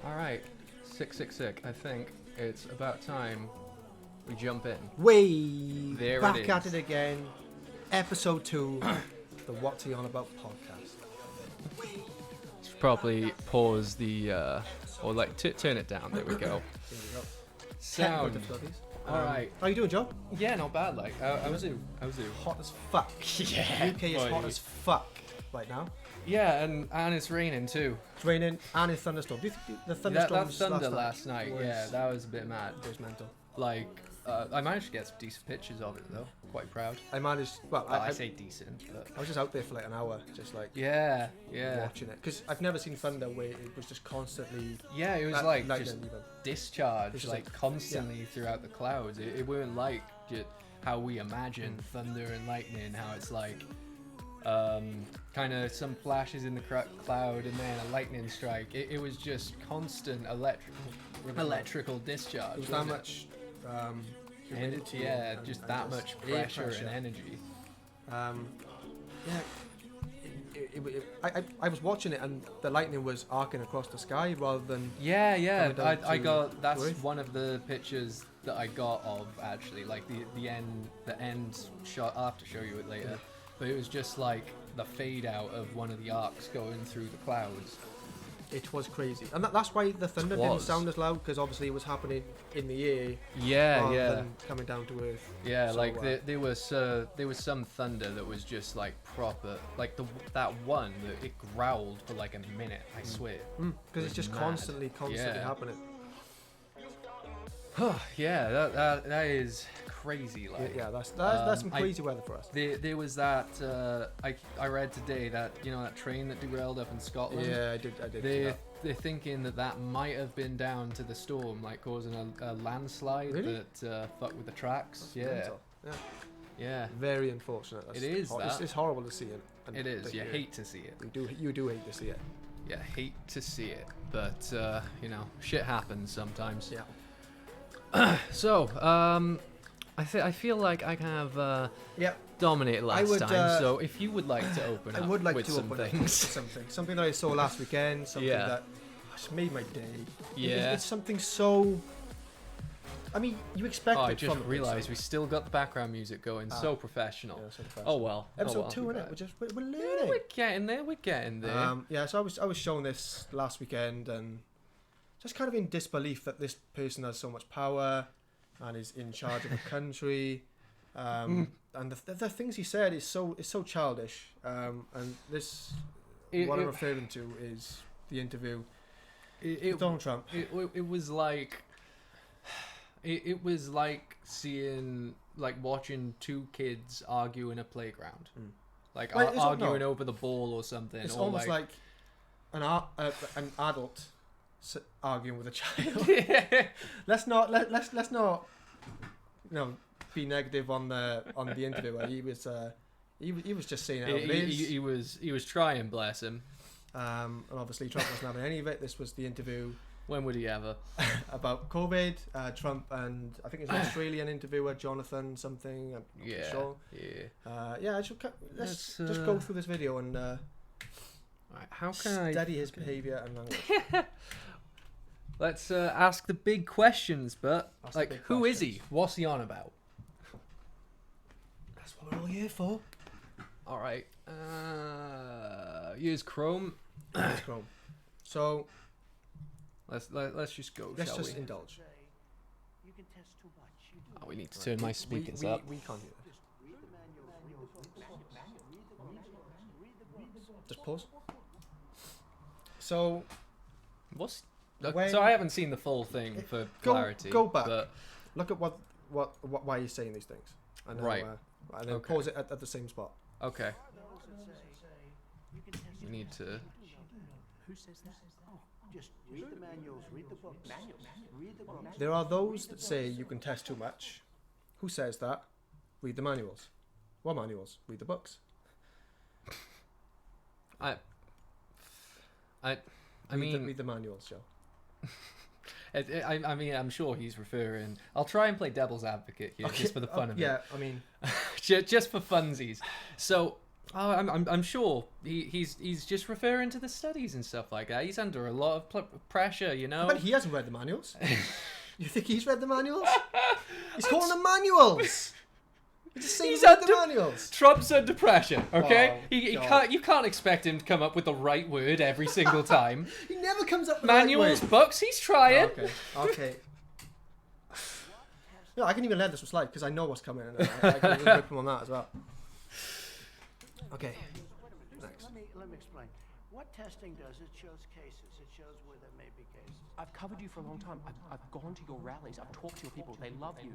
All right, sick. I think it's about time we jump in. Way There back it at is. it again. Episode 2, the What's He On About podcast. Should probably pause the or like turn it down. There we go. Here we go. Technical Sound. difficulties. All right. How you doing, Joe? Yeah, not bad. Like I was. Hot as fuck. Yeah, UK is hot buddy. as fuck right now. Yeah, and it's raining too. It's raining and it's thunderstorm. Do you think the That thunderstorms thunder last night. was, Yeah, that was a bit mad. it was mental. Like I managed to get some decent pictures of it though. Quite proud. I managed. Well, Well, I I say decent, but was just out there for like an hour, just like yeah. watching it, because I've never seen thunder where it was just constantly. Yeah, it was lightning like just even. discharge It's like just constantly throughout the clouds. It weren't like just how we imagine thunder and lightning, how it's like kind of some flashes in the cloud and then a lightning strike. It was just constant electrical discharge. It was that wasn't much And humidity. yeah, and- just and that just much air pressure and energy. Yeah, I was watching it and the lightning was arcing across the sky rather than. Yeah, coming down I to got that's Earth. one of the pictures that I got of actually, like the end shot. I'll have to show you it later, but it was just like the fade out of one of the arcs going through the clouds. It was crazy, and that's why the thunder It didn't was. sound as loud, because obviously it was happening in the air Yeah, rather than coming down to earth. yeah. So, Like there was some thunder that was just like proper, like that one that it growled for like a minute. I swear. Because it's just mad. constantly Yeah. happening. Yeah, that is crazy. Like Yeah, that's some I- crazy weather for us. There was that I read today that that train that derailed up in Scotland. Yeah, I did. See They're that. they're thinking that might have been down to the storm, like causing a landslide Really? that fucked with the tracks. Yeah, Mental. Yeah, yeah, very unfortunate. It is that. It's horrible to see it. And it is. to You hear. hate to see it. You do hate to see it. Yeah, hate to see it. But shit happens sometimes. Yeah. So, I feel like I have Yeah. dominated last would, time. So if you would like to open I up would like with to some open up things. with something that I saw last weekend. Something Yeah. that just made my day. Yeah. It's something so. I mean, you expect Oh, it I just from a realised we still got the background music going. So professional. Yeah, so fast. Oh well. Episode oh, well. 2, innit? We're Yeah, learning. we're getting there. We're getting there. Yeah, so I was shown this last weekend and just kind of in disbelief that this person has so much power and is in charge of a country. And the things he said is so childish. And this what I'm referring to is the interview with Donald Trump. It was like it was like watching two kids argue in a playground, like Well, it's- arguing no. over the ball or something. It's or almost like an adult arguing with a child. let's not be negative on the interviewer. He was just saying how it is. he was trying, bless him. And obviously Trump wasn't having any of it. This was the interview When would he ever? about COVID. Trump and I think it's an Australian interviewer, Jonathan something. I'm not Yeah, sure. yeah. Let's Let's, just go through this video and Right, how can I study his behaviour and language. Let's ask the big questions, but Ask the like, big who is he? questions. What's he on about? That's what we're all here for. All right. Use Chrome. Let's go. So Let's just go. let's shall just we? indulge. Oh, we need to turn my speakers we up. We can't hear this. Just pause. So What's look, When- so I haven't seen the full thing for clarity. go back. But look at why he's saying these things. And then, Right. And then Okay. pause it at the same spot. okay. We need to. Who says that? Oh, just read the manuals, read the books. Read the books. There are those that say you can test too much. Who says that? Read the manuals. What manuals? Read the books. I Read the manuals, Joe. I mean, I'm sure he's referring. I'll try and play devil's advocate here, just for the fun of Yeah, it. I mean, Just for funsies. So Oh, I'm sure he's just referring to the studies and stuff like that. He's under a lot of pressure, you know. But he hasn't read the manuals. You think he's read the manuals? He's calling them manuals. He's just saying he's read the manuals. Trump's under pressure, okay? Oh, he God. can't. You can't expect him to come up with the right word every single time. He never comes up with Manuals, the right books. He's trying. word. Okay. No, I can even let this one slide because I know what's coming. And I can even rip him on that as well. Okay. Next. Let me explain. What testing does, it shows cases. It shows where there may be cases. I've covered you for a long time. I've gone to your rallies. I've talked to your people. They love you.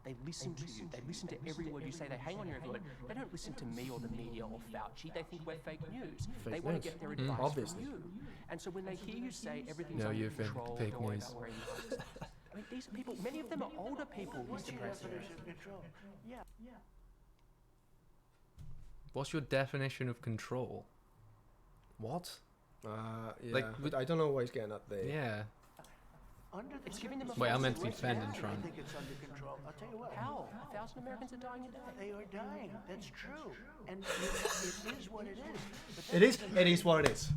They listen to you. They listen to every word you say. They hang on your every word. They don't listen to me or the media or Fauci. They think we're fake news. They want to news. get their advice Obviously. from you. And so when they hear you say everything's No, under you're control, fake don't worry news. about wearing masks. I mean, these people, many of them are older people, What's Mr. your President. definition of control? Yeah. What's your definition of control? What? Yeah. Like, But I don't know why he's getting up there. Yeah. Under the It's giving them a Wait, I false meant to be sense of defending reality. I Trump. think it's under control. I'll tell you what. How? 1,000 Americans are dying a day. They are dying. That's true. And it is what it is. But It is. It is what it is.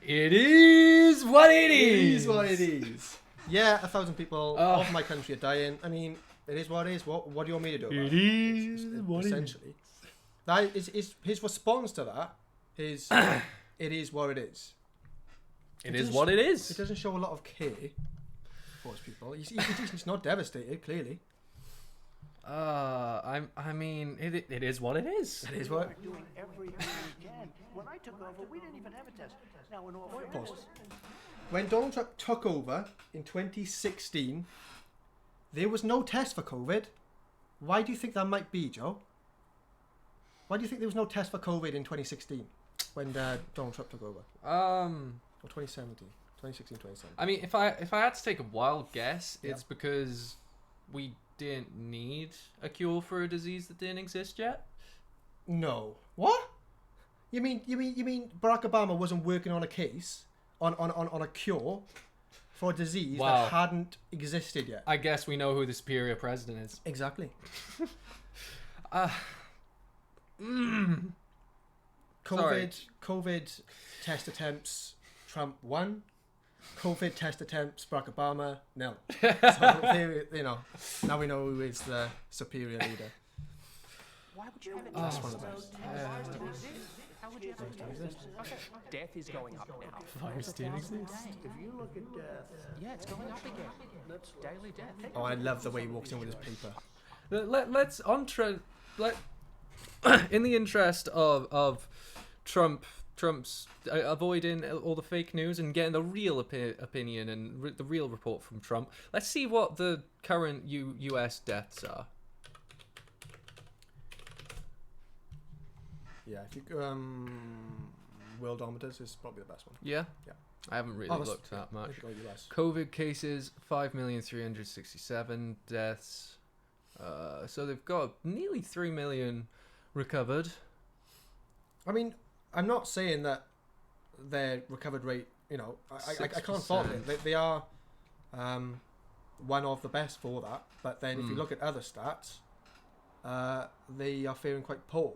It is what it It is. is what it is. Yeah, 1,000 people Oh. of my country are dying. I mean, it is what it is. What do you want me to do about It it? is what it is. Essentially, that is his response to that. Is it is what it is. It is what it He is. doesn't show a lot of care for his people. He's not devastated, clearly. I mean, it is what it is. It is we what. are doing everything we can. When I took over, we didn't even have a test. Now, in all fairness, When Donald Trump took over in 2016, there was no test for COVID. Why do you think that might be, Joe? Why do you think there was no test for COVID in 2016 when Donald Trump took over? Or 2017? 2016, 2017. I mean, if I had to take a wild guess, Yeah. it's because we didn't need a cure for a disease that didn't exist yet. No. What? You mean Barack Obama wasn't working on a case on a cure for a disease Wow. that hadn't existed yet? I guess we know who the superior president is. Exactly. Sorry. COVID test attempts, Trump won. COVID test attempts, Barack Obama, nil. So, now we know who is the superior leader. Why would you have it? That's one of the best. How would you have it? Okay. Death is going up now. Virus didn't exist. if you look at death, Yeah, it's going up again. Daily death. Oh, I love the way he walks in with his paper. Let's in the interest of Trump's avoiding all the fake news and getting the real opinion and the real report from Trump. Let's see what the current U.S. deaths are. Yeah, if you Worldometers is probably the best one. Yeah? Yeah. I haven't really that's- looked that much. If you go US. COVID cases, 5,367 deaths. So they've got nearly 3 million recovered. I mean, I'm not saying that their recovered rate, I can't fault it. They are one of the best for that. But then if you look at other stats, they are faring quite poor.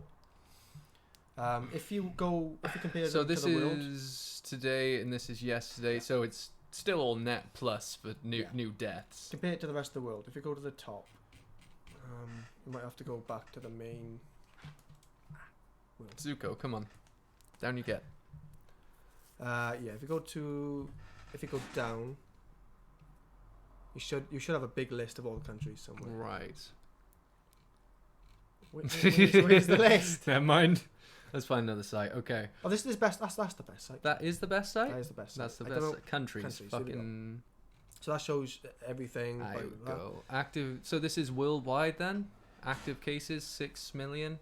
If you compare So them this to the world, is today and this is yesterday. So it's still all net plus for new deaths. compare it to the rest of the world. If you go to the top, you might have to go back to the main. Zuko, come on, down you get. If you go down, you should have a big list of all the countries somewhere. Right. Where's the list? Never mind. Let's find another site. Okay. Oh, this is best. That's the best site. That is the best site? That is the best. That's the site. I don't best know- site. Countries. countries, here we go. Fucking. So that shows everything. There blah, we blah, blah. go. Active. So this is worldwide then? Active cases, 6 million.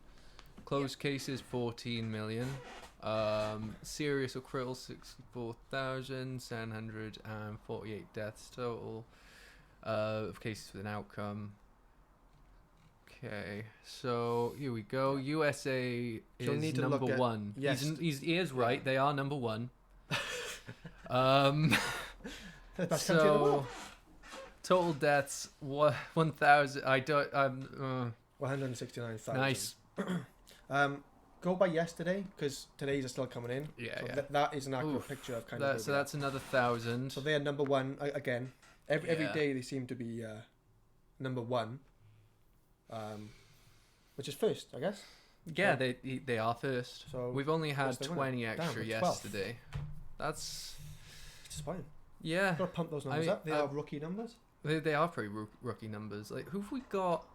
Closed cases, 14 million. Serious or critical, 64,748 deaths total. Of cases with an outcome. Okay, so here we go. USA You'll is need to look number at- one. yes. He is right. They are number one. The best country in the world. Total deaths 1,000. I don't. 169,000. Nice. go by yesterday, because today's are still coming in. Yeah, so yeah. That is an accurate Oof. picture of kind of. So that's another 1,000. So they are number one again. Every Yeah. day they seem to be number one, which is first, I guess. Yeah, So- they are first. So We've only had what's the winner? 20 Damn, extra we're 12th. yesterday. That's It's fine. yeah. Got to pump those numbers mean, up. They are rookie numbers. They are pretty rookie numbers. Like, who've we got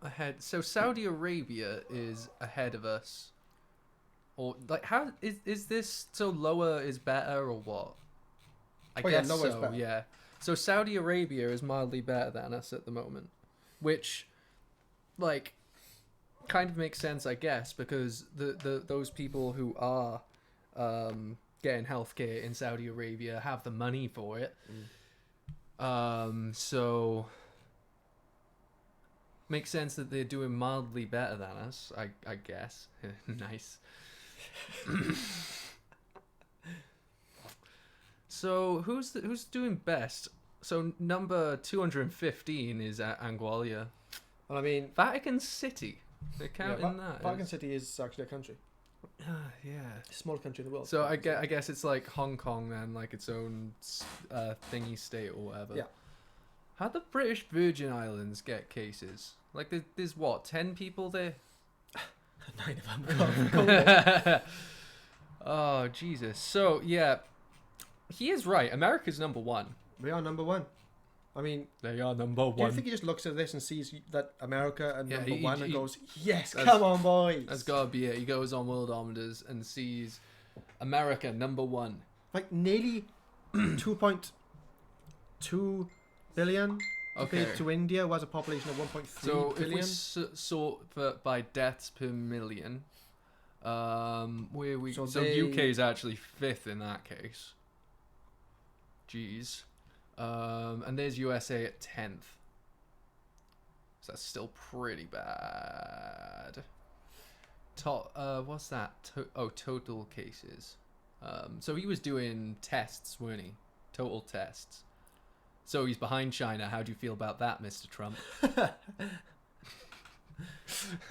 ahead? So Saudi Arabia is ahead of us. Or like, how is this? So lower is better or what? I Oh, yeah, guess lower is so. better. Yeah. So Saudi Arabia is mildly better than us at the moment, which, like, kind of makes sense, I guess, because those people who are getting healthcare in Saudi Arabia have the money for it. So makes sense that they're doing mildly better than us, I guess. Nice. So who's doing best? So number 215 is Anguilla. Well, I mean, Vatican City. They're counting that. Vatican City is actually a country. Yeah. It's the smallest country in the world. So I guess it's like Hong Kong then, like its own thingy state or whatever. Yeah. How'd the British Virgin Islands get cases? Like there's what, 10 people there? 9 of them. Oh Jesus. So yeah, he is right. America's number one. We are number one. I mean, They are number do you one. think he just looks at this and sees that America are Yeah, number he- one and he- goes, yes, that's- come on, boys. That's gotta be it. He goes on Worldometers and sees America number one. Like nearly 2.2 billion compared Okay. to India, who has a population of 1.3 So if billion. we sort by deaths per million, where we So so they- UK is actually fifth in that case. Jeez, and there's USA at 10th. So that's still pretty bad. What's that? Total cases. So he was doing tests, weren't he? Total tests. So he's behind China. How do you feel about that, Mr. Trump?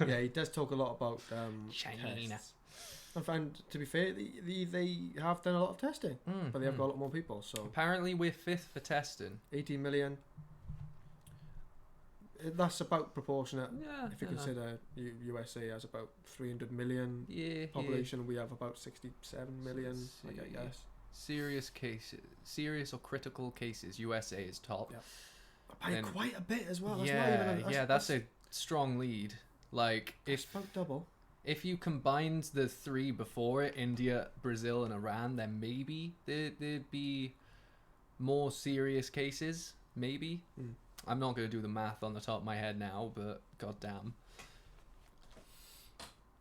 Yeah, he does talk a lot about China. tests. And to be fair, they have done a lot of testing, but they have got a lot more people. So Apparently we're fifth for testing. 18 million. That's about proportionate. Yeah. If you consider USA has about 300 million Yeah. population, we have about 67 million, I see. guess. Serious cases, serious or critical cases. USA is top. Yeah. By Then- quite a bit as well. That's yeah, not even that's a strong lead. Like it's if about double. if you combined the three before it, India, Brazil, and Iran, then maybe there'd be more serious cases. Maybe. I'm not gonna do the math on the top of my head now, but goddamn.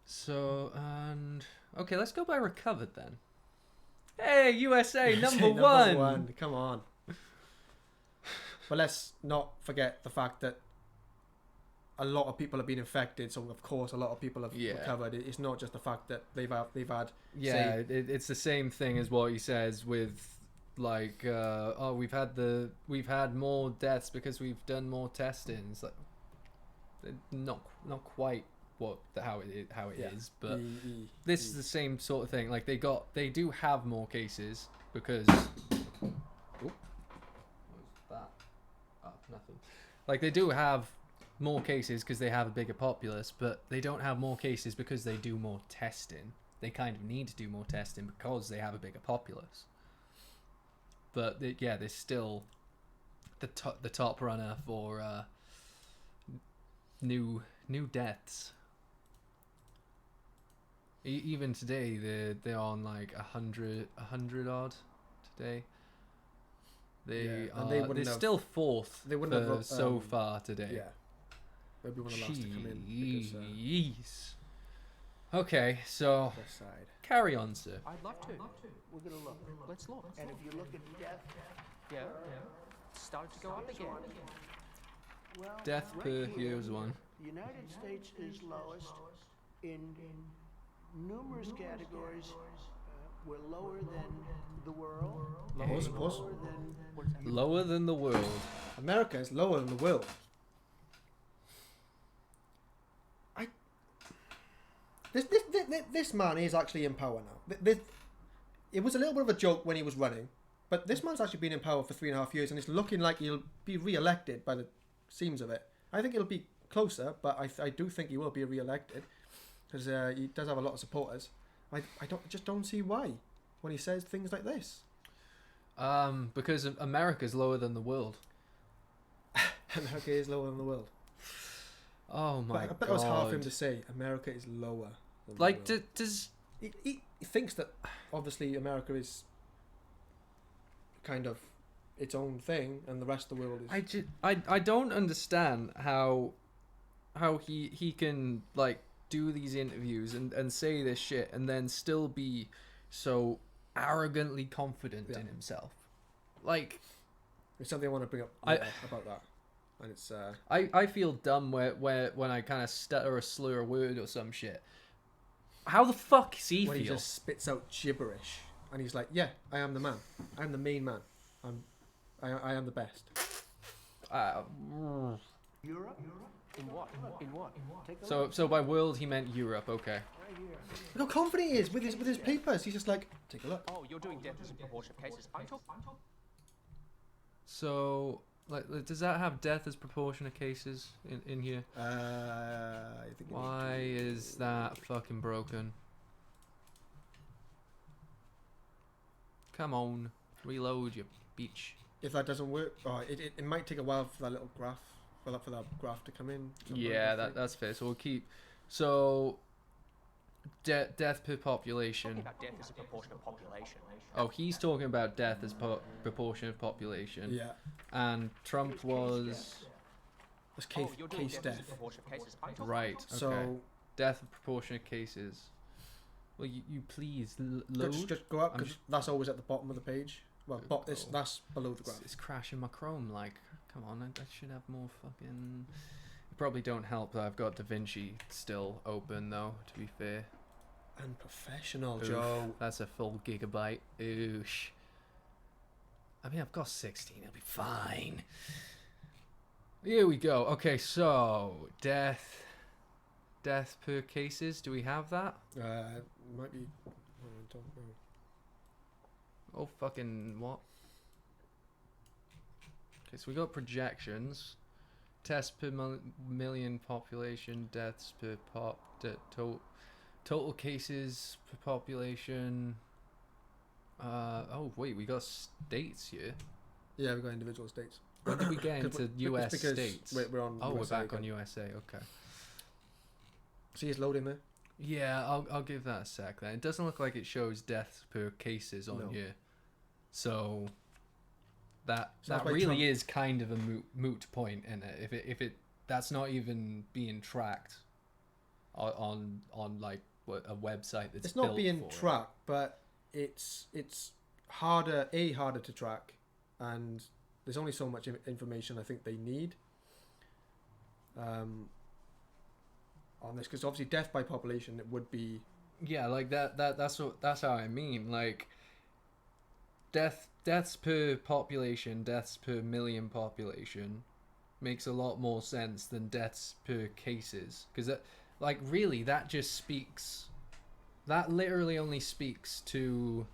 So and okay, let's go by recovered then. Hey, USA number one. Come on. But let's not forget the fact that a lot of people have been infected, so of course a lot of people have Yeah. recovered. It's not just the fact that they've had. Yeah, it's the same thing as what he says with like we've had more deaths because we've done more testing. It's like not quite how it is, but this is the same sort of thing. Like they do have more cases because nothing. Like they do have more cases because they have a bigger populace, but they don't have more cases because they do more testing. They kind of need to do more testing because they have a bigger populace. But they're still the top runner for new deaths. Even today, they're on like 100 odd today. They're still fourth. They wouldn't have so far today. Yeah, they'll be one of the last to come in. Because, Jeez. Okay, so this side. carry on, sir. I'd love to. We're gonna look. Let's look. And if you look at death, Yeah. It's started to go up again. well, Death right per here, here's one. the United States is lowest. In numerous categories, we're lower than the world. Pause. Lower than Lower than the world. America is lower than the world. This man is actually in power now. It was a little bit of a joke when he was running, but this man's actually been in power for 3.5 years, and it's looking like he'll be re-elected by the seams of it. I think it'll be closer, but I do think he will be re-elected because he does have a lot of supporters. I just don't see why when he says things like this. Because America's lower than the world. America is lower than the world. Oh my god! I bet that was hard for him to say. America is lower than Like, the world. does He thinks that obviously America is kind of its own thing, and the rest of the world is. I don't understand how he can like do these interviews and say this shit and then still be so arrogantly confident in himself. Like, It's something I want to bring up about that, and it's. I feel dumb where when I kind of stutter or slur a word or some shit. How the fuck does he when feel? he just spits out gibberish, and he's like, "Yeah, I am the man. I'm the main man. I am the best." Europe? In what? In what? Take a look So by world he meant Europe. Okay. right here. Look how confident he is with his papers. He's just like, "Take a look." Oh, you're doing death as a proportion of cases. I'm talking. So like, does that have death as proportion of cases in here? I think. Why is that fucking broken? Come on, reload, you bitch. If that doesn't work, it might take a while for that little graph, for that graph to come in. Yeah, that's fair. So we'll keep. So death per Talking population. about death as a proportion of population. Oh, he's talking about death as proportion of population. Yeah, And Trump was that's Oh, you're doing case death as a death. proportion of cases. I'm talking. right. Okay. So Death of proportion of cases. Well, you please load. just go up I'm because that's always at the bottom of the page. Well, that's below the graph. It's crashing my Chrome. Like, come on, I should have more fucking. It probably don't help that I've got DaVinci still open though. To be fair. Unprofessional, Oof, Joe. that's a full gigabyte. Oosh. I mean, I've got 16. It'll be fine. Here we go. Okay, so death per cases. Do we have that? Might be. I don't know. Oh, fucking what? Okay, so we got projections. Tests per million population. Deaths per total cases per population. Oh wait, we got states here. Yeah, we've got individual states. When did we get into US because states? We're on. Oh, we're USA back on again. USA. Okay. See, it's loading there. Yeah, I'll give that a sec. Then it doesn't look like it shows deaths per cases on No. here, so that So that's why really Trump- is kind of a moot point in it. If it that's not even being tracked on like a website that's It's not built being for it. tracked, but it's harder to track, and there's only so much information I think they need on this, because obviously death by population it would be Yeah, like that's how I mean. Like deaths per population, deaths per million population makes a lot more sense than deaths per cases, because that, like, really that literally only speaks to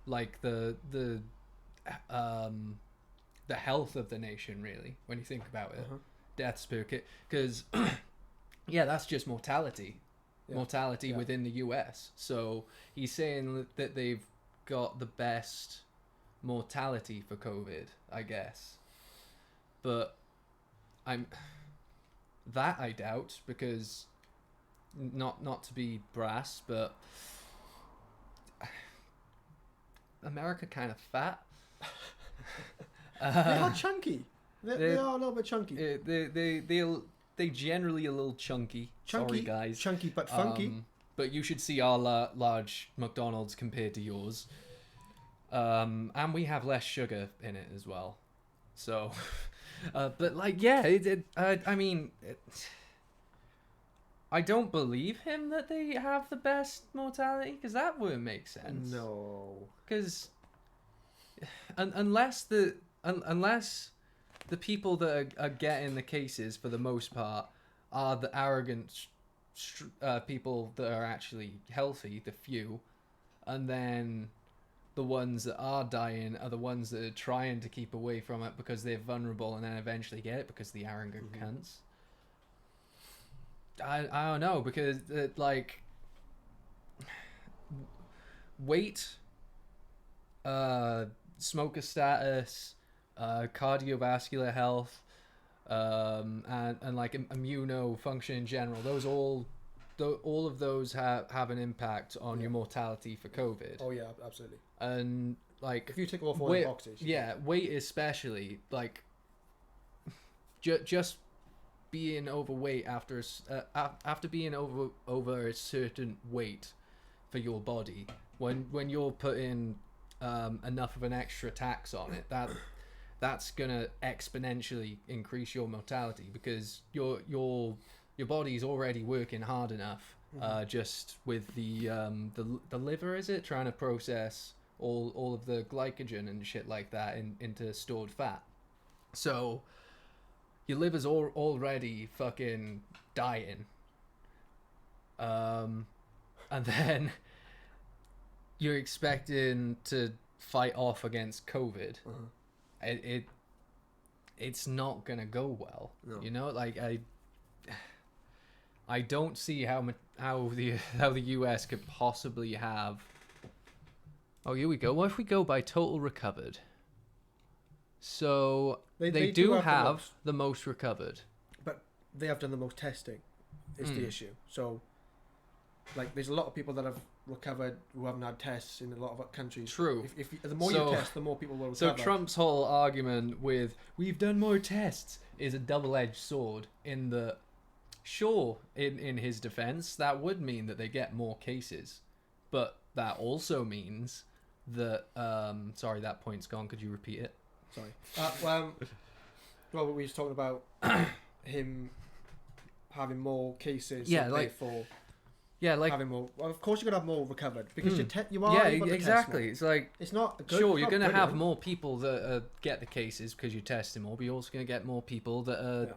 like the health of the nation, really, when you think about it. Deaths per because yeah, that's just mortality. Yeah. Within the US. So he's saying that they've got the best mortality for COVID, I guess. But I doubt, because not to be brass, but America kind of fat. they are chunky. They are a little bit chunky. They generally a little chunky. Sorry, guys. Chunky but funky. But you should see our large McDonald's compared to yours. And we have less sugar in it as well. So, but like, yeah, I mean, I don't believe him that they have the best mortality, because that wouldn't make sense. No. Because unless the people that are getting the cases for the most part are the arrogant people that are actually healthy, the few, and then the ones that are dying are the ones that are trying to keep away from it because they're vulnerable and then eventually get it because the arrogant cunts. I don't know, because like weight, smoker status, cardiovascular health, and like immuno function in general, those all of those have an impact on your mortality for COVID. Oh yeah, absolutely. And like if you tick all 4 boxes, weight especially, like just being overweight after being over a certain weight for your body, when you're putting enough of an extra tax on it, that's gonna exponentially increase your mortality, because your body's already working hard enough just with the liver, is it, trying to process all of the glycogen and shit like that into stored fat. So your liver's already fucking dying, and then you're expecting to fight off against COVID. It's not gonna go well. No. You know, like I don't see how the US could possibly have. Oh, here we go. What if we go by total recovered? So they do have the most recovered, but they have done the most testing. Is the issue. So, like, there's a lot of people that have recovered who haven't had tests in a lot of countries. True. If the more you test, the more people will recover. So Trump's whole argument with "we've done more tests" is a double-edged sword. In the in his defense, that would mean that they get more cases, but that also means that sorry, that point's gone. Could you repeat it? Sorry. Well, we was talking about him having more cases. Yeah, like for. Yeah, like having more. Well, of course, you're gonna have more recovered because you are. Yeah, able to exactly. Test more. It's like it's not good, sure it's you're not gonna brilliant. have more people that get the cases because you're testing more, but you're also gonna get more people that are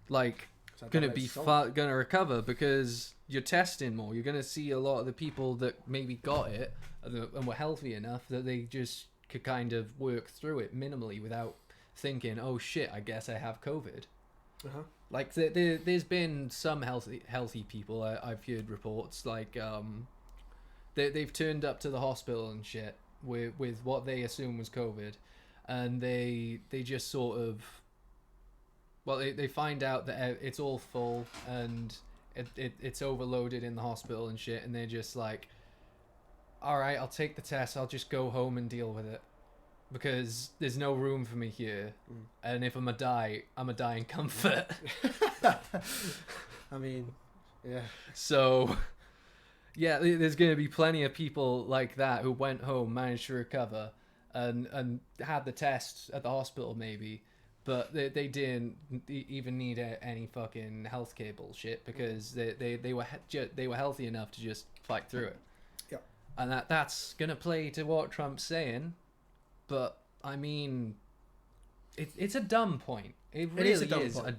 like gonna be gonna recover because you're testing more. You're gonna see a lot of the people that maybe got it and were healthy enough that they just could kind of work through it minimally without thinking, oh shit, I guess I have COVID. Like there's been some healthy people, I've heard reports, like they've turned up to the hospital and shit with what they assume was COVID, and they just sort of, well, they find out that it's all full and it's overloaded in the hospital and shit, and they're just like, all right, I'll take the test, I'll just go home and deal with it because there's no room for me here, and if I'm a die in comfort. I mean, yeah. So, yeah, there's going to be plenty of people like that who went home, managed to recover, and had the test at the hospital maybe, but they didn't even need any fucking healthcare bullshit because they were healthy enough to just fight through it. Yeah. And that's going to play to what Trump's saying, but I mean, it's a dumb point. It really is a dumb point.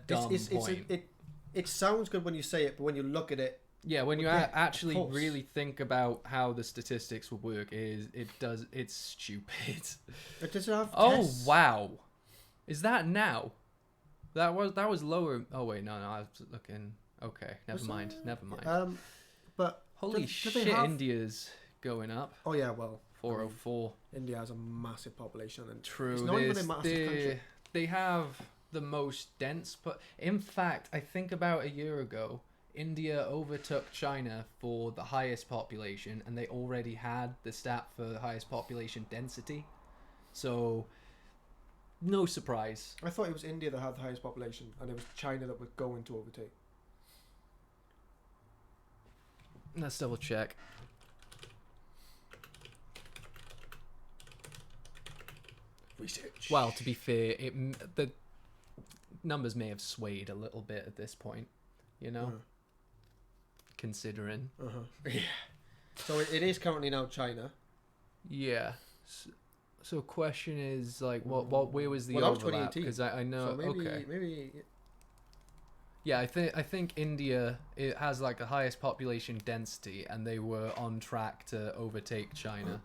It sounds good when you say it, but when you look at it, yeah, when you actually really think about how the statistics will work, it's stupid. It doesn't have tests. Wow, is that now? That was lower. Oh wait, no, I was looking. Okay, never mind. But holy shit, India's going up. Oh yeah, well, 404. India has a massive population, and true. It's not even a massive country. They have the most dense, but in fact, I think about a year ago, India overtook China for the highest population, and they already had the stat for the highest population density. So, no surprise. I thought it was India that had the highest population, and it was China that was going to overtake. Let's double check. Research. Well, to be fair, the numbers may have swayed a little bit at this point, you know, considering. Yeah. So it is currently now China. Yeah. So question is like, where was the overlap? overlap? Because I know. So maybe, okay. Maybe. Yeah, I think India, it has like the highest population density, and they were on track to overtake China.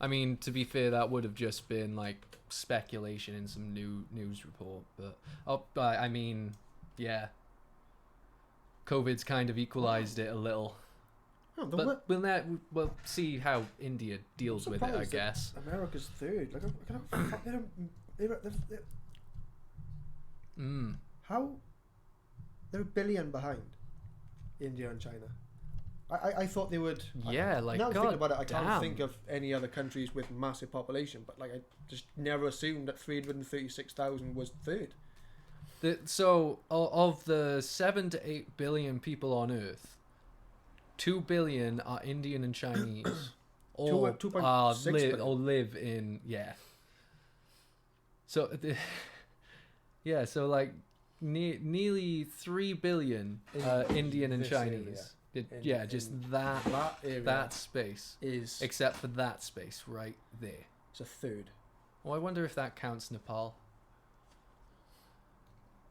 I mean, to be fair, that would have just been like speculation in some news report, but I mean, yeah, COVID's kind of equalized it a little. Oh, But we'll see how India deals with it, I guess. America's third. Like, how they're a billion behind India and China. I thought they would. Yeah, like, now God think about it, I can't damn. think of any other countries with massive population. But like, I just never assumed that 336,000 was third. So of the 7 to 8 billion people on Earth, 2 billion are Indian and Chinese, or 2.6 billion. or live in So yeah, so like nearly 3 billion Indian and this area. Chinese. Just that area that space is except for that space right there. it's a third. Well, I wonder if that counts Nepal.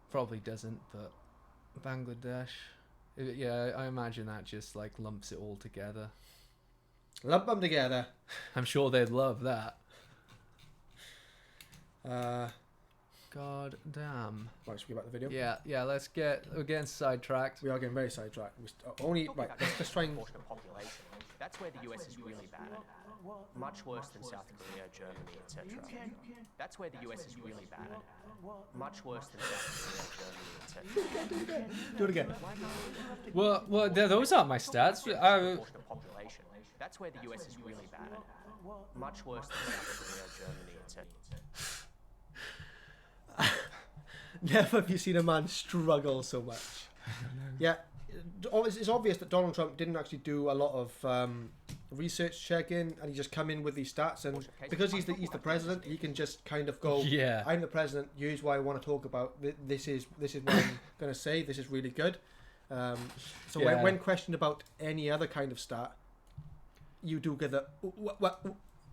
Probably doesn't, but Bangladesh. Yeah, I imagine that just like lumps it all together. Lump them together. I'm sure they'd love that. God damn. Right, should we get back to the video? Yeah. We're getting sidetracked. We are getting very sidetracked. Right. Let's try and. Proportion of population. That's where the US is really bad. Much worse than South Korea, Germany, etc. That's where the US is really bad. Much worse than South Korea, Germany, etc. Do it again. Well, those aren't my stats. Proportion of population. That's where the US is really bad. Much worse than South Korea, Germany, etc. Never have you seen a man struggle so much. Yeah, it's obvious that Donald Trump didn't actually do a lot of research checking, and he just come in with these stats, and because he's the president, he can just kind of go, Yeah. I'm the president. Here's what I want to talk about. This is what I'm going to say. This is really good. So Yeah. when questioned about any other kind of stat, you do get the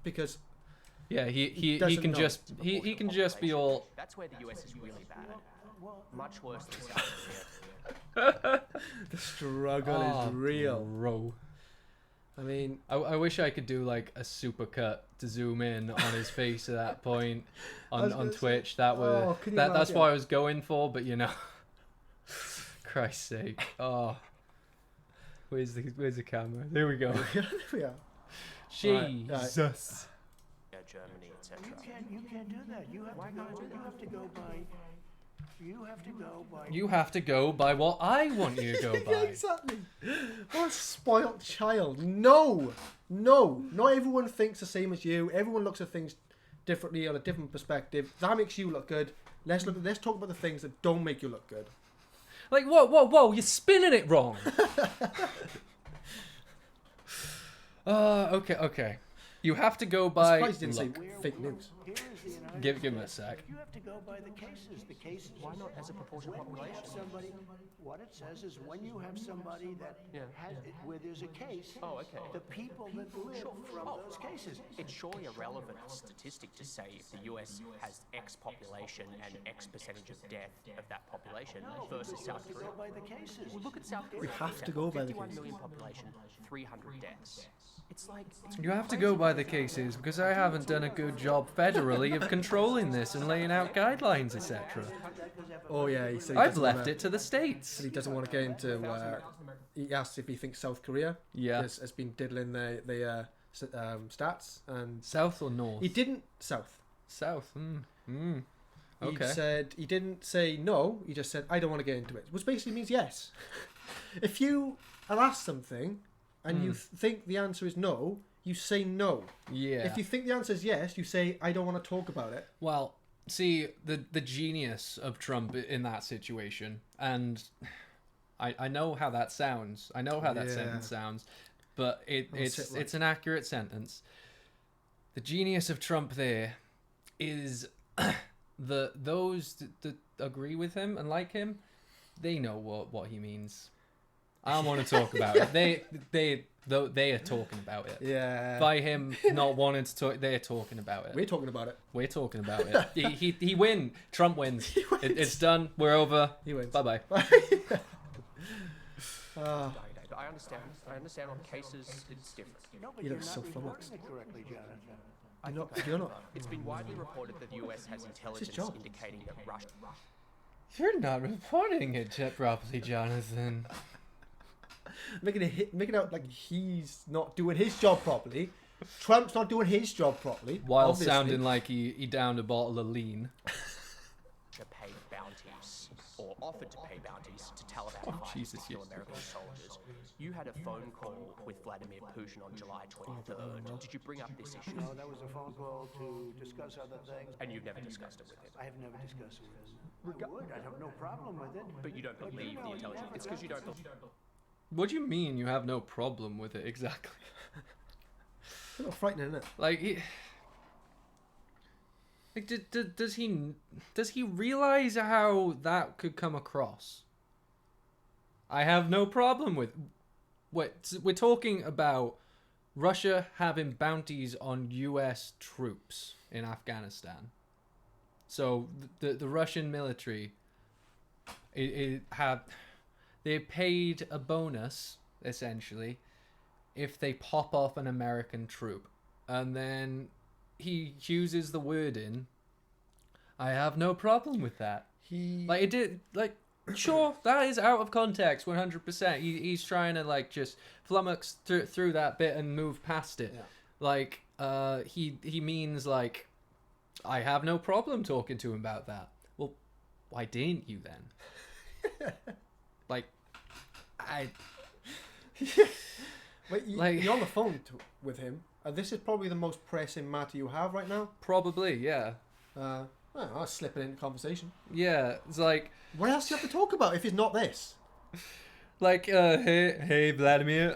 because. Yeah, he doesn't can know. he can just be all. That's where the US is really bad. Much worse than South Korea. The struggle is real. Bro. I mean, I wish I could do like a supercut to zoom in on his face at that point I was on gonna say, Twitch. That's can you what imagine? I was going for, but Christ's sake. Oh. Where's the camera? There we go. yeah. Jesus. Germany, etc. You can't do that. You have to go by. You have to go by what I want you to go by. Yeah, exactly. What a spoilt child. No. Not everyone thinks the same as you. Everyone looks at things differently on a different perspective. That makes you look good. Let's talk about the things that don't make you look good. Like, whoa, you're spinning it wrong. Okay. You have to go by. I'm surprised you didn't say fake news. Give him a sec. You have to go by the cases. The cases. Why not as a proportion of When we have population? somebody, what it says is when you have somebody that has where there's a case. Oh, okay. The people that live from those cases. It's surely a relevant statistic to say if the US has X population and X percentage of death of that population versus South Korea. Go by the cases. Well, look at South Korea. We have to go by the 51 cases. million population, 300 deaths. It's like You have to go by the cases because I haven't done a good job federally of controlling this and laying out guidelines, etc. Oh yeah, he said I've left it to the states. He doesn't want to get into. He asked if he thinks South Korea has been diddling the stats, and South or north? he didn't South. South. He Okay. said he didn't say no. He just said I don't want to get into it, which basically means yes. If you are asked something and you think the answer is no, you say no. Yeah. If you think the answer is yes, you say I don't want to talk about it. Well, see, the genius of Trump in that situation, and I know how that sounds. I know how that sentence sounds, but it's an accurate sentence. The genius of Trump there is those that agree with him and like him, they know what he means. I don't want to talk about it. Though they are talking about it. Yeah. By him not wanting to talk, they're talking about it. We're talking about it. We're talking about it. He win. Trump wins. It's done. We're over. He wins. Bye bye. I understand. I understand on cases it's different. No, but You you're look not so reporting flummoxed. it correctly, Jonathan. You're not. It's been widely reported that the US has intelligence job. indicating that Russia. You're not reporting it properly, Jonathan. Making it out like he's not doing his job properly. Trump's not doing his job properly. While obviously. sounding like he downed a bottle of lean. Paid bounties or offered to pay bounties to Taliban fighters to kill American soldiers. You had a phone call with Vladimir Putin on July 23rd. Did you bring up this issue? No, that was a phone call to discuss other things. And you've never discussed it with him? I have never discussed it with him. I would. I'd have no problem with it. But you don't believe the intelligence. It's because you don't believe. What do you mean you have no problem with it exactly? It's a little frightening, isn't it? Like, does he realize how that could come across? I have no problem with. We're talking about Russia having bounties on U.S. troops in Afghanistan. So the Russian military, they paid a bonus essentially if they pop off an American troop, and then he uses the wording, I have no problem with that. It did, sure, that is out of context 100%. He's trying to just flummox through that bit and move past it. Yeah. He means I have no problem talking to him about that. Well, why didn't you then? Wait, you're on the phone with him. This is probably the most pressing matter you have right now. Probably, yeah. I'll slip it into conversation. Yeah, it's like... What else do you have to talk about if it's not this? Hey Vladimir,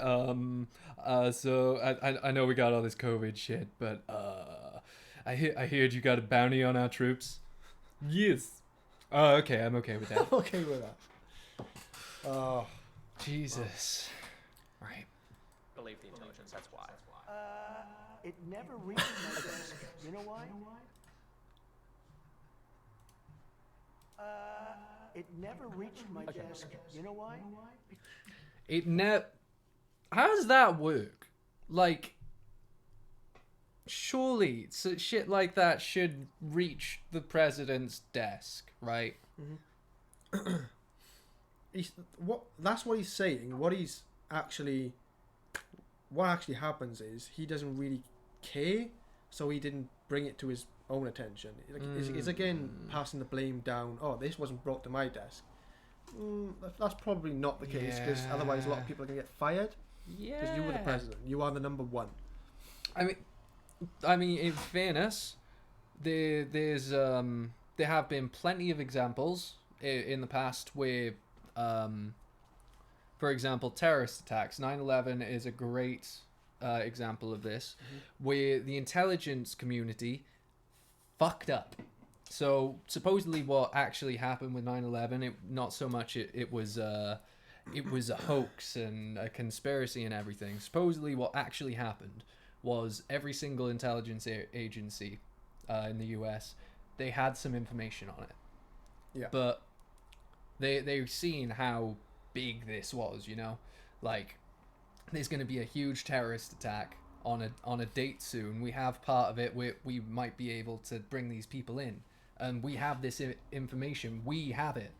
so I know we got all this COVID shit, but I heard you got a bounty on our troops. Yes. Oh, okay, I'm okay with that. I'm okay with that. Oh, Jesus. Right. Believe the intelligence. That's why. It never reached my desk. You know why? It never reached my desk. You know why? How does that work? Surely shit like that should reach the president's desk, right? Mm-hmm. That's what he's saying. What actually happens is he doesn't really care, so he didn't bring it to his own attention. Is again passing the blame down. Oh, this wasn't brought to my desk. That's probably not the case, because otherwise a lot of people are gonna get fired. Yeah. Because you were the president. You are the number one. I mean, in fairness, there have been plenty of examples in the past where, for example, terrorist attacks. 9/11 is a great example of this, where the intelligence community fucked up. So supposedly, what actually happened with 9/11, not so much it was a hoax and a conspiracy and everything. Supposedly, what actually happened was every single intelligence agency in the US, they had some information on it. Yeah. But they've seen how big this was, there's going to be a huge terrorist attack on a date soon. We have part of it where we might be able to bring these people in, and we have this information. We have it.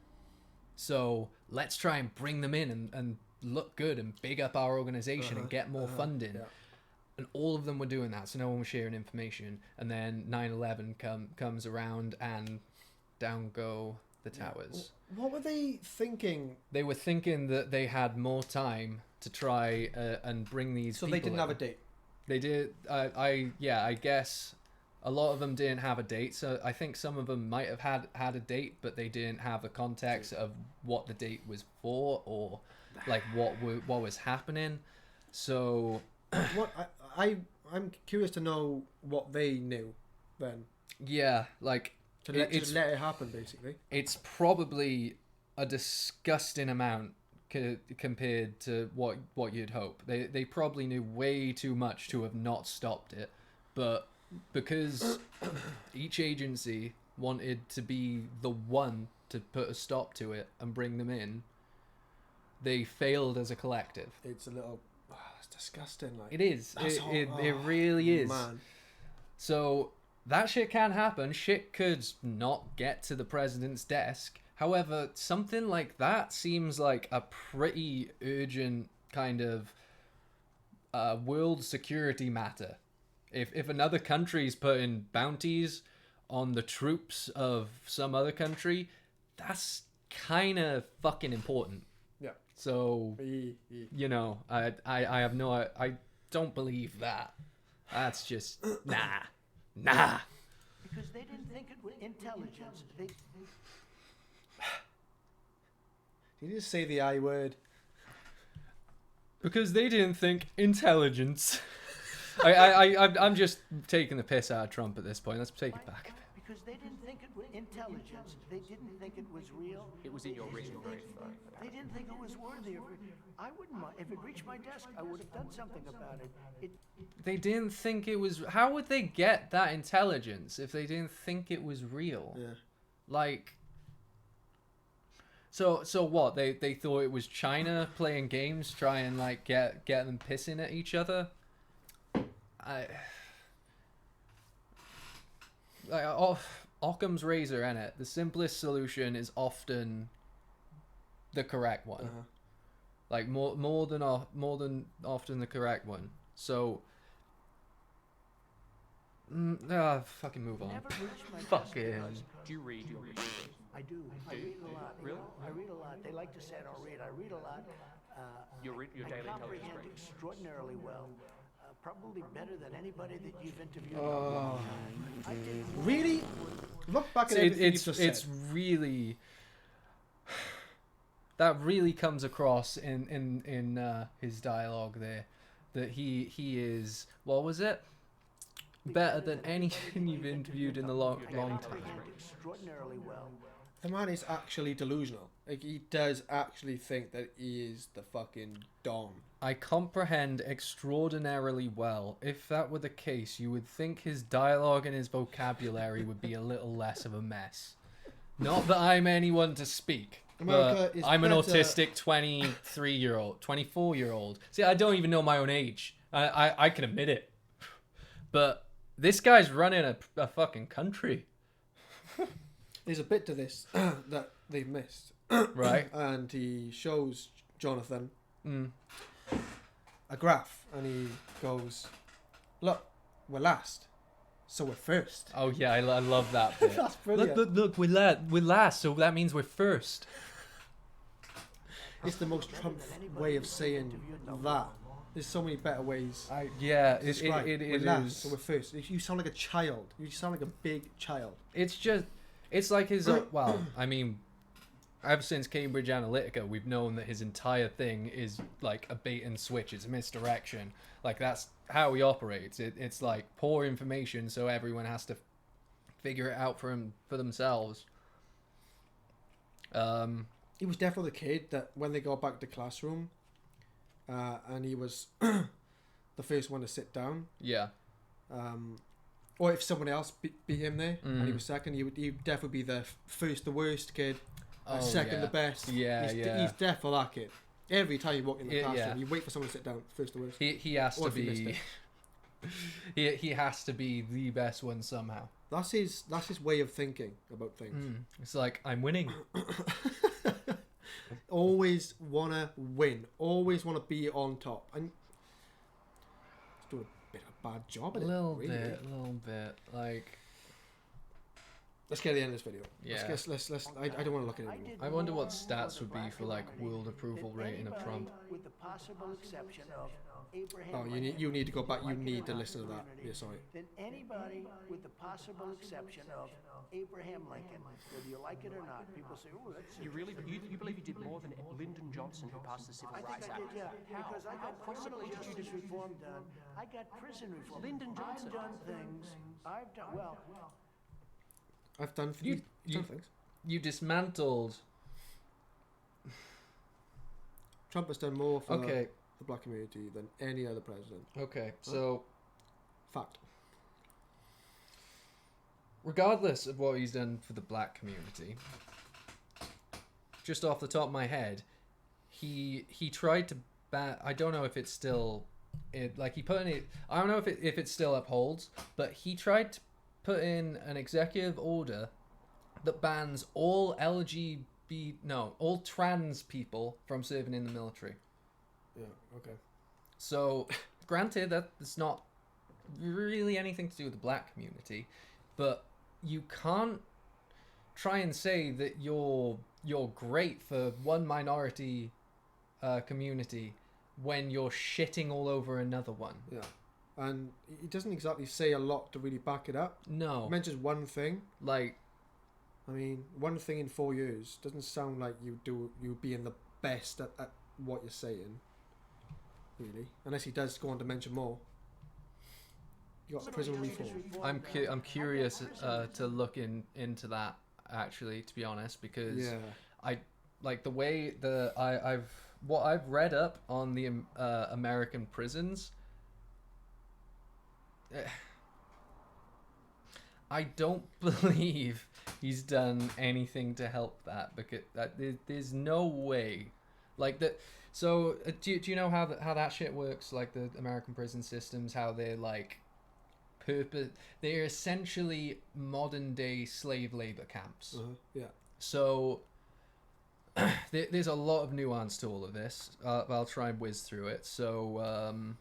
So let's try and bring them in and look good and big up our organization and get more funding. Yeah. And all of them were doing that, so no one was sharing information. And then 9/11 comes around, and down go the towers. What were they thinking? They were thinking that they had more time to try and bring these So people they didn't in. have a date. They did. I guess a lot of them didn't have a date. So I think some of them might have had a date, but they didn't have the context of what the date was for, or what was happening. So I'm curious to know what they knew then. Yeah, To let it happen, basically. It's probably a disgusting amount compared to what you'd hope. They probably knew way too much to have not stopped it, but because each agency wanted to be the one to put a stop to it and bring them in, they failed as a collective. It's a little... it's disgusting. Like, It is. It really is. Man. So that shit can happen. Shit could not get to the president's desk. However, something like that seems like a pretty urgent kind of world security matter. If another country's putting bounties on the troops of some other country, that's kind of fucking important. Yeah. So, you know, I have no... I don't believe that. That's just... Nah. Because they didn't think it was intelligence. Did you just say the I word? Because they didn't think intelligence. I'm just taking the piss out of Trump at this point. Let's take it back. Because they didn't think it was intelligence. They didn't think it was real. It was in your written brief, though. They didn't think it was worthy of it. I wouldn't mind. If it reached my desk, I would have done something about it. They didn't think it was... How would they get that intelligence if they didn't think it was real? Yeah. Like... So what? They thought it was China playing games, try and like get them pissing at each other? Occam's razor, innit? The simplest solution is often the correct one. Uh-huh. Like more than often the correct one. So fucking move on. Never reached my desk Fucking. because Do you read your written brief? I do. I read a lot. Really? I read a lot. They like to say I don't read. I read a lot. Your I daily intelligence comprehend brief. extraordinarily well. Probably better than anybody that you've interviewed. Oh. I did Really? Look back at It, everything you've just it's said. really that really comes across in his dialogue there, that he is, what was it, better than anything you've interviewed in a long time. comprehend extraordinarily well. The man is actually delusional. Like, he does actually think that he is the fucking Don. I comprehend extraordinarily well. If that were the case, you would think his dialogue and his vocabulary would be a little less of a mess. Not that I'm anyone to speak, America but is I'm an better- autistic 23-year-old, 24-year-old. See, I don't even know my own age. I can admit it. But this guy's running a fucking country. There's a bit to this that they've missed. Right. And he shows Jonathan Mm. a graph, and he goes, "Look, we're last, so we're first." Oh yeah, I love that bit. That's brilliant. Look, we're last, so that means we're first. It's the most Trump way of saying that. There's so many better ways Yeah, to describe. it We're last, is. so we're first. You sound like a child. You sound like a big child. It's like his, well, I mean, ever since Cambridge Analytica, we've known that his entire thing is like a bait and switch. It's a misdirection. Like, that's how he operates. It's like poor information, so everyone has to figure it out for themselves. He was definitely the kid that when they got back to classroom, and he was the first one to sit down. Yeah. Or if someone else beat him there and he Mm. was second, he'd definitely be the first, the worst kid, Oh, second, yeah. the best. Yeah, He's definitely that kid. Every time you walk in the Yeah, classroom, yeah. you wait for someone to sit down, first, the worst. He has Or to if he missed be. He has to be the best one somehow. That's his way of thinking about things. It's like, I'm winning. Always wanna win. Always wanna be on top. And he's doing a bit of a bad job A at it. little really. bit. Like, Let's get to the end of this video. Yeah. Let's I don't want to look at it anymore. I wonder what stats would be for like world approval rating of Trump. With the possible exception of Abraham Oh, you need to go back. You need to listen to that. Yeah, sorry. Then anybody with the possible exception of Abraham Lincoln, whether you like it or not, people say, "Oh, that's." You really you believe you did more than Lyndon Johnson, who passed the Civil I Rights think I Act? did, yeah, because I got criminal justice reform done. I got prison reform. Lyndon Johnson. I've done things. I've done well. I've done You things. you dismantled Trump has done more for Okay. the black community than any other president. Okay. So, Fact. regardless of what he's done for the black community, just off the top of my head, he tried to ban. I don't know if it's still, he put in it. I don't know if it still upholds, but he tried to put in an executive order that bans all all trans people from serving in the military. Yeah. Okay. So, granted that it's not really anything to do with the black community, but you can't try and say that you're great for one minority community when you're shitting all over another one. Yeah. And he doesn't exactly say a lot to really back it up. No. He mentions one thing. Like, I mean, one thing in 4 years doesn't sound like you being the best at what you're saying, really. Unless he does go on to mention more. You got prison reform. I'm curious to look into that, actually, to be honest, because Yeah. I like the way what I've read up on the American prisons. I don't believe he's done anything to help that, because there's no way, like that. So do you know how that shit works? Like the American prison systems, how they're like they're essentially modern day slave labor camps. Yeah. So there's a lot of nuance to all of this. I'll try and whiz through it. So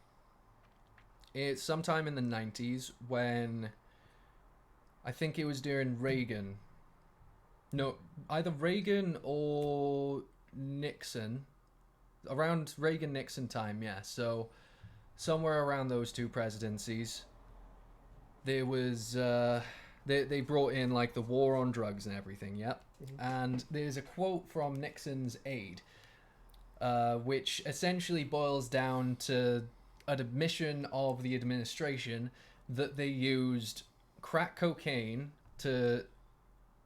it's sometime in the 90s when I think it was during Reagan. No, either Reagan or Nixon. Around Reagan-Nixon time, yeah. So somewhere around those two presidencies, there was they brought in like the war on drugs and everything, yeah. And there's a quote from Nixon's aide, which essentially boils down to an admission of the administration that they used crack cocaine to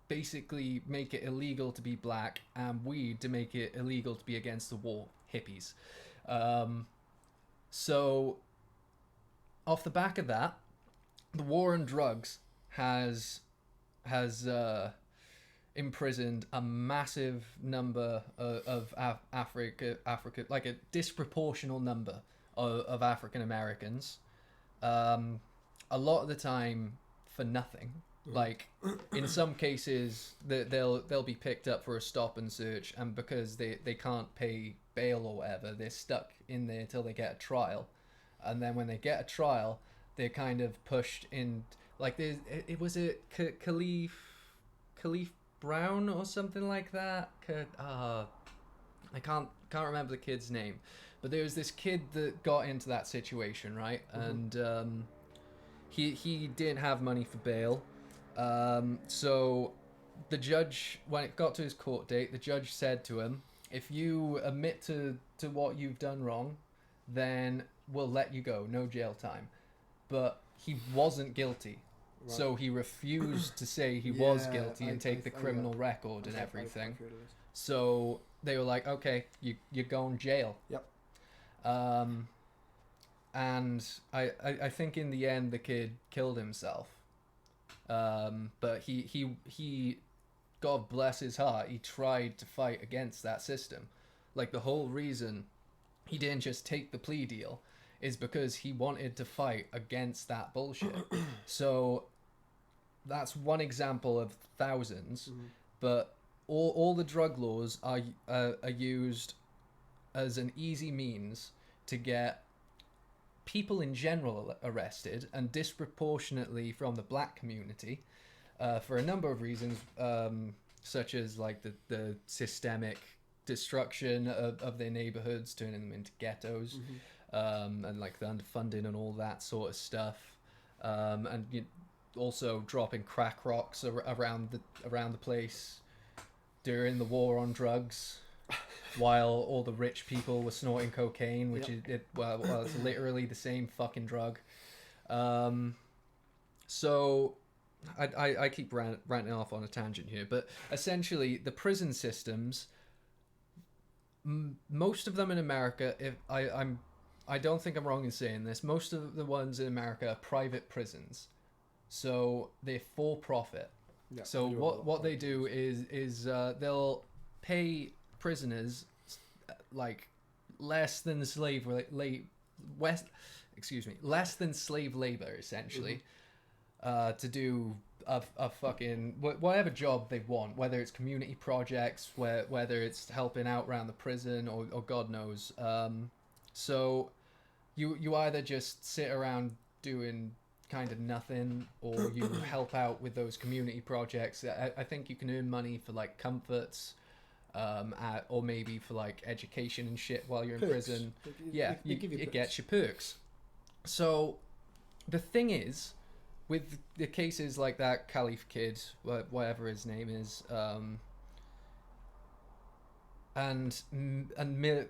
basically make it illegal to be black and weed to make it illegal to be against the war. Hippies. So off the back of that, the war on drugs has imprisoned a massive number of Africa, like a disproportional number of African Americans. A lot of the time for nothing. Like in some cases they'll be picked up for a stop and search, and because they can't pay bail or whatever, they're stuck in there till they get a trial, and then when they get a trial, they're kind of pushed in. Like was it Khalif Brown or something like that. I can't remember the kid's name, but there was this kid that got into that situation, right? And he didn't have money for bail. So the judge, when it got to his court date, the judge said to him, if you admit to what you've done wrong, then we'll let you go, no jail time. But he wasn't guilty. Right. So he refused to say he was guilty and take the criminal record and everything. So they were like, okay, you're going jail. Yep. And I think in the end the kid killed himself. But he, God bless his heart, he tried to fight against that system. Like the whole reason he didn't just take the plea deal is because he wanted to fight against that bullshit. So that's one example of thousands. But all the drug laws are used as an easy means to get people in general arrested, and disproportionately from the black community, for a number of reasons, such as like the systemic destruction of their neighborhoods, turning them into ghettos, and like the underfunding and all that sort of stuff, and also dropping crack rocks around the place during the war on drugs, while all the rich people were snorting cocaine, which it's literally the same fucking drug. So I keep ranting off on a tangent here, but essentially the prison systems most of them in America, if I don't think I'm wrong in saying this, most of the ones in America are private prisons, so they're for profit. Yeah, So what they do is they'll pay prisoners like less than slave less than slave labor essentially, to do a fucking whatever job they want, whether it's community projects, whether it's helping out around the prison or God knows. So you either just sit around doing kind of nothing, or you help out with those community projects. I think you can earn money for like comforts, or maybe for like education and shit while you're in Perks. prison. They give you It perks. gets you perks. So the thing is, with the cases like that Caliph kid, whatever his name is, and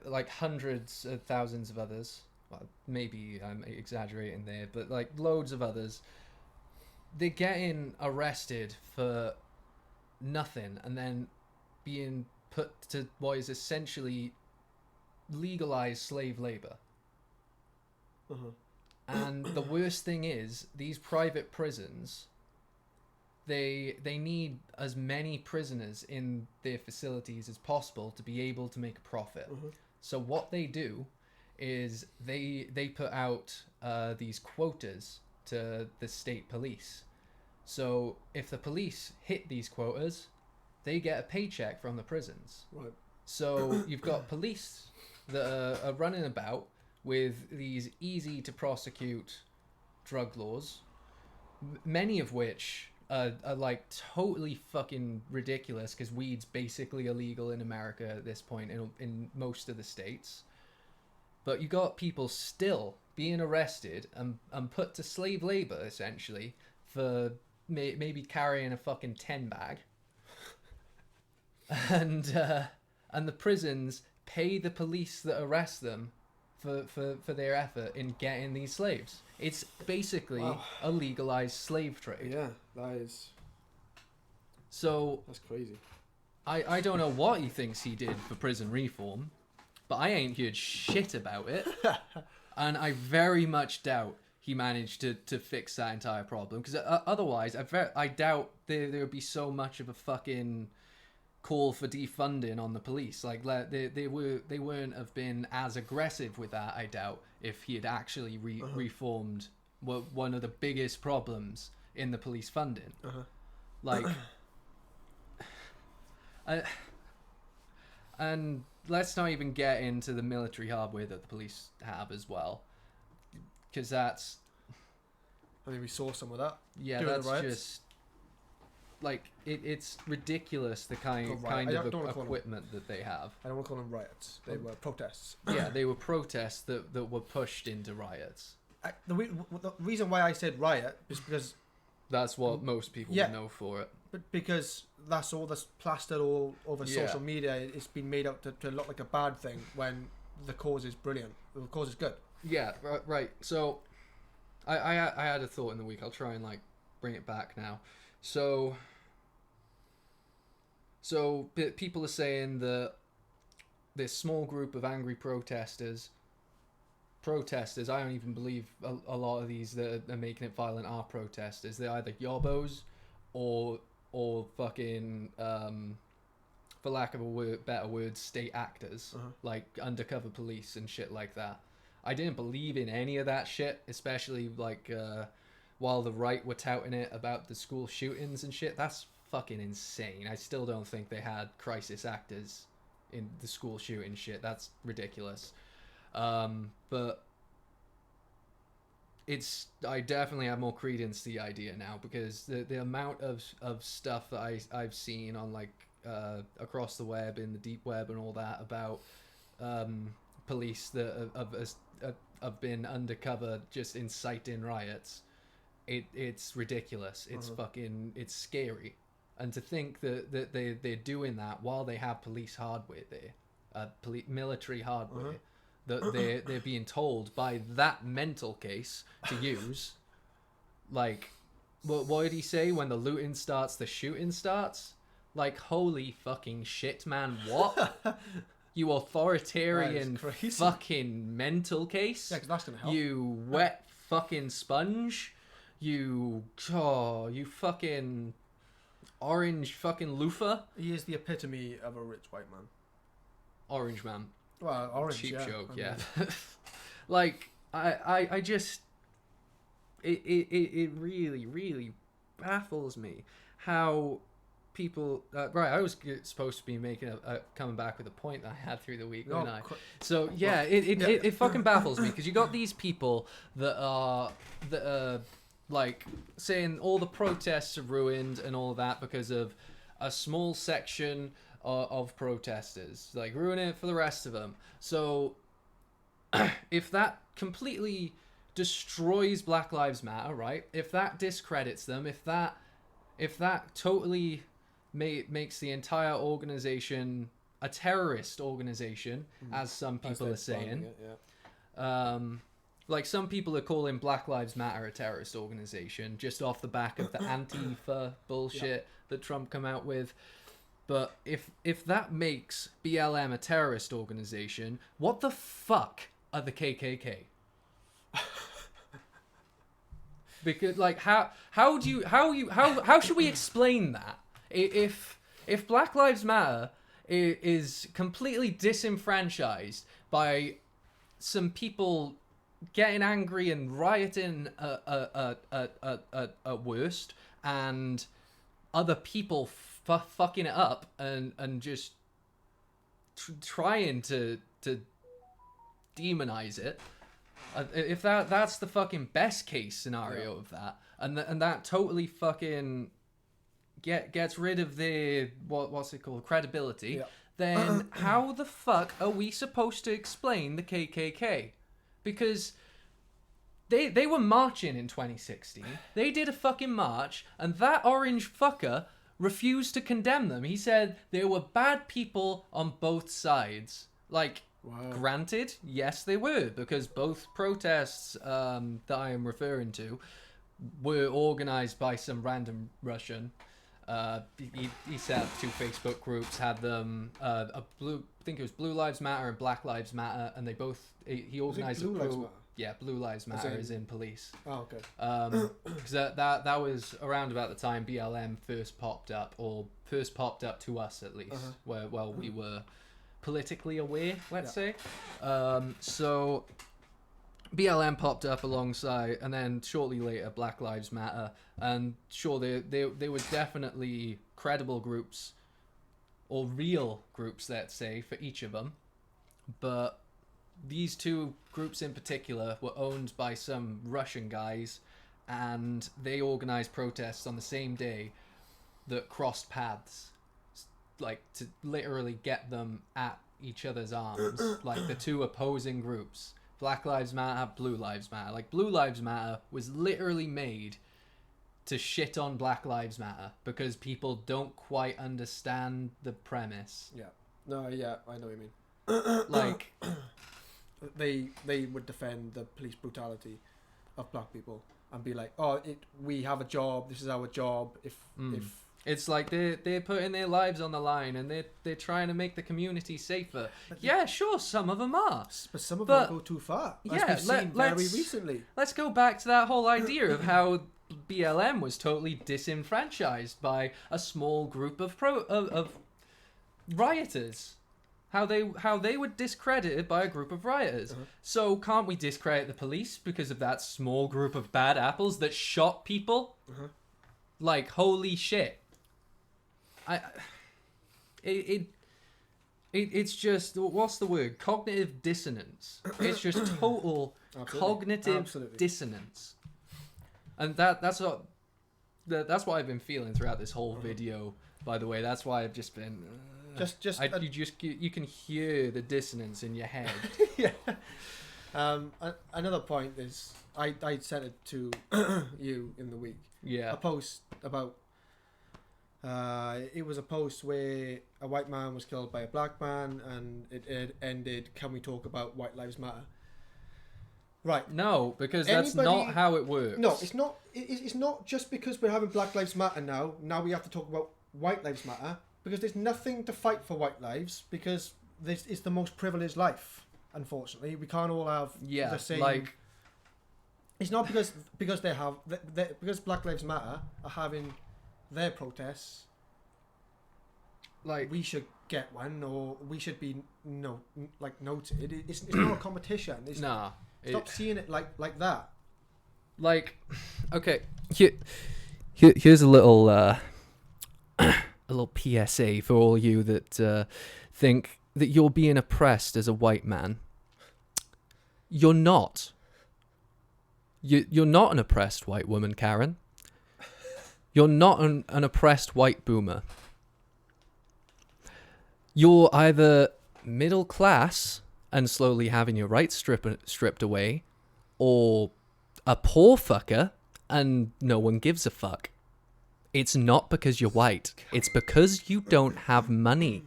like hundreds of thousands of others, well, maybe I'm exaggerating there, but like loads of others, they're getting arrested for nothing and then being put to what is essentially legalized slave labor. And the worst thing is, these private prisons, they need as many prisoners in their facilities as possible to be able to make a profit. So what they do is they put out these quotas to the state police. So if the police hit these quotas, they get a paycheck from the prisons. Right. So you've got police that are running about with these easy to prosecute drug laws, many of which are like totally fucking ridiculous, because weed's basically illegal in America at this point in most of the states. But you got people still being arrested and put to slave labor essentially for maybe carrying a fucking 10 bag. And the prisons pay the police that arrest them for their effort in getting these slaves. It's basically a legalized slave trade. Yeah, that's crazy. I don't know what he thinks he did for prison reform, but I ain't heard shit about it. And I very much doubt he managed to fix that entire problem, because otherwise I doubt there would be so much of a fucking call for defunding on the police. Like they weren't have been as aggressive with that, I doubt, if he had actually reformed one of the biggest problems in the police funding. Like and let's not even get into the military hardware that the police have as well, because that's, I mean, we saw some of that. yeah, during that's the riots. just like it's ridiculous, the kind Oh, right. of don't wanna call equipment that they have. I don't want to call them riots. They were protests. Yeah, they were protests that were pushed into riots. The reason why I said riot is because That's what most people Yeah. would know for it. because that's all that's plastered all over Yeah. social media. It's been made out to look like a bad thing when the cause is brilliant. The cause is good. Yeah, right. So I had a thought in the week. I'll try and like bring it back now. So people are saying that this small group of angry protesters, I don't even believe a lot of these that are making it violent are protesters. They're either yobbos or fucking, for lack of a better word, state actors, like undercover police and shit like that. I didn't believe in any of that shit, especially like while the right were touting it about the school shootings and shit. That's fucking insane. I still don't think they had crisis actors in the school shooting shit. That's ridiculous. But I definitely have more credence to the idea now, because the amount of stuff that I've seen on like across the web, in the deep web and all that, about police that have been undercover just inciting riots, it's ridiculous. It's fucking, it's scary. And to think that they're doing that while they have police hardware there, military hardware, that they're being told by that mental case to use. Like, what did he say? When the looting starts, the shooting starts? Like, holy fucking shit, man, what? You authoritarian That is crazy. fucking mental case. Yeah, 'cause that's gonna help. You wet fucking sponge. You fucking orange fucking loofah. He is the epitome of a rich white man. Orange man. Well, orange, Cheap yeah. joke, I yeah. mean, Like, I just... It really, really baffles me how people... right, I was supposed to be making coming back with a point that I had through the week, No, wasn't I? So, yeah, it fucking baffles me, because you got these people that are like, saying all the protests are ruined and all that because of a small section of protesters. Like, ruin it for the rest of them. So, if that completely destroys Black Lives Matter, right? If that discredits them, if that totally makes the entire organization a terrorist organization, as some people are saying, like, some people are calling Black Lives Matter a terrorist organization just off the back of the Antifa bullshit that Trump come out with. But if that makes BLM a terrorist organization, what the fuck are the KKK? Because, like, how should we explain that? If Black Lives Matter is completely disenfranchised by some people getting angry and rioting at worst, and other people fucking it up and just trying to demonize it, if that's the fucking best case scenario of that, and that totally fucking gets rid of the what's it called, credibility, then how the fuck are we supposed to explain the KKK? Because they were marching in 2016. They did a fucking march, and that orange fucker refused to condemn them. He said there were bad people on both sides. Like, wow. Granted, yes, they were, because both protests that I am referring to were organized by some random Russian. He set up 2 Facebook groups, had them I think it was Blue Lives Matter and Black Lives Matter, and they both he organized Blue Lives Matter? Yeah, Blue Lives Matter is in police. Oh, okay. Because that was around about the time BLM first popped up to us, at least, where we were politically aware, let's say. So BLM popped up alongside, and then shortly later Black Lives Matter, and sure, they were definitely credible groups, or real groups, let's say, for each of them, but these 2 groups in particular were owned by some Russian guys, and they organized protests on the same day that crossed paths, like, to literally get them at each other's arms, like the 2 opposing groups. Black Lives Matter, Blue Lives Matter. Like, Blue Lives Matter was literally made to shit on Black Lives Matter because people don't quite understand the premise. Yeah. No, yeah, I know what you mean. Like, they would defend the police brutality of black people and be like, oh, we have a job, this is our job. If it's like they're putting their lives on the line, and they're trying to make the community safer. Yeah, sure, some of them are, but some of But- them go too far. yeah, as we've seen very let's- recently. Let's go back to that whole idea of how BLM was totally disenfranchised by a small group of rioters. How they were discredited by a group of rioters. So can't we discredit the police because of that small group of bad apples that shot people? Like, holy shit. It's just, what's the word? Cognitive dissonance. It's just total cognitive dissonance. And that's what I've been feeling throughout this whole video. By the way, that's why I've just been. You can hear the dissonance in your head. Yeah. Another point is I sent it to you in the week. Yeah. A post about. It was a post where a white man was killed by a black man, and it ended. Can we talk about White Lives Matter? Right. No, because that's not how it works. No, it's not. It's not just because we're having Black Lives Matter now. Now we have to talk about White Lives Matter, because there's nothing to fight for white lives, because this is the most privileged life. Unfortunately, we can't all have the same. like It's not because because Black Lives Matter are having their protests. like We should get one, or we should be noted. It's not a competition. nah. Stop seeing it like that. Like, okay, here's a little a little PSA for all you that think that you're being oppressed as a white man. You're not. You're not an oppressed white woman, Karen. You're not an oppressed white boomer. You're either middle class and slowly having your rights stripped away, or a poor fucker and no one gives a fuck. It's not because you're white. It's because you don't have money.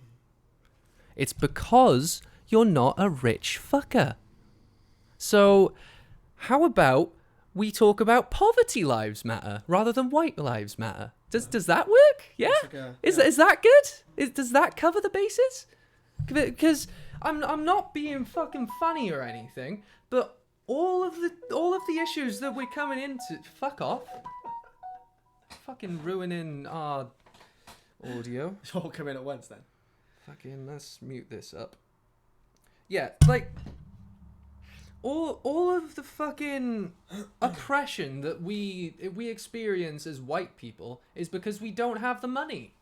It's because you're not a rich fucker. So, how about we talk about poverty lives matter rather than white lives matter? Does that work? Yeah? Is that good? Does that cover the bases? Because I'm not being fucking funny or anything, but all of the issues that we're coming into, fuck off. Fucking ruining our audio. It's all coming at once then. Fucking let's mute this up. Yeah, like all of the fucking oppression that we experience as white people is because we don't have the money.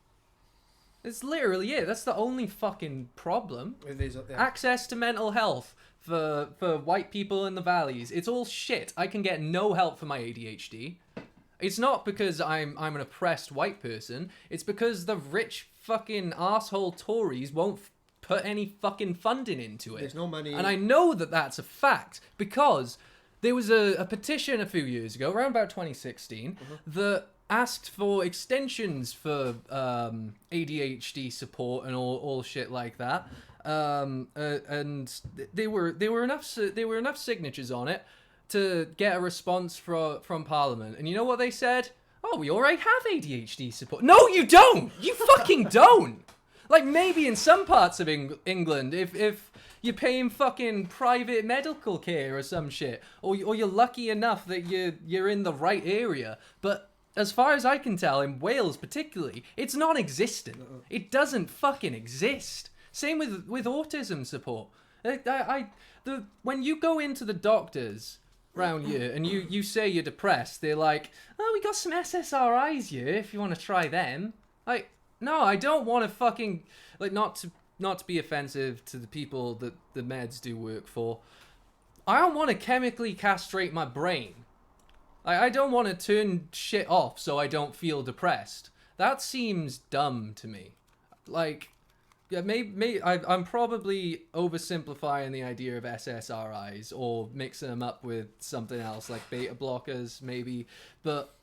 It's literally it. That's the only fucking problem. It is, yeah. Access to mental health for white people in the valleys. It's all shit. I can get no help for my ADHD. It's not because I'm an oppressed white person. It's because the rich fucking asshole Tories won't put any fucking funding into it. There's no money. And I know that that's a fact because there was a petition a few years ago, around about 2016, that asked for extensions for ADHD support and all shit like that. And there were enough signatures on it to get a response from Parliament. And you know what they said? Oh, we already have ADHD support. No, you don't! You fucking don't! Like, maybe in some parts of England, if you're paying fucking private medical care or some shit, or you're lucky enough that you're in the right area. But as far as I can tell, in Wales particularly, it's non-existent. It doesn't fucking exist. Same with autism support. When you go into the doctors round here and you say you're depressed, they're like, oh, we got some SSRIs here if you want to try them. Like, no, I don't want to fucking, like, not to be offensive to the people that the meds do work for. I don't want to chemically castrate my brain. I don't want to turn shit off so I don't feel depressed. That seems dumb to me. Like, yeah, maybe I'm probably oversimplifying the idea of SSRIs or mixing them up with something else like beta blockers, maybe. But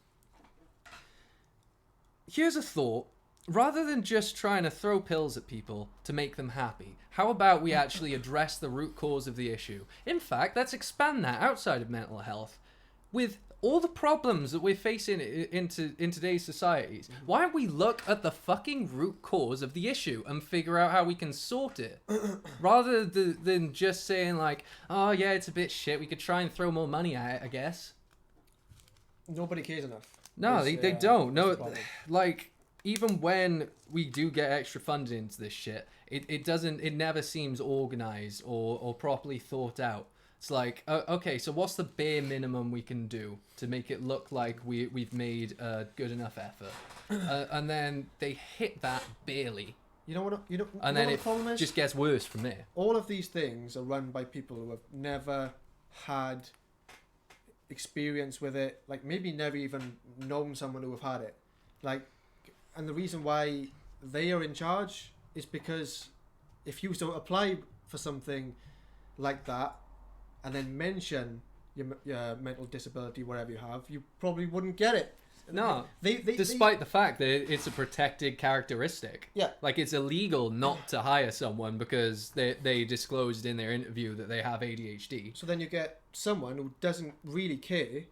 here's a thought. Rather than just trying to throw pills at people to make them happy, how about we actually address the root cause of the issue? In fact, let's expand that outside of mental health. With all the problems that we're facing in today's societies, why don't we look at the fucking root cause of the issue and figure out how we can sort it? Rather than just saying like, oh yeah, it's a bit shit, we could try and throw more money at it, I guess. Nobody cares enough. No, they don't. No, like, even when we do get extra funding into this shit, it never seems organized or properly thought out. It's like, okay, so what's the bare minimum we can do to make it look like we've made a good enough effort? And then they hit that barely. You know what? And then it just gets worse from there. All of these things are run by people who have never had experience with it. Like, maybe never even known someone who have had it. Like, and the reason why they are in charge is because if you don't apply for something like that and then mention your mental disability, whatever you have, you probably wouldn't get it. No, despite the fact that it's a protected characteristic. Yeah. Like, it's illegal not to hire someone because they disclosed in their interview that they have ADHD. So then you get someone who doesn't really care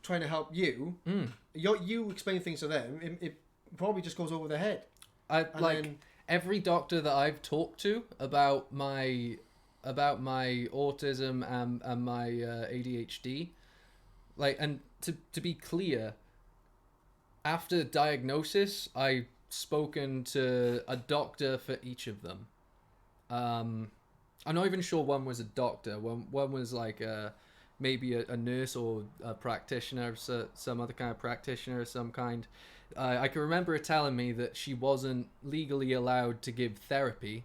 trying to help you. You explain things to them, it probably just goes over their head. every doctor that I've talked to about my autism and my ADHD, like, and to be clear, after diagnosis, I've spoken to a doctor for each of them. I'm not even sure one was a doctor. One was like maybe a nurse or a practitioner, so some other kind of practitioner of some kind. I can remember her telling me that she wasn't legally allowed to give therapy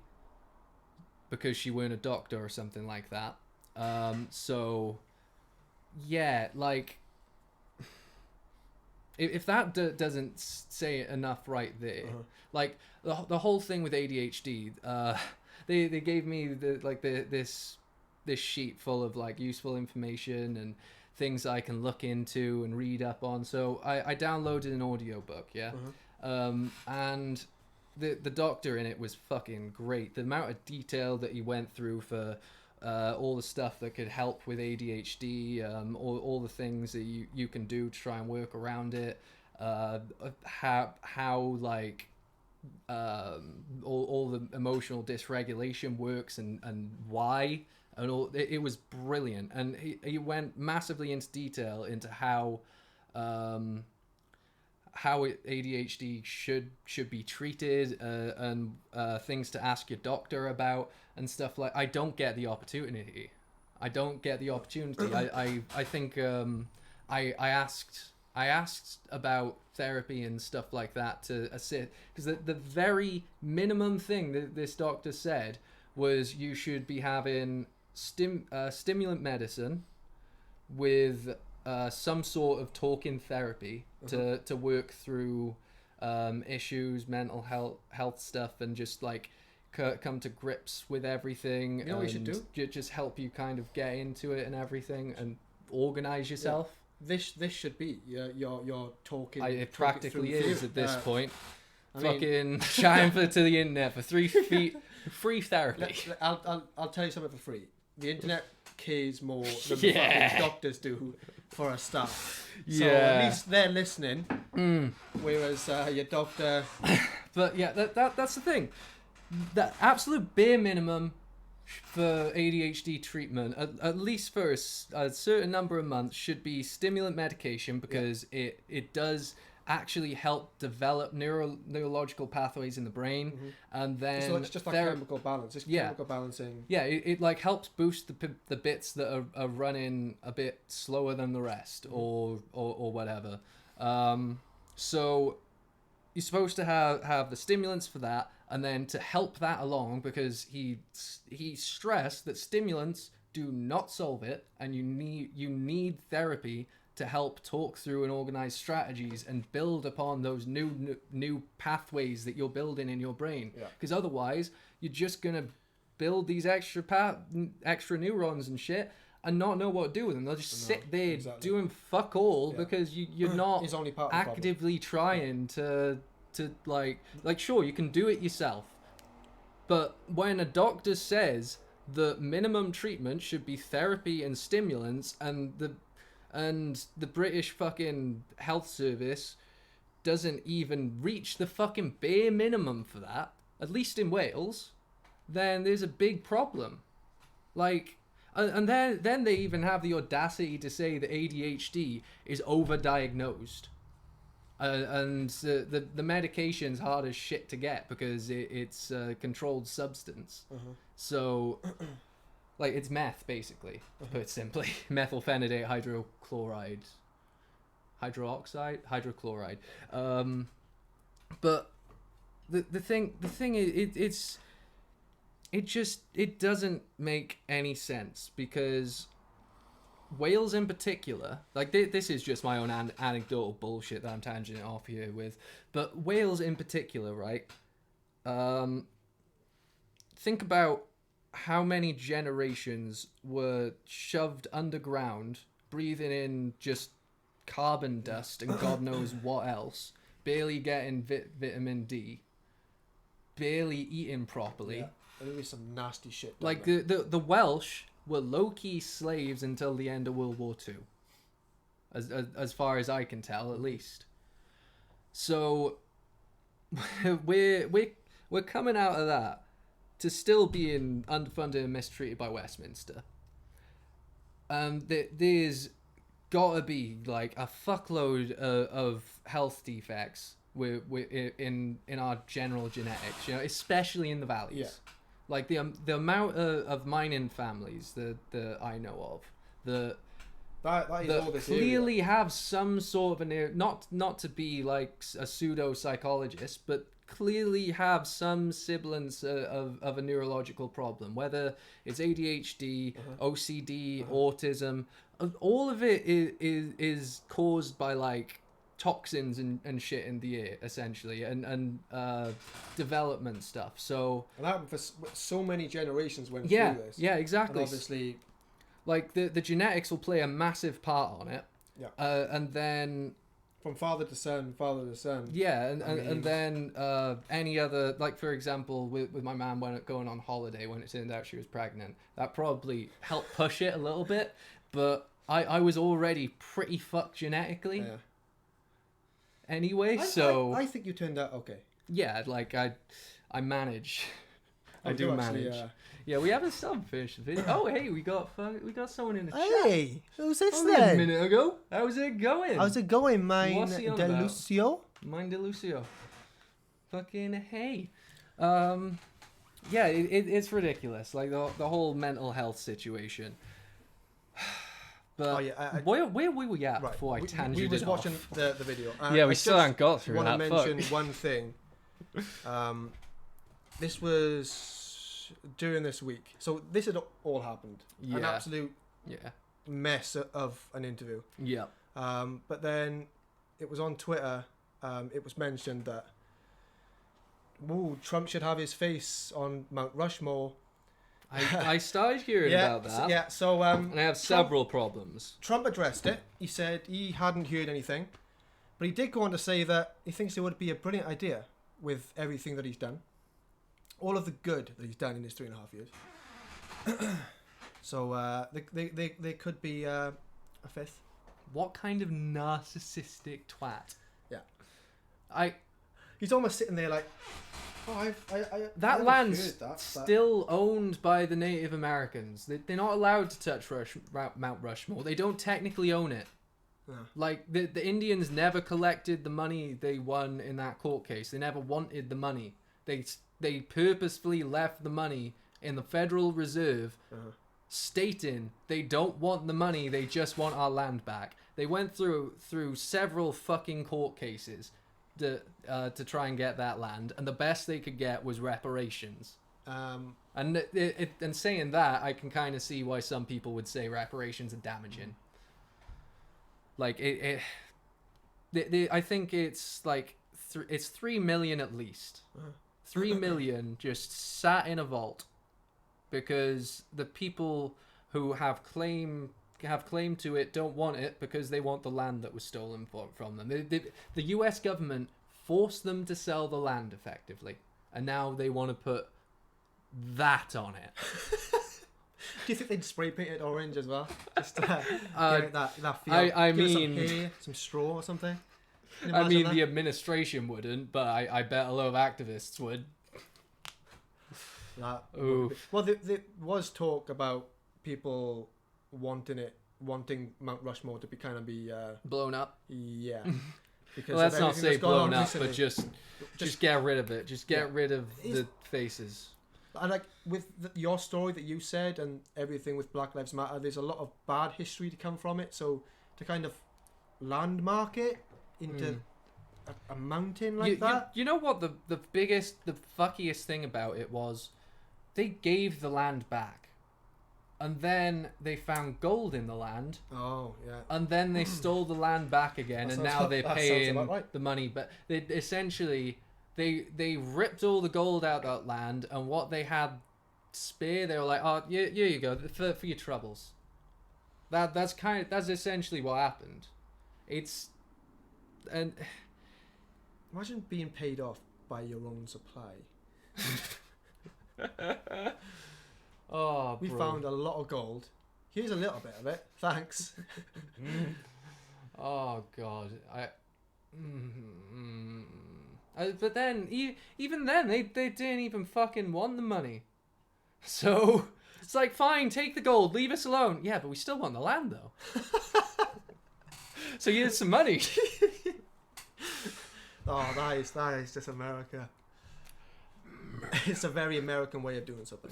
because she weren't a doctor or something like that. So, yeah, like, if that doesn't say it enough right there, like, the whole thing with ADHD, they gave me this sheet full of, like, useful information and things I can look into and read up on. So I downloaded an audiobook, yeah? And the doctor in it was fucking great. The amount of detail that he went through for all the stuff that could help with ADHD, all the things that you can do to try and work around it, how like all the emotional dysregulation works and why. And all, it was brilliant, and he went massively into detail into how ADHD should be treated, and things to ask your doctor about and stuff. Like, I don't get the opportunity. I think I asked about therapy and stuff like that to assist, because the very minimum thing that this doctor said was you should be having stimulant medicine with some sort of talking therapy to work through issues, mental health stuff, and just like come to grips with everything. You know what you should do? Just help you kind of get into it and everything and organize yourself. Yeah. This should be your talking. It practically is at this point. I Fucking chatting to the internet for 3 feet, free therapy. I'll tell you something for free. The internet cares more than Yeah. the fucking doctors do for a start. So Yeah. at least they're listening. Whereas your doctor. But yeah, that's the thing. The absolute bare minimum for ADHD treatment, at least for a certain number of months, should be stimulant medication, because it does actually help develop neurological pathways in the brain. And then So it's just like chemical balance. It's chemical balancing. Yeah, it like helps boost the bits that are running a bit slower than the rest, or whatever. So you're supposed to have the stimulants for that, and then to help that along, because he stressed that stimulants do not solve it, and you need therapy to help talk through and organize strategies and build upon those new pathways that you're building in your brain. Because otherwise, you're just gonna build these extra neurons and shit and not know what to do with them. They'll just sit there doing fuck all because you're not It's only part of the actively trying to like sure, you can do it yourself, but when a doctor says the minimum treatment should be therapy and stimulants, and the British fucking health service doesn't even reach the fucking bare minimum for that, at least in Wales, then there's a big problem. Like, and then they even have the audacity to say that ADHD is overdiagnosed. And the medication's hard as shit to get because it's a controlled substance. So, like, it's meth, basically, to put it simply. Methylphenidate hydrochloride. But the thing is, it doesn't make any sense, because Wales in particular, like this is just my own anecdotal bullshit that I'm tangenting off here with, but Wales in particular, right? Think about how many generations were shoved underground, breathing in just carbon dust and God knows what else, barely getting vitamin D, barely eating properly. Yeah, there was some nasty shit. Like the Welsh were low-key slaves until the end of World War II, as far as I can tell, at least. So we're we're coming out of that to still being underfunded and mistreated by Westminster. There's gotta be like a fuckload of health defects in our general genetics, you know, especially in the valleys. Yeah. Like the amount of mining families that I know of that is all this clearly area. have some sort of not to be like a pseudo psychologist, but clearly have some semblance of a neurological problem, whether it's ADHD, OCD, autism. All of it is caused by like toxins and shit in the air, essentially, and development stuff. So And that for so many generations went yeah, through this. yeah, exactly. And obviously, like the genetics will play a massive part on it. Yeah. And then from father to son. yeah, and I mean- and then any other, like for example with my mum when going on holiday when it turned out she was pregnant, that probably helped push it a little bit, but I was already pretty fucked genetically Yeah. anyway, so I think you turned out okay. yeah, like I manage. I Oh, do you actually, manage. Yeah, we haven't finished the video. Oh, hey, we got someone in the chat. Hey, who's this Only a then? minute ago. How's it going? How's it going, mine What's he on about? Delucio? Mind Lucio. Fucking hey. Yeah, it's ridiculous. Like the whole mental health situation. But Oh, yeah, where were we at Right. before I tangented we was off? watching the video. Yeah, we I still just haven't got through want to that. Fuck. mention one thing. This was during this week. So this had all happened. An Yeah. absolute Yeah. mess of an interview. Yeah. But then it was on Twitter. It was mentioned that Trump should have his face on Mount Rushmore. I started hearing about that. Yeah. So And I have several problems. Trump addressed it. He said he hadn't heard anything, but he did go on to say that he thinks it would be a brilliant idea with everything that he's done, all of the good that he's done in his 3.5 years. So they could be a fifth. What kind of narcissistic twat? Yeah. He's almost sitting there like, oh, I That never land's heard that, but- still owned by the Native Americans. They're not allowed to touch Mount Rushmore. They don't technically own it. No. Like, the Indians never collected the money they won in that court case. They never wanted the money. They purposefully left the money in the Federal Reserve, stating they don't want the money, they just want our land back. They went through several fucking court cases to try and get that land, and the best they could get was reparations. And and saying that, I can kind of see why some people would say reparations are damaging. Like I think it's like it's 3 million at least. 3 million just sat in a vault because the people who have claim to it don't want it because they want the land that was stolen from them. The US government forced them to sell the land effectively, and now they want to put that on it. Do you think they'd spray paint it orange as well? Just to get that feel. I Give it mean- some hair, some straw or something. Can you I imagine mean, that? the administration wouldn't, but I bet a lot of activists would. That Ooh. would be- Well, there was talk about people wanting Mount Rushmore to be Blown up. yeah. Because Well, let's of not everything say that's gone blown on up, but recently. just get rid of it. Just get Yeah. rid of Is- the faces. And like with your story that you said and everything with Black Lives Matter, there's a lot of bad history to come from it. So to kind of landmark it into a mountain like that. You know what the fuckiest thing about it was? They gave the land back, and then they found gold in the land, Oh yeah. and then they stole the land back again, That and sounds now about- they're that sounds paying about right. the money. But they essentially they ripped all the gold out that land, and what they had spare, they were like, oh, here you go for your troubles. That's essentially what happened. And Imagine being paid off by your own supply. oh, We bro. found a lot of gold. Here's a little bit of it. Thanks. Oh god, But then, even then, they didn't even fucking want the money. So it's like, fine, take the gold, leave us alone. Yeah, but we still want the land, though. So here's some money. Oh, that is just America. It's a very American way of doing something.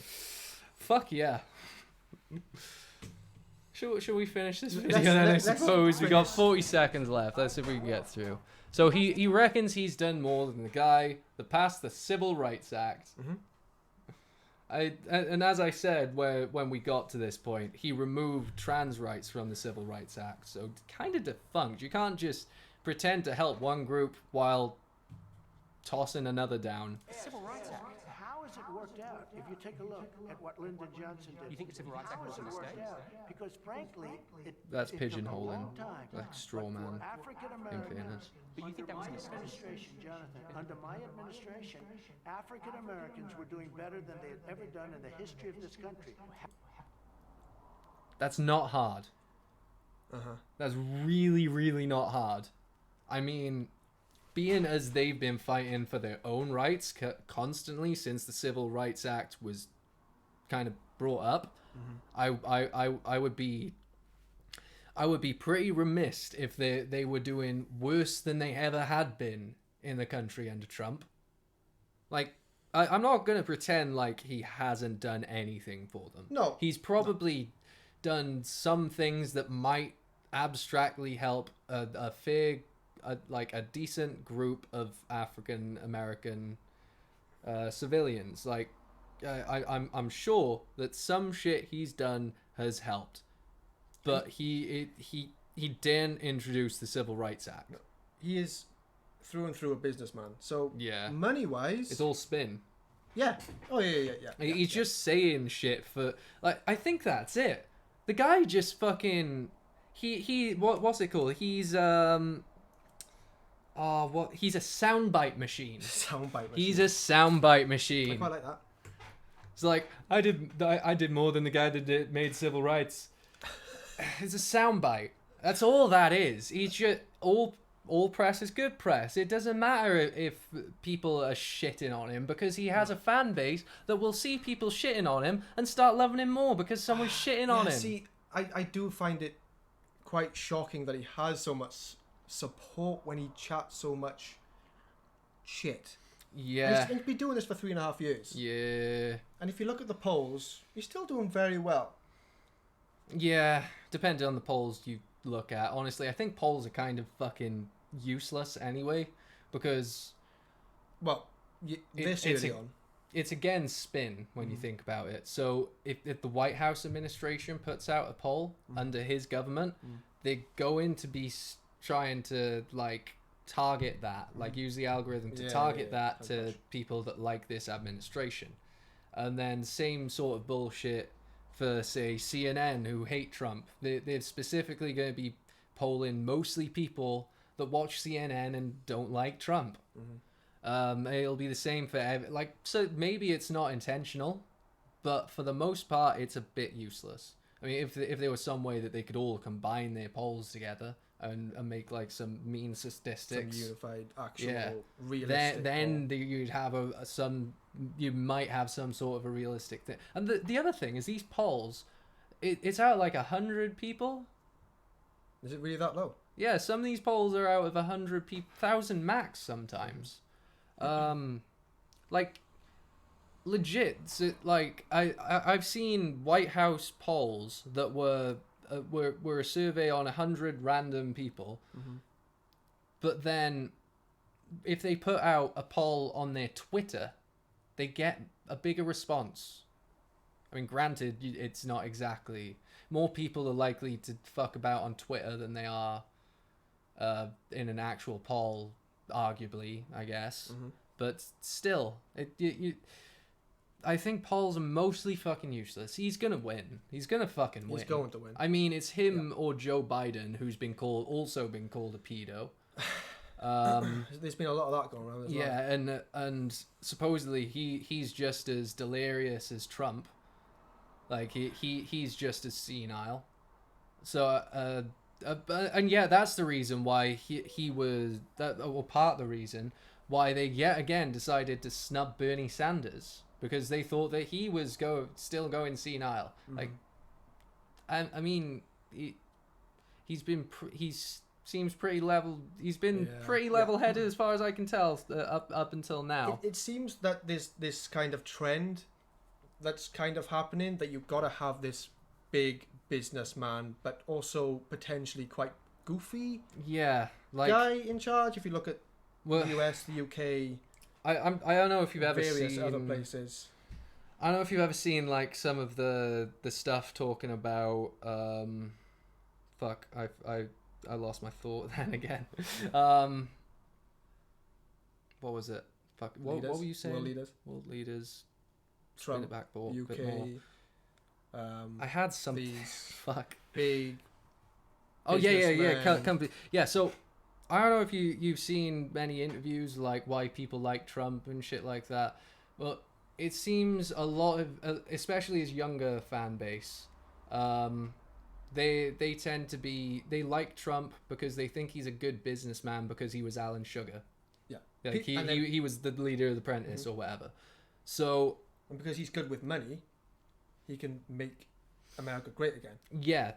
Fuck yeah. Should we finish this video Let's- then? I let's suppose we got finish. 40 seconds left. Let's see if we can get through. So he reckons he's done more than the guy that passed the Civil Rights Act. Mhm. And as I said, when we got to this point, he removed trans rights from the Civil Rights Act. So kind of defunct. You can't just pretend to help one group while tossing another down. Civil Rights Act. How has it worked out? If you take a look at what Lyndon Johnson did, You think the Civil Rights Act how was has a it worked mistake? out? Because frankly, That's it took a pigeonholing, long time. like straw But for man, African in Americans, fairness. But you think that was a under my mistake? administration, Jonathan, under my administration, African Americans were doing better than they had ever done in the history of this country. That's not hard. That's really, really not hard. I mean, being as they've been fighting for their own rights constantly since the Civil Rights Act was kind of brought up, I would be pretty remiss if they were doing worse than they ever had been in the country under Trump. Like, I'm not gonna pretend like he hasn't done anything for them. No. He's probably done some things that might abstractly help a decent group of African American civilians. Like, I'm sure that some shit he's done has helped, but he didn't introduce the Civil Rights Act. He is through and through a businessman. So Yeah. money-wise, It's all spin. yeah. Oh yeah. He's just saying shit for, like, I think that's it. The guy just fucking what's it called? He's he's a soundbite machine. Soundbite machine. He's a soundbite I machine. quite like that. It's like, I did more than the guy that made civil rights. It's a soundbite. That's all that is. He's just all press is good press. It doesn't matter if people are shitting on him, because he has a fan base that will see people shitting on him and start loving him more because someone's shitting on him. See, I do find it quite shocking that he has so much support when he chats so much shit. Yeah. He's been doing this for 3.5 years. Yeah. And if you look at the polls, he's still doing very well. Yeah. Depending on the polls you look at. Honestly, I think polls are kind of fucking useless anyway, because Well, this it's early a- on. it's again spin when you think about it. So if the White House administration puts out a poll under his government, they're going to be trying to, like, target that, like, use the algorithm to target that to much. people that like this administration. And then same sort of bullshit for, say, CNN, who hate Trump. They're specifically going to be polling mostly people that watch CNN and don't like Trump. It'll be the same for so maybe it's not intentional, but for the most part it's a bit useless. I mean, if there was some way that they could all combine their polls together and make, like, some mean Some statistics, unified, actual, Yeah. realistic. then you'd have you might have some sort of a realistic thing. And the other thing is, these polls, it's out like 100 people. Is it really that low? Yeah, some of these polls are out of 100 people, 1,000 max sometimes. Like, legit. So, like, I've seen White House polls that were a survey on 100 random people, but then if they put out a poll on their Twitter, they get a bigger response. I mean, granted, it's not exactly, more people are likely to fuck about on Twitter than they are in an actual poll, arguably, I guess. But still, I think polls are mostly fucking useless. He's gonna win. He's gonna fucking win. He's going to win. I mean, it's him or Joe Biden, who's also been called a pedo. There's been a lot of that going around as well. Yeah, and supposedly he's just as delirious as Trump. Like, he's just as senile. So and yeah, that's the reason why he was that. Well, part of the reason why they yet again decided to snub Bernie Sanders, because they thought that he was still going senile. Like, I mean, he's seems pretty level. He's been pretty level-headed as far as I can tell up until now. It seems that there's this kind of trend that's kind of happening, that you've got to have this big businessman, but also potentially quite goofy like guy in charge. If you look at well, the US, the UK, I don't know if you've ever various seen other places. I don't know if you've ever seen like some of the stuff talking about I lost my thought then again. What was it? What were you saying? World leaders. Trump, it back a UK. bit more. I had something. These big. Oh Yeah. So I don't know if you've seen many interviews like why people like Trump and shit like that. Well, it seems a lot of, especially his younger fan base, they tend to be, they like Trump because they think he's a good businessman because he was Alan Sugar. Yeah. Like he was the leader of the Apprentice or whatever. So. And because he's good with money, he can make America great again. Yeah,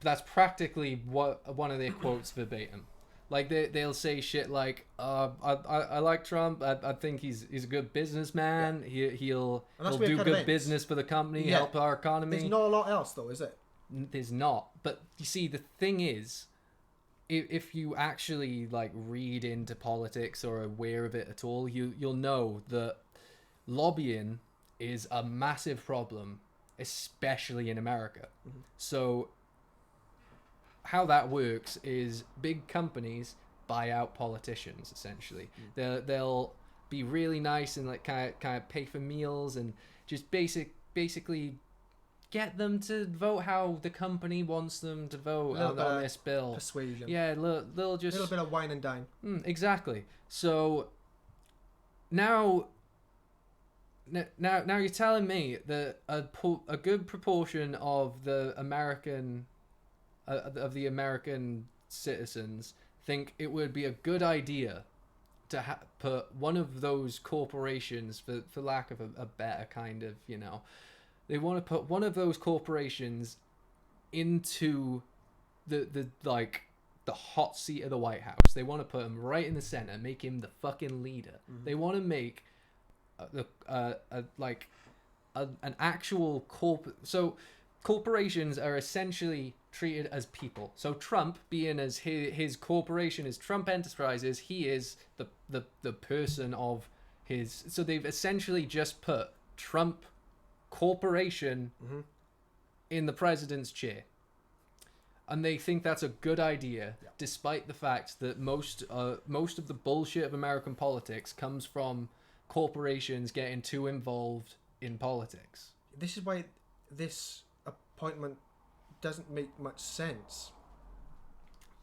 that's practically what one of their quotes verbatim. Like they'll say shit like, I like Trump. I think he's a good businessman. He'll do good business for the company, help our economy. There's not a lot else though, is it? There's not. But you see, the thing is, if you actually like read into politics or are aware of it at all, you'll know that lobbying is a massive problem, especially in America. So how that works is big companies buy out politicians essentially. They'll be really nice and like kind of pay for meals and just basically get them to vote how the company wants them to vote on this bill. Persuasion. Yeah, little just a little bit of wine and dine. Exactly. So now you're telling me that a good proportion of the American citizens think it would be a good idea to put one of those corporations, for lack of a better kind of, they want to put one of those corporations into the hot seat of the White House. They want to put him right in the center, make him the fucking leader. They want to make an actual so corporations are essentially treated as people. So Trump, being as his corporation is Trump Enterprises, he is the person of his. So they've essentially just put Trump Corporation in the president's chair, and they think that's a good idea, despite the fact that most of the bullshit of American politics comes from corporations getting too involved in politics. This is why this appointment doesn't make much sense.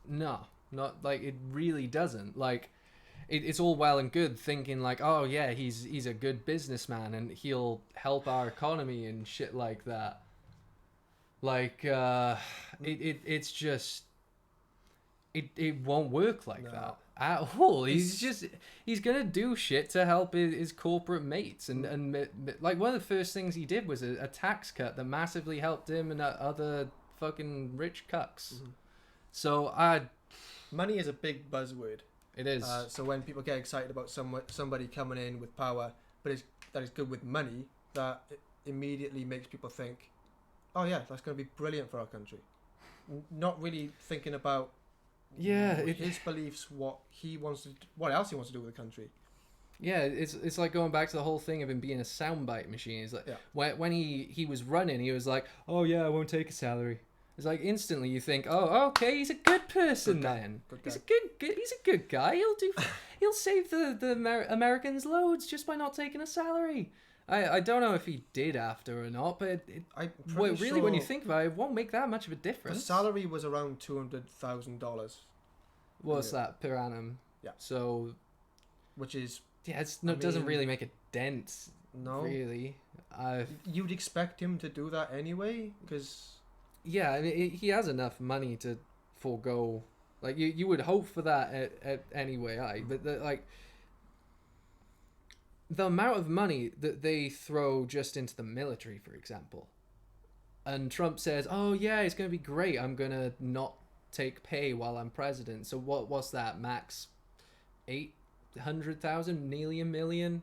No, not like it really doesn't. Like it's all well and good thinking like, oh yeah, he's a good businessman and he'll help our economy and shit like that. Like it's just it won't work like that at all. He's gonna do shit to help his corporate mates and like one of the first things he did was a tax cut that massively helped him and other fucking rich cucks. So money is a big buzzword. It is. So when people get excited about somebody coming in with power, but that is good with money, that it immediately makes people think, oh yeah, that's going to be brilliant for our country. Not really thinking about his beliefs, what else he wants to do with the country. Yeah, it's like going back to the whole thing of him being a soundbite machine. It's like when he was running, he was like, oh yeah, I won't take a salary. It's like instantly you think, oh okay, he's a good person then. He's a good guy. He'll save the Americans loads just by not taking a salary. I don't know if he did after or not, but really when you think about it, it won't make that much of a difference. The salary was around $200,000. What's that per annum? Yeah. So, which is doesn't really make a dent. No, really. You'd expect him to do that anyway, because I mean, he has enough money to forego. Like you would hope for that anyway. But the amount of money that they throw just into the military, for example, and Trump says, "Oh yeah, it's going to be great. I'm going to not take pay while I'm president." So what's that, max 800,000, nearly a million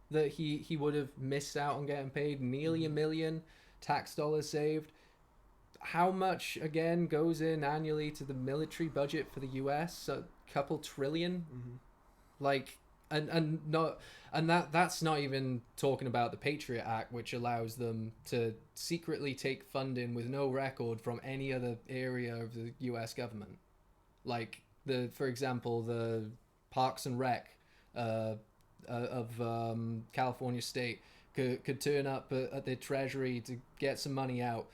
that he would have missed out on getting paid, nearly a million tax dollars saved. How much again goes in annually to the military budget for the US? A couple trillion. Like, and that's not even talking about the Patriot Act, which allows them to secretly take funding with no record from any other area of the US government. Like for example, the Parks and Rec of California State could turn up at the Treasury to get some money out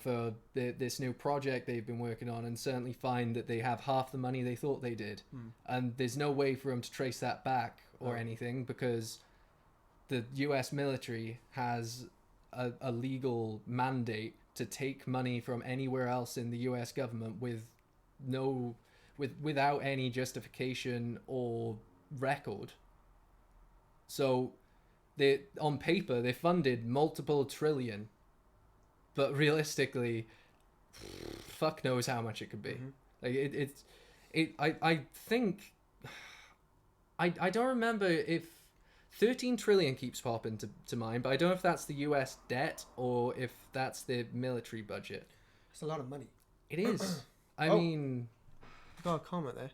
for this new project they've been working on, and certainly find that they have half the money they thought they did. And there's no way for them to trace that back or anything, because the US military has a legal mandate to take money from anywhere else in the US government without any justification or record. So on paper they funded multiple trillion, but realistically, fuck knows how much it could be. Like I think I don't remember if 13 trillion keeps popping to mind, but I don't know if that's the US debt or if that's the military budget. It's a lot of money. It is. I Oh. mean, Got a comment there.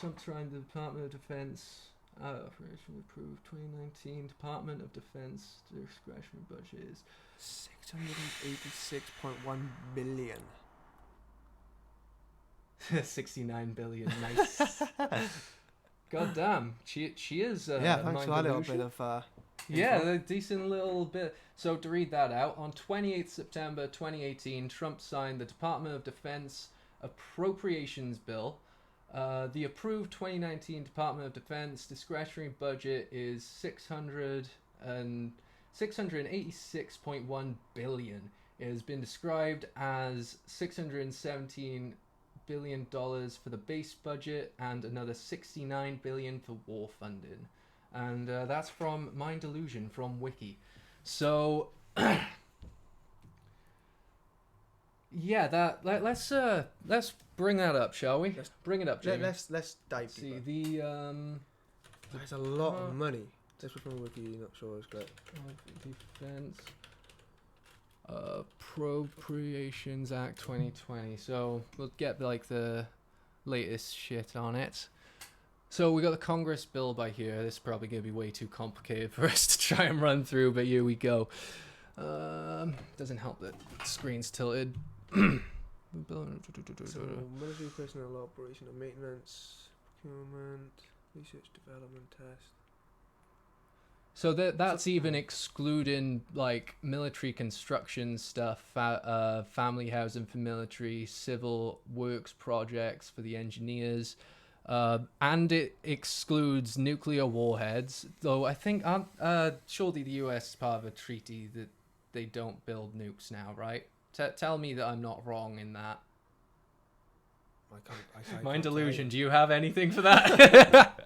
sometime the Department of Defense operation approved 2019 Department of Defense discretionary budget is 686.1 billion. 69 billion. Nice. God damn. She is Yeah, thanks mind for that little delusion. bit of Yeah, info. a decent little bit. So to read that out, on 28th September 2018, Trump signed the Department of Defense Appropriations Bill. The approved 2019 Department of Defense discretionary budget is $686.1 billion. It has been described as $617 billion for the base budget and another $69 billion for war funding. And that's from Mind Delusion from Wiki. So yeah, let's bring that up, shall we? Let's bring it up, Jamie. Let's dive See deeper. There's a lot uh, of money. This was from Wiki, not sure it's great. Defense Appropriations Act 2020. So we'll get like the latest shit on it. So we got the Congress bill by here. This is probably going to be way too complicated for us to try and run through, but here we go. Doesn't help that the screen's tilted. So, military personnel operation and maintenance, procurement, research, development, test. So that's even excluding like military construction stuff, family housing for military, civil works projects for the engineers, and it excludes nuclear warheads. Though I think surely the US is part of a treaty that they don't build nukes now, right? Tell me that I'm not wrong in that. I can't Mind tell delusion. you. Do you have anything for that?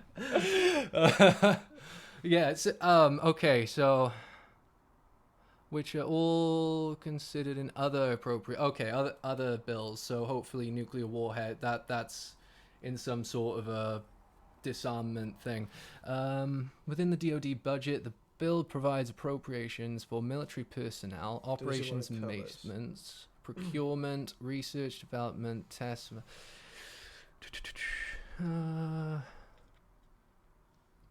Yeah. It's okay. So, which are all considered in other appropriate. Okay, other bills. So hopefully nuclear warhead. That's in some sort of a disarmament thing. Within the DoD budget, the bill provides appropriations for military personnel, operations and what it covers? maintenance, procurement, research, development, tests.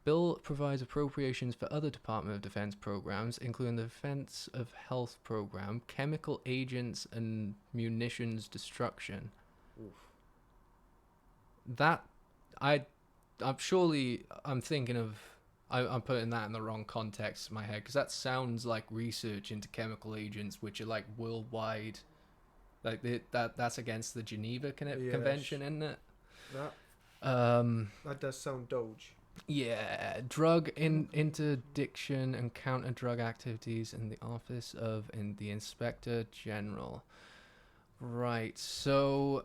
Bill provides appropriations for other Department of Defense programs, including the Defense of Health program, chemical agents and munitions destruction. Oof. That I'm thinking of. I'm putting that in the wrong context in my head, because that sounds like research into chemical agents, which are like worldwide. Like that's against the Geneva Convention, isn't it? That does sound Doge. Yeah, drug interdiction and counter drug activities in the office of the Inspector General. Right. So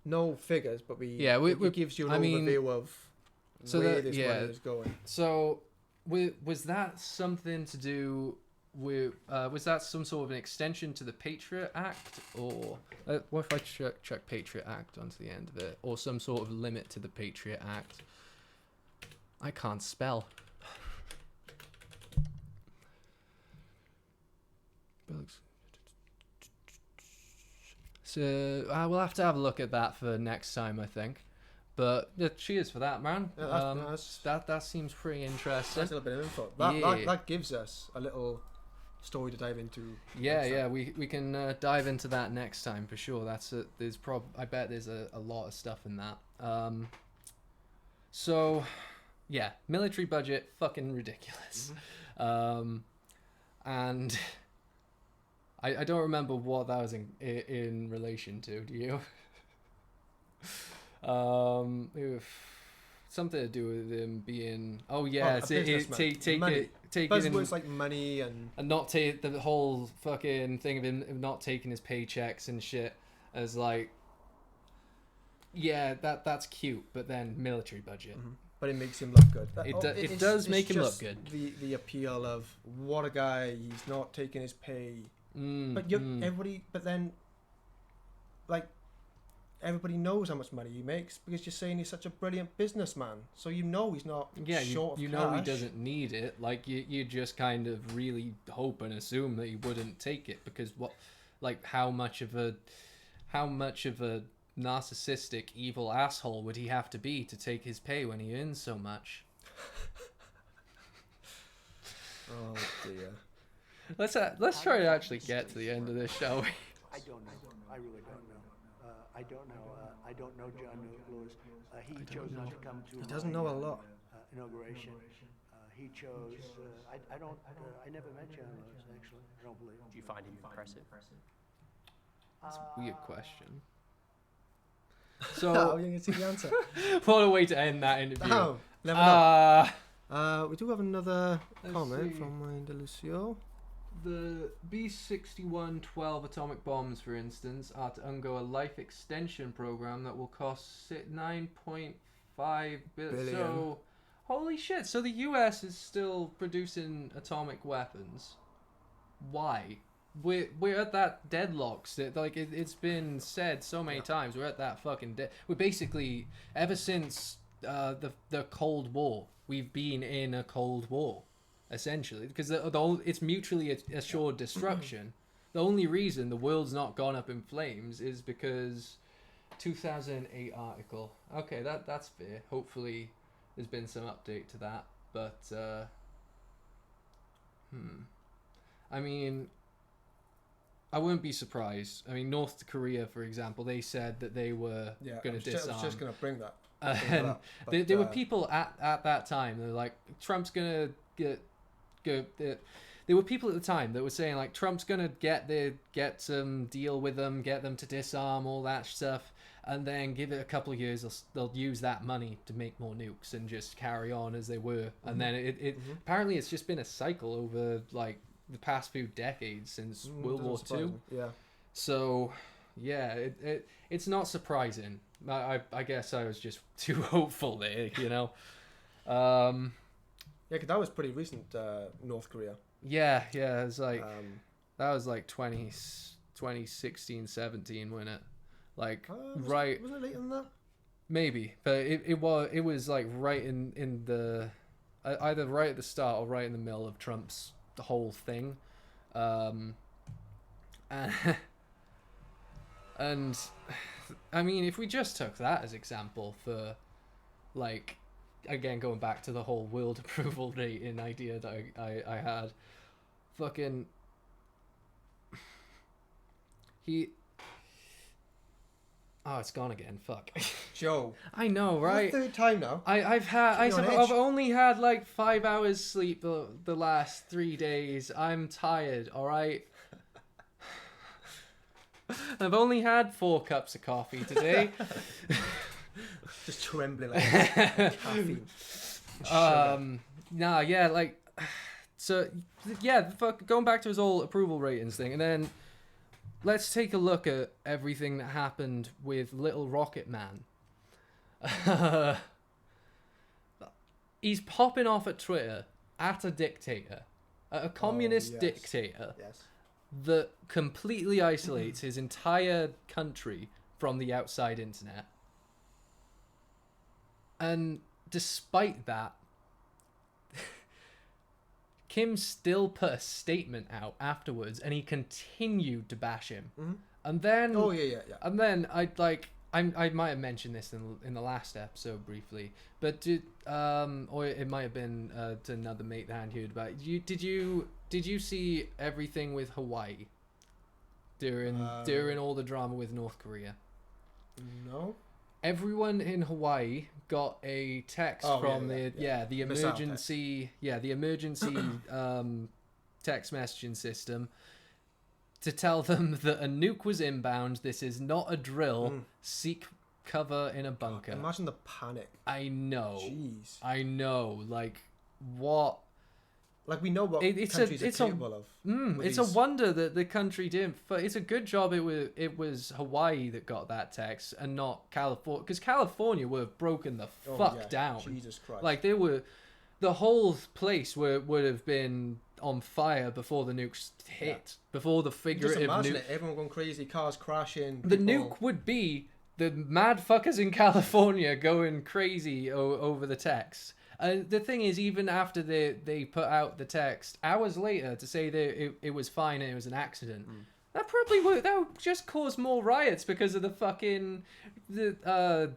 No figures, but Yeah, it gives you an overview of so where that- this yeah. money is going. So was that something to do with? Was that some sort of an extension to the Patriot Act, or what if I check Patriot Act onto the end of it, or some sort of limit to the Patriot Act? I can't spell. So we'll have to have a look at that for next time, I think. But cheers for that, man. Yeah, that seems pretty interesting. That's a little bit of info. That gives us a little story to dive into. Yeah, we can dive into that next time for sure. I bet there's a lot of stuff in that. So, yeah, military budget, fucking ridiculous. And I don't remember what that was in relation to. Do you? Something to do with him being. Oh yeah, take buzzwords like money and not take the whole fucking thing of him not taking his paychecks and shit as like. Yeah, that's cute, but then military budget. Mm-hmm. But it makes him look good. It does make him look good. The appeal of what a guy, he's not taking his pay. But everybody, but then, like, everybody knows how much money he makes because you're saying he's such a brilliant businessman. So he's not short of you cash. know he doesn't need it. Like you just kind of really hope and assume that he wouldn't take it because how much of a narcissistic evil asshole would he have to be to take his pay when he earns so much? Oh dear. Let's try to actually get to the end of this, shall we? I don't know. I really don't know. I don't know. I don't know John Lewis. He chose not to come to. He doesn't know a lot. Inauguration. He chose. I don't. I never met John Lewis actually. I don't believe. Do you find him impressive? That's a weird question. So, So, you can see the answer. what a way to end that interview. Oh, never know. We do have another comment from Lucio. The B-61-12 atomic bombs, for instance, are to undergo a life extension program that will cost 9.5 billion. So, holy shit! So the U.S. is still producing atomic weapons. Why? We're at that deadlock. It's been said so many times. We're at that fucking we're basically ever since the Cold War. We've been in a Cold War. Essentially, because it's mutually assured destruction. The only reason the world's not gone up in flames is because 2008 article. Okay, that's fair. Hopefully, there's been some update to that. But I mean, I wouldn't be surprised. I mean, North Korea, for example, they said that they were going to disarm. I was just going to bring that. And there were people at that time. They're like, Trump's gonna get. There were people at the time that were saying like Trump's gonna get some deal with them, get them to disarm all that stuff, and then give it a couple of years. They'll use that money to make more nukes and just carry on as they were. And then it apparently it's just been a cycle over like the past few decades since World War II. Yeah. So yeah, it's not surprising. I guess I was just too hopeful there, you know. Yeah, because that was pretty recent, North Korea. Yeah, it was like that was like 2016, 17, wasn't it? Like right. Wasn't it later than that? Maybe, but it was like right in the either right at the start or right in the middle of Trump's whole thing, and I mean, if we just took that as example for like. Again, going back to the whole world approval rating idea that I had, fucking it's gone again. Fuck. Joe. I know, right? Third time now. I've only had like 5 hours sleep the last 3 days. I'm tired. All right. I've only had 4 cups of coffee today. Just trembling like caffeine. Going back to his whole approval ratings thing, and then let's take a look at everything that happened with Little Rocket Man. He's popping off at Twitter at a dictator, at a communist yes. dictator Yes. that completely isolates his entire country from the outside internet. And despite that, Kim still put a statement out afterwards, and he continued to bash him. And then, Oh yeah. and then I might have mentioned this in the last episode briefly, but or it might have been to another mate that I hadn't heard about. Did you see everything with Hawaii during all the drama with North Korea? No. Everyone in Hawaii got a text from the emergency text messaging system to tell them that a nuke was inbound. This is not a drill. Seek cover in a bunker. Imagine the panic. I know. Jeez. I know. Like, what? Like, we know what countries are capable of. It's a wonder that the country didn't. It's a good job it was Hawaii that got that text and not California, because California would have broken the fuck down. Jesus Christ. Like, the whole place would have been on fire before the nukes hit. Before the figurative just imagine nuke. it. Everyone going crazy, cars crashing. The nuke would be the mad fuckers in California going crazy over the text. And the thing is, even after they put out the text hours later to say that it was fine and it was an accident, that would just cause more riots because of the fucking the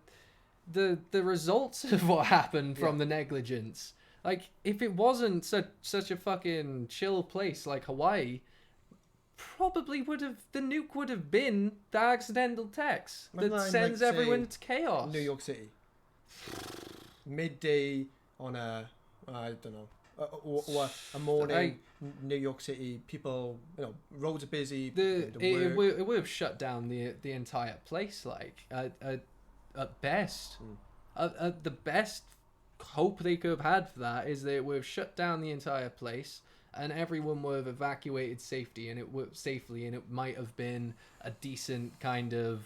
results of what happened from the negligence. Like, if it wasn't such a fucking chill place like Hawaii, probably the nuke would have been the accidental text that sends everyone to chaos. New York City. Midday on I don't know, or a morning, New York City, people, roads are busy. It would have shut down the entire place, like, at best. At the best hope they could have had for that is that it would have shut down the entire place and everyone would have evacuated safely, and it might have been a decent kind of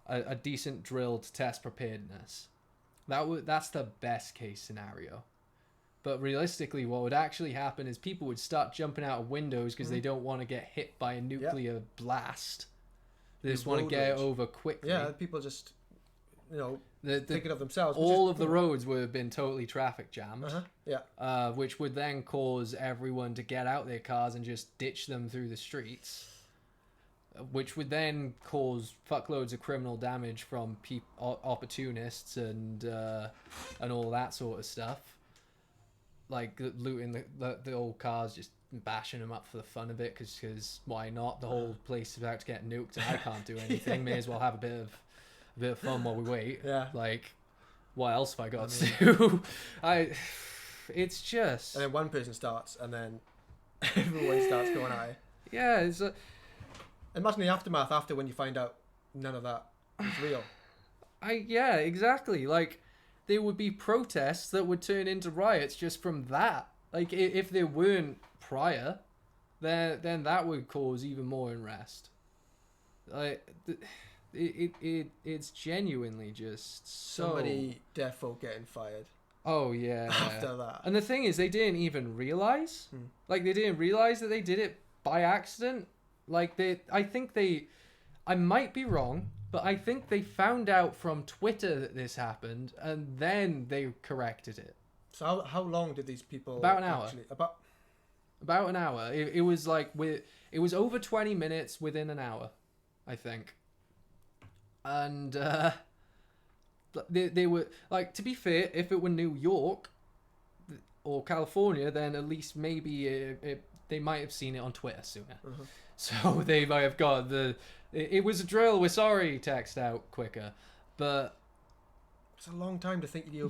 a decent drill to test preparedness. That's the best case scenario. But realistically, what would actually happen is people would start jumping out of windows because they don't want to get hit by a nuclear blast. They just want to get it over quickly. Yeah, people just, thinking of themselves. All of the roads would have been totally traffic jammed. Yeah. Which would then cause everyone to get out their cars and just ditch them through the streets. Which would then cause fuckloads of criminal damage from opportunists and all that sort of stuff, like looting the old cars, just bashing them up for the fun of it, because why not? The whole place is about to get nuked, and I can't do anything. May as well have a bit of fun while we wait. Yeah. Like, what else have I got to do? It's just. And then one person starts, and then everyone starts going at it. Yeah, it's. Imagine the aftermath after, when you find out none of that is real. Yeah, exactly. Like, there would be protests that would turn into riots just from that. Like, if there weren't prior, then that would cause even more unrest. Like, it's genuinely just so. Somebody defo getting fired. Oh yeah. After that. And the thing is, they didn't even realize. Like, they didn't realize that they did it by accident. Like, I might be wrong, but I think they found out from Twitter that this happened, and then they corrected it. So how long did these people? About an hour. About an hour. It was like it was over 20 minutes within an hour, I think. And they were, like, to be fair, if it were New York or California, then at least maybe they might have seen it on Twitter sooner. So they might have got it was a drill, we're sorry text out quicker. But it's a long time to think you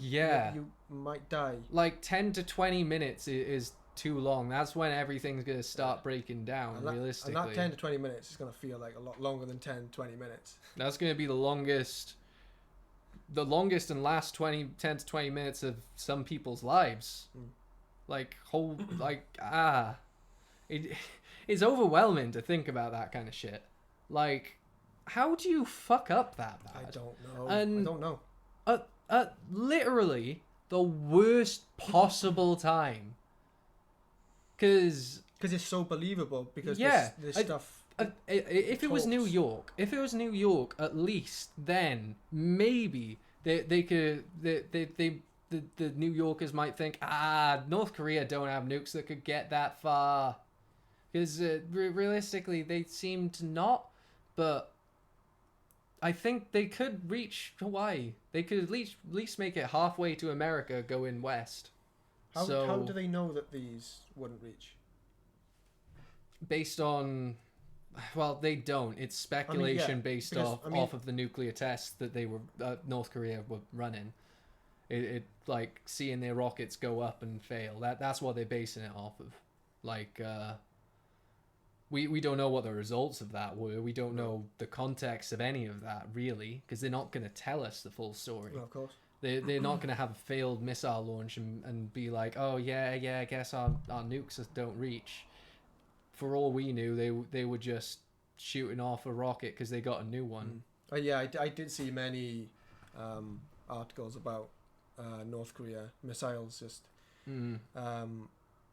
might die. Like, 10 to 20 minutes is too long. That's when everything's going to start breaking down, realistically. And that 10 to 20 minutes is going to feel like a lot longer than 10, 20 minutes. That's going to be the longest and last 10 to 20 minutes of some people's lives. It's overwhelming to think about that kind of shit. Like, how do you fuck up that bad? I don't know. And I don't know. At literally the worst possible time. because it's so believable. Because Yeah, this I- stuff. if it was New talks. York, at least then maybe they could the New Yorkers might think, North Korea don't have nukes that could get that far, because realistically they seem to not, but I think they could reach Hawaii. They could at least make it halfway to America going west. How So do they know that these wouldn't reach? based on, well, they don't. It's speculation based because, off of the nuclear tests that they were North Korea were running. It like seeing their rockets go up and fail. That's what they're basing it off of. Like we don't know what the results of that were. We don't know the context of any of that really, because they're not going to tell us the full story. Well, of course. They're not going to have a failed missile launch and be like, oh yeah, I guess our nukes don't reach. For all we knew, they were just shooting off a rocket because they got a new one. Yeah, I did see many articles about North Korea missiles just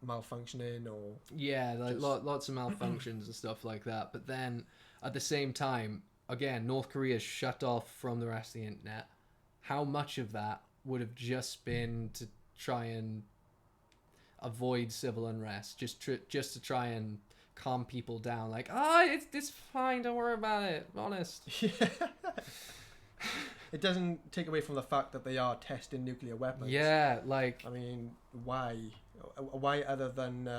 malfunctioning or Yeah, like just- lots of malfunctions and stuff like that. But then at the same time, again, North Korea's shut off from the rest of the internet. How much of that would have just been to try and avoid civil unrest, just to try and calm people down, like, it's fine, don't worry about it, honest. It doesn't take away from the fact that they are testing nuclear weapons. Yeah, like, I mean, why? Why other than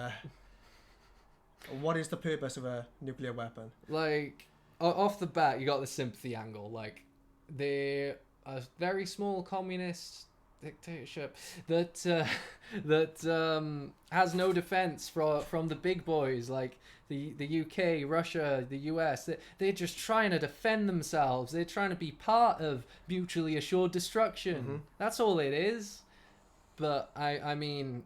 what is the purpose of a nuclear weapon? like off the bat, you got the sympathy angle. Like, they're a very small communist dictatorship that has no defense from the big boys like the UK, Russia, the US. They're just trying to defend themselves. They're trying to be part of mutually assured destruction. That's all it is. But I mean,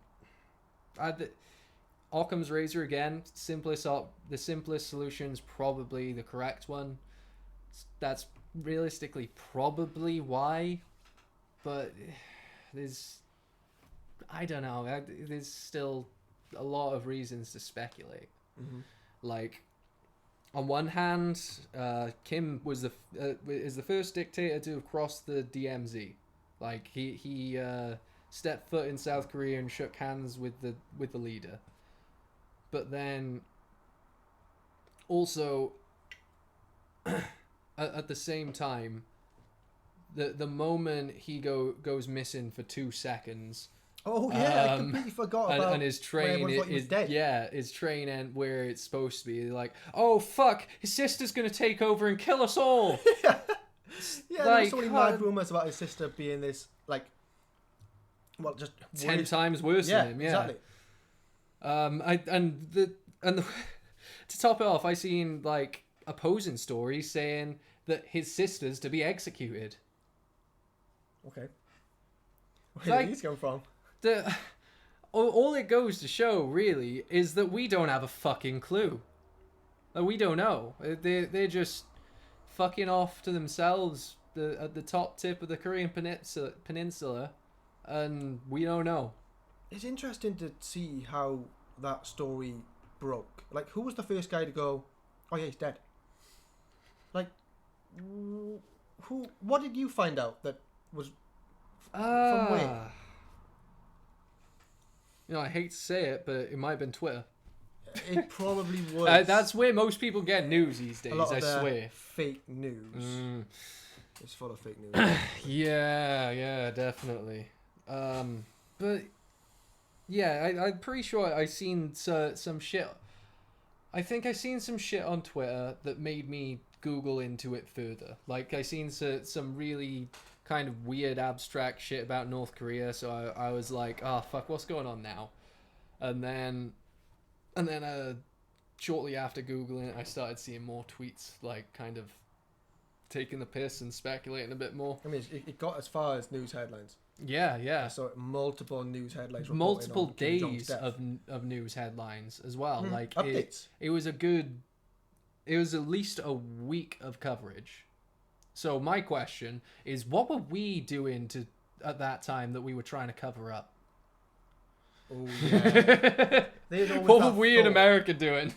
Occam's razor again. The simplest solution's probably the correct one. That's realistically probably why, but I don't know. There's still a lot of reasons to speculate. Like, on one hand, Kim is the first dictator to have crossed the DMZ. Like, he stepped foot in South Korea and shook hands with the leader. But then, also, at the same time, the moment he goes missing for 2 seconds. Oh yeah, I completely forgot about. And his train everyone thought he was dead. Yeah, his train and where it's supposed to be. They're like, oh fuck, his sister's gonna take over and kill us all. Yeah, there like, were so many mad rumors about his sister being this well, just 10 worse. times worse Yeah, than him. Yeah, exactly. To top it off, I seen like opposing stories saying that his sister's to be executed. Okay. Where Like- did these come from? All it goes to show really is that we don't have a fucking clue. Like, we don't know. They're just fucking off to themselves at the top tip of the Korean peninsula, and we don't know. It's interesting to see how that story broke. Like, who was the first guy to go, oh yeah, he's dead? Like, who? What did you find out that was from where? You know, I hate to say it, but it might have been Twitter. It probably was. That's where most people get news these days, a lot of I the swear. fake news. It's full of fake news. Yeah, definitely. But yeah, I'm pretty sure I seen some shit. I think I seen some shit on Twitter that made me Google into it further. Like, I seen some really kind of weird abstract shit about North Korea, so I was like, oh fuck, what's going on now? And then shortly after Googling it, I started seeing more tweets, like, kind of taking the piss and speculating a bit more. I mean, it got as far as news headlines. Yeah. So multiple news headlines. reporting Multiple on Kim Jong's days death. of news headlines as well. Like, updates. it was at least a week of coverage. So my question is, what were we doing at that time that we were trying to cover up? Oh yeah. There's always What that were we in thought. America doing?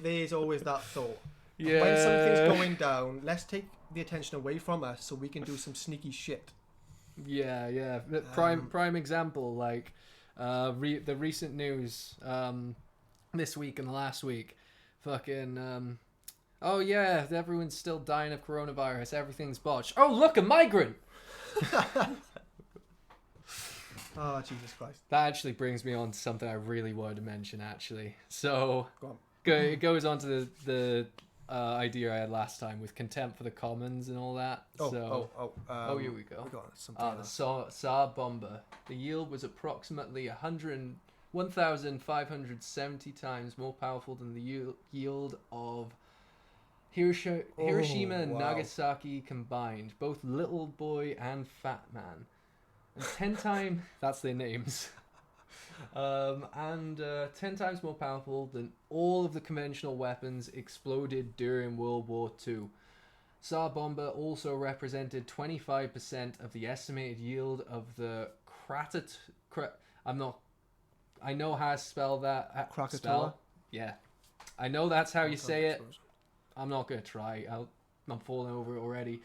There's always that thought. Yeah. When something's going down, let's take the attention away from us so we can do some sneaky shit. Yeah. The prime example, like the recent news this week and the last week, fucking oh yeah, everyone's still dying of coronavirus. Everything's botched. Oh look, a migrant. Oh, Jesus Christ. That actually brings me on to something I really wanted to mention. Actually, so Go on. it goes on to the idea I had last time with contempt for the commons and all that. Oh, So here we go. We got something The else. Saab bomber. The yield was approximately 1,570 times more powerful than the yield of Hiroshima and wow. Nagasaki combined, both Little Boy and Fat Man. And 10 times, that's their names. 10 times more powerful than all of the conventional weapons exploded during World War II. Saab bomber also represented 25% of the estimated yield of the I know how to spell that. Krakatoa? Yeah. I know that's how you say it. I'm not going to try. I'm falling over it already.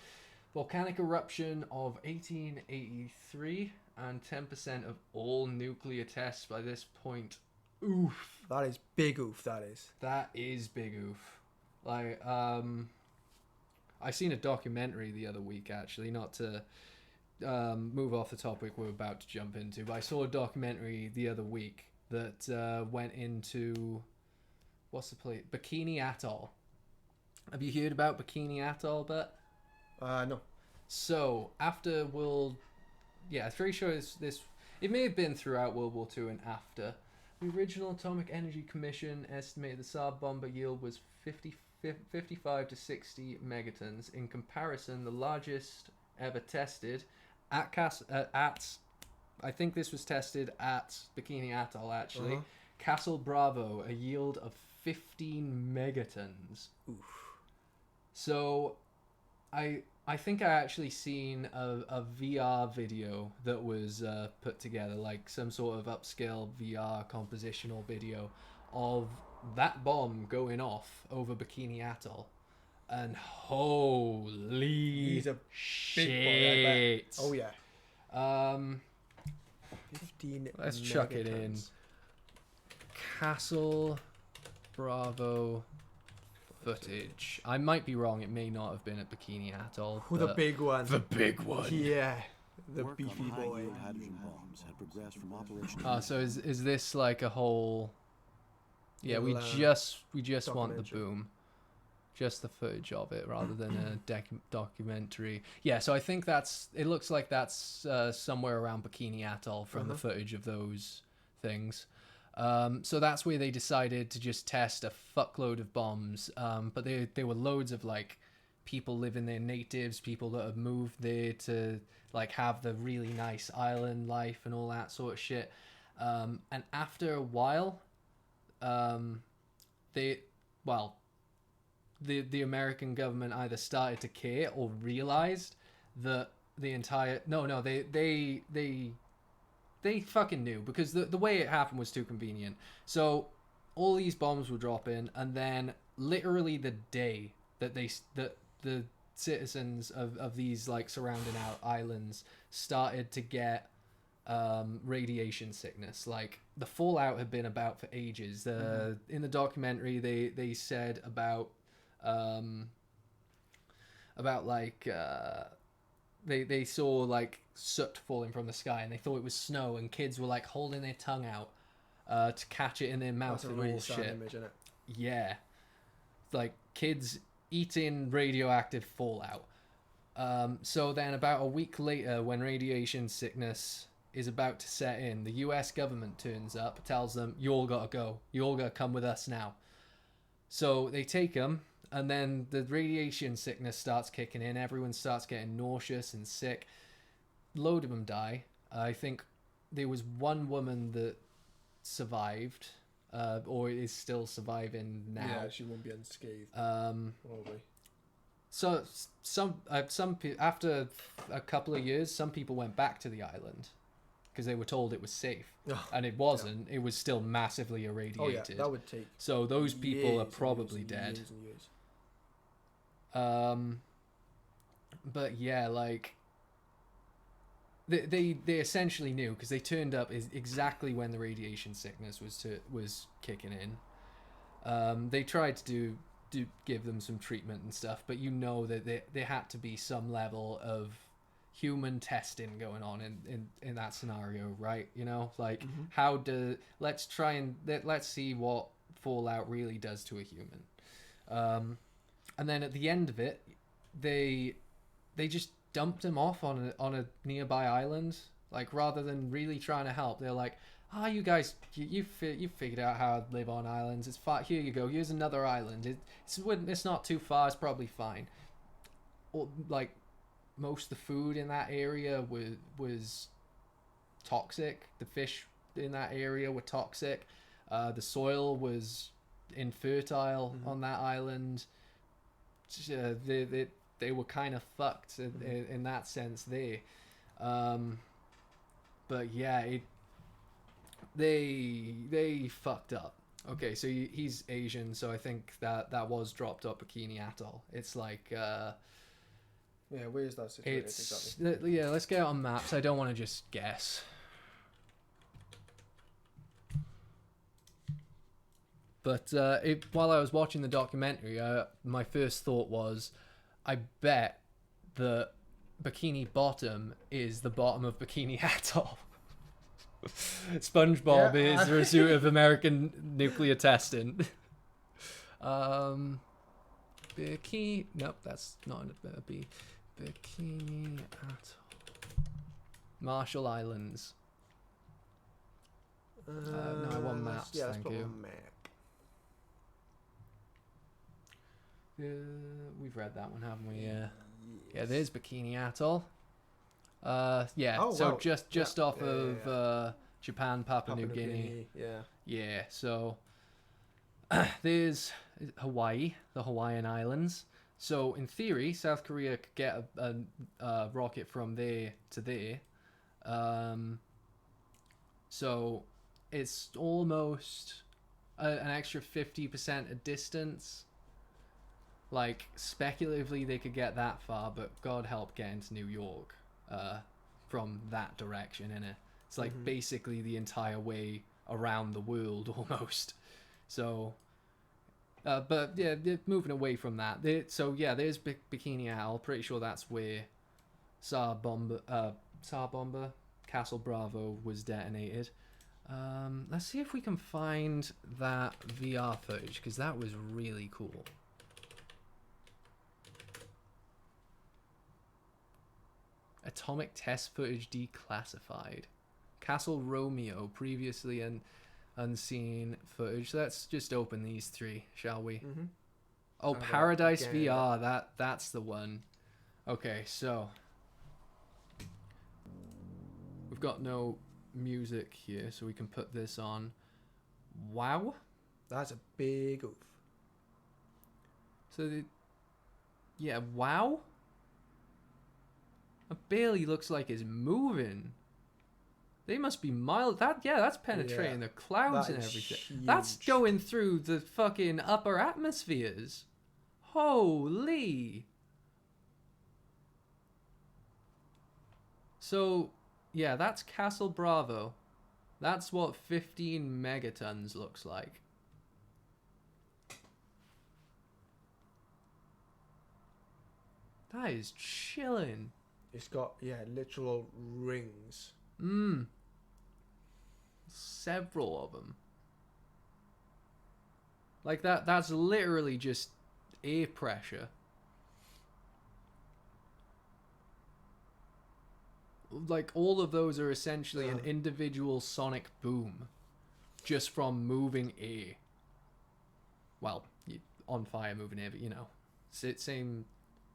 Volcanic eruption of 1883 and 10% of all nuclear tests by this point. Oof. That is big oof, that is. That is big oof. Like, I seen a documentary the other week, actually, not to move off the topic we're about to jump into, but I saw a documentary the other week that went into, what's the place? Bikini Atoll. Have you heard about Bikini Atoll, Bert? No. So, after I'm pretty sure it may have been throughout World War II and after. The original Atomic Energy Commission estimated the Saab bomber yield was 55 to 60 megatons. In comparison, the largest ever tested I think this was tested at Bikini Atoll, actually. Castle Bravo, a yield of 15 megatons. Oof. So, I think I actually seen a VR video that was put together, like some sort of upscale VR compositional video of that bomb going off over Bikini Atoll. And holy He's a shit. big boy, I bet. Oh, yeah. 15 Let's chuck it in. megatons. Castle Bravo footage. I might be wrong. It may not have been at Bikini Atoll. Oh, the big one. The big one. Yeah. The Work beefy on boy. high-yield hydrogen bombs had progressed from operation. So is this like a whole? Yeah, we Little, just want the documentary. boom, just the footage of it rather than a documentary. Yeah, so I think it looks like that's somewhere around Bikini Atoll from the footage of those things. So that's where they decided to just test a fuckload of bombs. But there were loads of like people living there, natives, people that have moved there to like have the really nice island life and all that sort of shit. And after a while, the American government either started to care or realized that the entire they fucking knew, because the way it happened was too convenient. So all these bombs were dropping, and then literally the day that the citizens of these like surrounding out islands started to get radiation sickness. Like the fallout had been about for ages. In the documentary they said about like they saw like soot falling from the sky, and they thought it was snow, and kids were like holding their tongue out to catch it in their mouth. That's a and really all sad shit. image, isn't it? Yeah, like kids eating radioactive fallout. So then about a week later, when radiation sickness is about to set in, the US government turns up, tells them, you all gotta go, you all gotta come with us now. So they take them, and then the radiation sickness starts kicking in. Everyone starts getting nauseous and sick. Load of them die. I think there was one woman that survived, or is still surviving now. Yeah, she won't be unscathed. Probably. So some after a couple of years, some people went back to the island, because they were told it was safe, Oh, and it wasn't. It was still massively oh irradiated. yeah, that would take. So those people years are and probably years and dead. years and years. But yeah, like they essentially knew, because they turned up exactly when the radiation sickness was kicking in. They tried to give them some treatment and stuff, but you know that there had to be some level of human testing going on in that scenario, right? You know, like let's see what fallout really does to a human. And then at the end of it, they just dumped him off on a nearby island. Like, rather than really trying to help, they're like, you guys, you figured out how to live on islands. It's fine. Here you go. Here's another island. It's not too far. It's probably fine. Or, like, most of the food in that area was toxic. The fish in that area were toxic. The soil was infertile on that island. They were kind of fucked in that sense there. But yeah, they fucked up. Okay, so he's Asian, so I think that was dropped up Bikini Atoll. It's like Yeah, where's that situated it's exactly? yeah. Let's get it on maps. I don't want to just guess. But while I was watching the documentary, my first thought was, I bet that Bikini Bottom is the bottom of Bikini Atoll. SpongeBob is the result of American nuclear testing. Bikini. Nope, that's not a B. Bikini Atoll. Marshall Islands. No, I want maps. Yeah, let's thank put you. on map. We've read that one, haven't we? Yeah. Yeah, there's Bikini Atoll. Yeah. Oh, so wow. just off Yeah, of Japan, Papua New Guinea. Yeah. Yeah. So there's Hawaii, the Hawaiian Islands. So in theory, South Korea could get a rocket from there to there. So it's almost an extra 50% a distance. Like, speculatively, they could get that far, but God help getting to New York from that direction, innit? It's like basically the entire way around the world, almost. So, but yeah, they're moving away from that. So yeah, there's Bikini Atoll. Pretty sure that's where Tsar Bomba, Castle Bravo was detonated. Let's see if we can find that VR footage, because that was really cool. Atomic test footage declassified. Castle Romeo, previously unseen footage. Let's just open these three, shall we? Oh, Paradise again. VR. That's the one. Okay, so we've got no music here, so we can put this on. Wow. That's a big oof. So yeah, wow. It barely looks like it's moving. They must be mild. That's penetrating the clouds that and is everything. That's huge. going through the fucking upper atmospheres. Holy. So, yeah, that's Castle Bravo. That's what 15 megatons looks like. That is chilling. It's got, literal rings. Several of them. Like that's literally just air pressure. Like, all of those are essentially an individual sonic boom just from moving air. Well, on fire moving air, but you know, same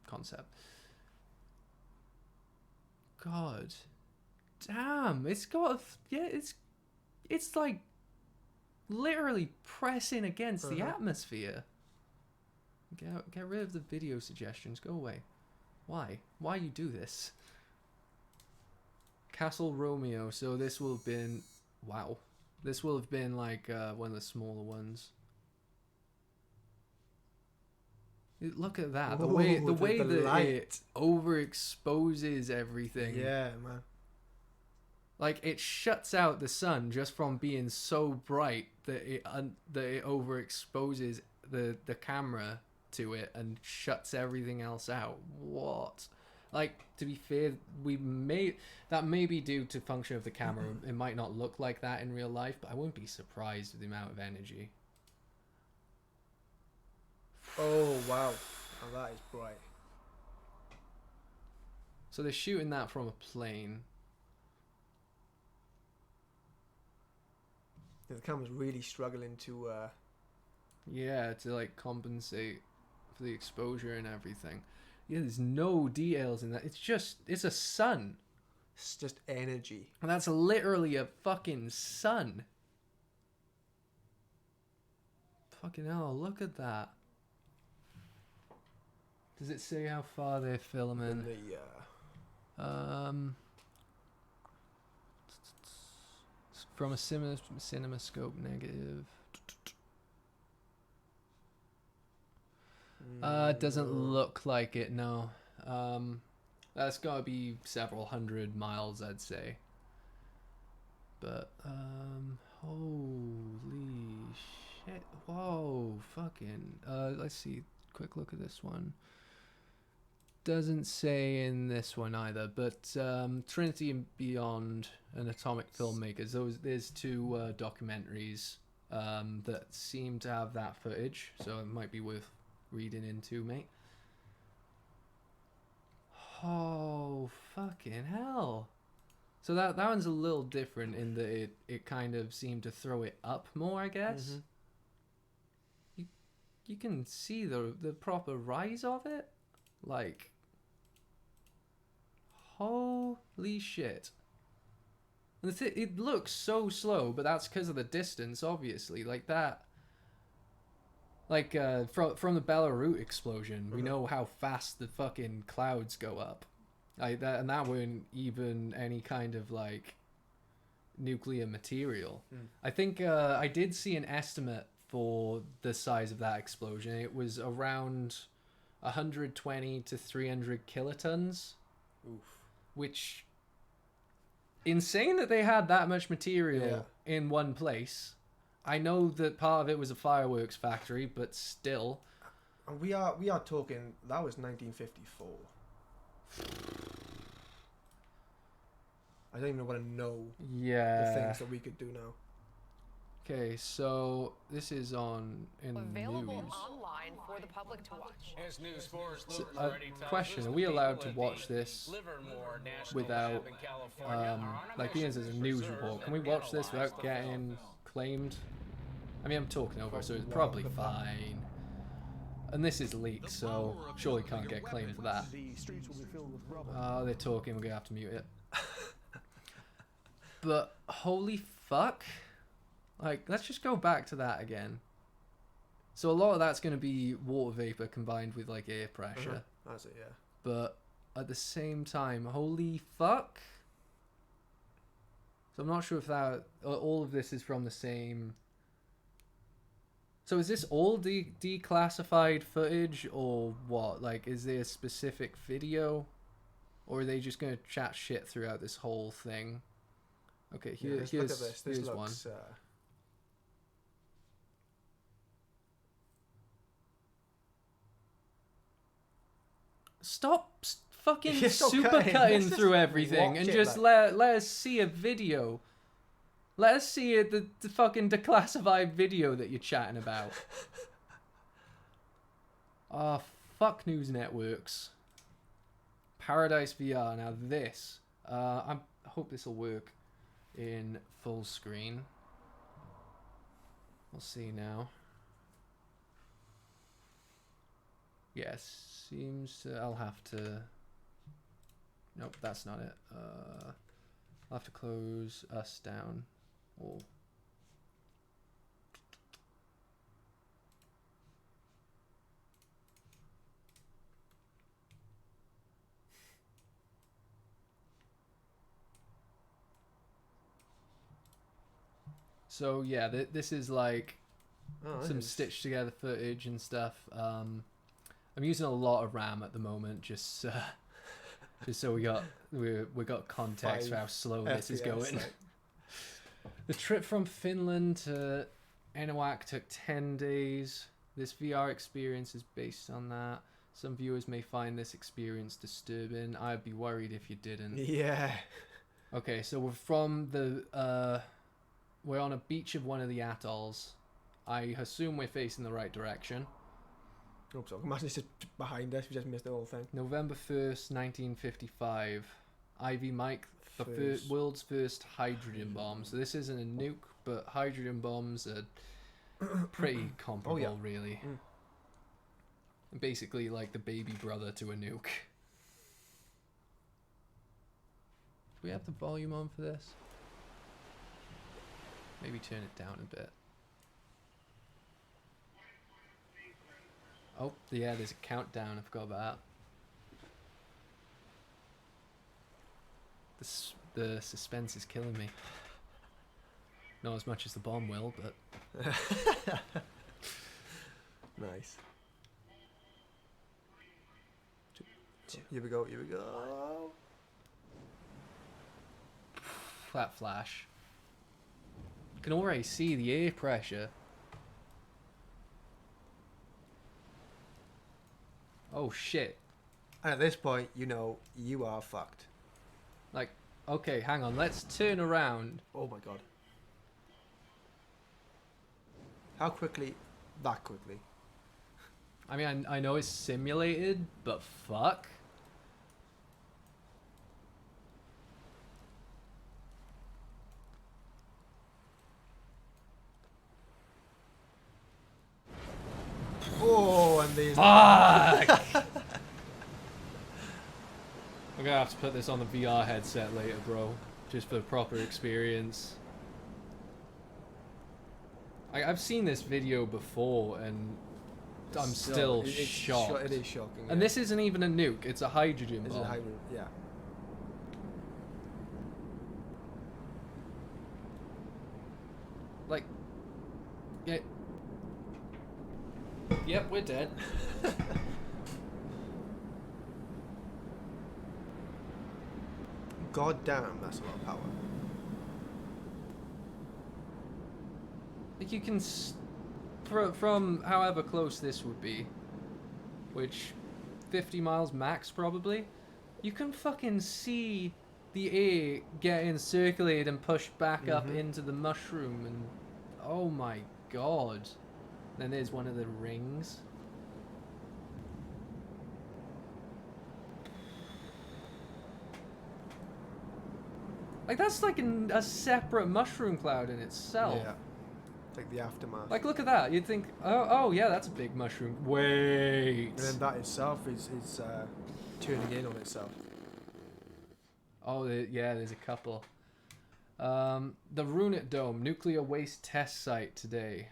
concept. God damn, it's got it's like literally pressing against the atmosphere. Get rid of the video suggestions. Go away. Why you do this? Castle Romeo. So this will have been, wow. This will have been like one of the smaller ones. Look at that. The way Ooh, the way the that light. it overexposes everything. Yeah, man. Like it shuts out the sun just from being so bright that it overexposes the camera to it and shuts everything else out. What? Like, to be fair, that may be due to function of the camera. It might not look like that in real life, but I wouldn't be surprised with the amount of energy. Oh, wow. Oh, that is bright. So they're shooting that from a plane. Yeah, the camera's really struggling to... Yeah, to like compensate for the exposure and everything. Yeah, there's no details in that. It's a sun. It's just energy. And that's literally a fucking sun. Fucking hell, look at that. Does it say how far they're filming? And From a CinemaScope negative. It doesn't look like it, no. That's gotta be several hundred miles, I'd say. But, holy shit. Whoa, fucking. Let's see. Quick look at this one. Doesn't say in this one either, but Trinity and Beyond and Atomic Filmmakers, there's two documentaries that seem to have that footage, so it might be worth reading into, mate. Oh, fucking hell. So that one's a little different in that it kind of seemed to throw it up more, I guess. Mm-hmm. You can see the proper rise of it. Like, holy shit. And it looks so slow, but that's because of the distance, obviously. Like that. Like, from the Belarus explosion, we know how fast the fucking clouds go up. Like that, and that weren't even any kind of, like, nuclear material. I think I did see an estimate for the size of that explosion. It was around 120 to 300 kilotons. Oof. Which, insane that they had that much material in one place. I know that part of it was a fireworks factory, but still. And we are talking, that was 1954. I don't even want to know the things that we could do now. Okay, so this is in Available news. online for the public to watch. As News 4's So, Luke already tells question: us, Are the we allowed people to at watch the this Livermore National without, Lab in California are on a like, being as mission a to news preserve report? Can and we watch this analyze without the getting film? claimed? I mean, I'm talking over, so it's probably fine. And this is leaked, so surely can't get claimed for that. The streets will be filled with rubble. Oh, they're talking. We're gonna have to mute it. But holy fuck! Like, let's just go back to that again. So a lot of that's gonna be water vapor combined with like air pressure. That's it, yeah. But at the same time, holy fuck! So I'm not sure if that all of this is from the same. So is this all declassified footage or what? Like, is there a specific video, or are they just gonna chat shit throughout this whole thing? Okay, here's look at this. This here's looks, one. Stop fucking Yeah, stop super cutting. cutting Let's through just everything watch and it, just like- let us see a video. Let us see the fucking declassified video that you're chatting about. Oh, fuck news networks. Paradise VR. Now this, I hope this will work in full screen. We'll see now. Yes, seems to, I'll have to. Nope, that's not it. I'll have to close us down. Or So yeah, this is like Oh, some this is- stitched together footage and stuff. I'm using a lot of RAM at the moment, just so we got context for how slow this is FPS, going. like- The trip from Finland to Eniwak took 10 days. This VR experience is based on that. Some viewers may find this experience disturbing. I'd be worried if you didn't. Yeah. Okay, so we're from the we're on a beach of one of the atolls. I assume we're facing the right direction. Hope so. Imagine it's just behind us. We just missed the whole thing. November 1st, 1955. Ivy Mike, the First. world's first hydrogen bomb. So this isn't a nuke, but hydrogen bombs are pretty comparable, really. Basically like the baby brother to a nuke. Do we have the volume on for this? Maybe turn it down a bit. Oh, yeah, there's a countdown. I forgot about that. The suspense is killing me. Not as much as the bomb will, but... Nice. Here we go, here we go. That flash. You can already see the air pressure. Oh shit. And at this point, you know, you are fucked. Like, okay, hang on, let's turn around. Oh my god. How quickly? That quickly. I mean, I know it's simulated, but fuck. Oh, and these. Fuck! I'm gonna have to put this on the VR headset later, bro. Just for the proper experience. I've seen this video before, and I'm still shocked. It is shocking. And this isn't even a nuke, it's a hydrogen is bomb. a hydrogen, yeah. Like, yeah. Yep, we're dead. God damn, that's a lot of power. Like you can, from however close this would be, which 50 miles max probably, you can fucking see the air getting circulated and pushed back up into the mushroom, and oh my god. Then there's one of the rings. Like that's like a separate mushroom cloud in itself. Yeah. Like the aftermath. Like look at that. You'd think, oh yeah, that's a big mushroom. Wait. And then that itself is turning in on itself. Oh yeah, there's a couple. The Rona Dome nuclear waste test site today.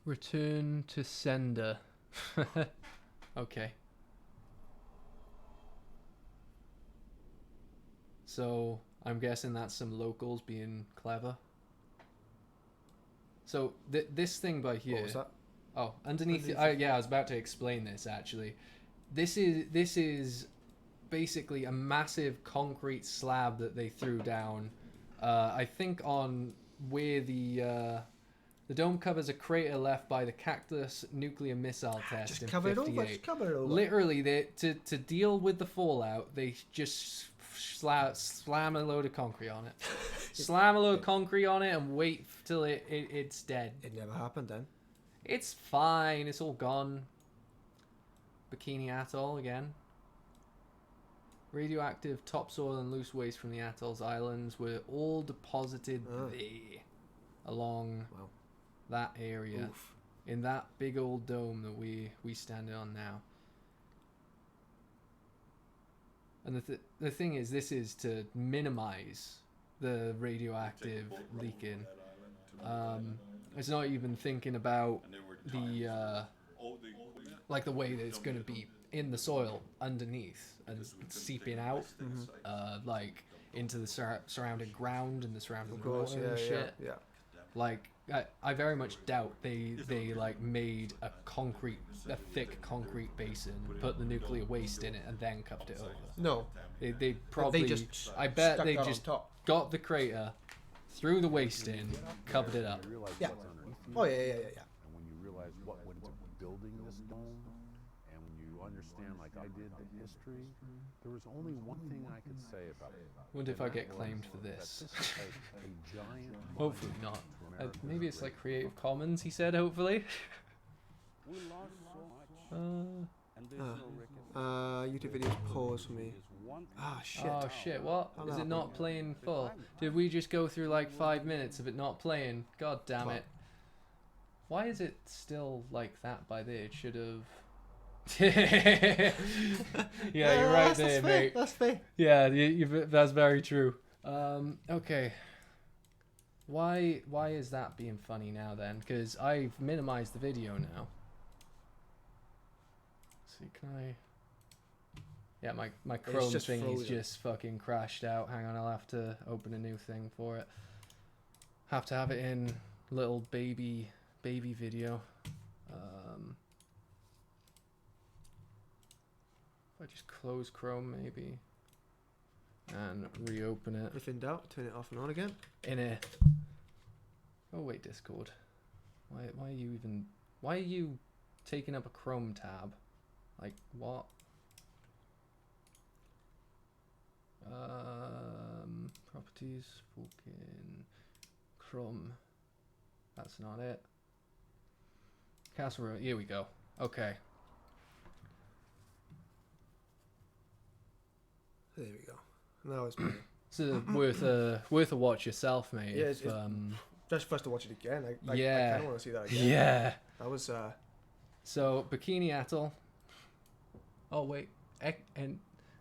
Return to sender. Okay. So I'm guessing that's some locals being clever. So this thing by here. What was that? Oh, underneath. Yeah, I was about to explain this actually. This is basically a massive concrete slab that they threw down. I think on where the dome covers a crater left by the Cactus nuclear missile test Just in cover it 58. over. Just cover it over. Literally, to deal with the fallout, they just slam a load of concrete on it. Slam a load of concrete on it and wait till it's dead. It never happened then. It's fine. It's all gone. Bikini Atoll again. Radioactive topsoil and loose waste from the atoll's islands were all deposited there along that area. Oof. In that big old dome that we standing on now. And the thing is, this is to minimize the radioactive leaking. It's not even thinking about the like the way that it's going to be in the soil underneath and seeping out. Like into the surrounding ground and the surrounding Of course, water and yeah, shit. yeah. Like, I very much doubt they like made a thick concrete basin, put the nuclear waste in it, and then covered it over. No, They probably, I bet stuck they that on just top. got the crater, threw the waste in, covered it up. Yeah. Oh yeah. And when you realize what went into building this dome, and when you understand, like I did, the history, there was only one thing I could say about it. Wonder if I get claimed for this. Hopefully not. Maybe it's like Creative Commons, he said, hopefully. We lost so much, and there's no reckoning. YouTube videos pause for me. Ah shit. Oh shit, what? How Is it happened? not playing full? Did we just go through like 5 minutes of it not playing? God damn it. Why is it still like that by there? It should have... Yeah, you're right there, that's mate. Fair. That's fair. Yeah, that's very true. Okay. Why is that being funny now then? Because I've minimized the video now. Let's see, can I... Yeah, my Chrome just thingy's frozen. just fucking crashed out. Hang on, I'll have to open a new thing for it. Have to have it in little baby video. If I just close Chrome maybe and reopen it. If in doubt, turn it off and on again. In a... Oh wait, Discord. Why are you taking up a Chrome tab? Like what? Properties, fucking Chrome. That's not it. Castle Road. Here we go. Okay. There we go. Now it's playing. It's worth a watch yourself, mate. Yeah, if, Just for us to watch it again. I Yeah. kind of want to see that again. yeah. That was So Bikini Atoll. Oh wait, and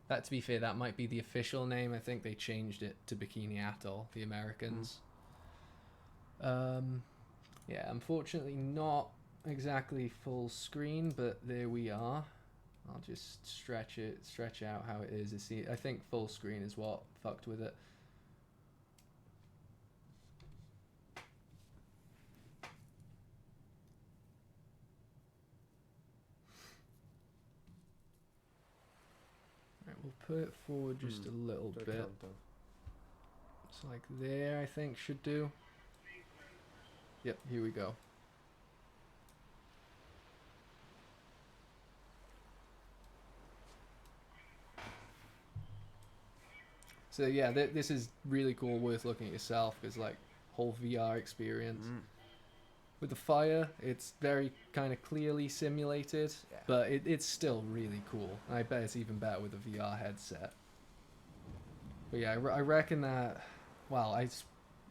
that, to be fair, that might be the official name. I think they changed it to Bikini Atoll, the Americans. Yeah, unfortunately not exactly full screen, but there we are. I'll just stretch out how it is. I think full screen is what fucked with it. Right, we'll put it forward just a little do a bit. countdown. It's like there, I think should do. Yep, here we go. So yeah, this is really cool, worth looking at yourself, because like whole VR experience. With the fire, it's very kind of clearly simulated, but it's still really cool. I bet it's even better with a VR headset. But yeah, I reckon that, well,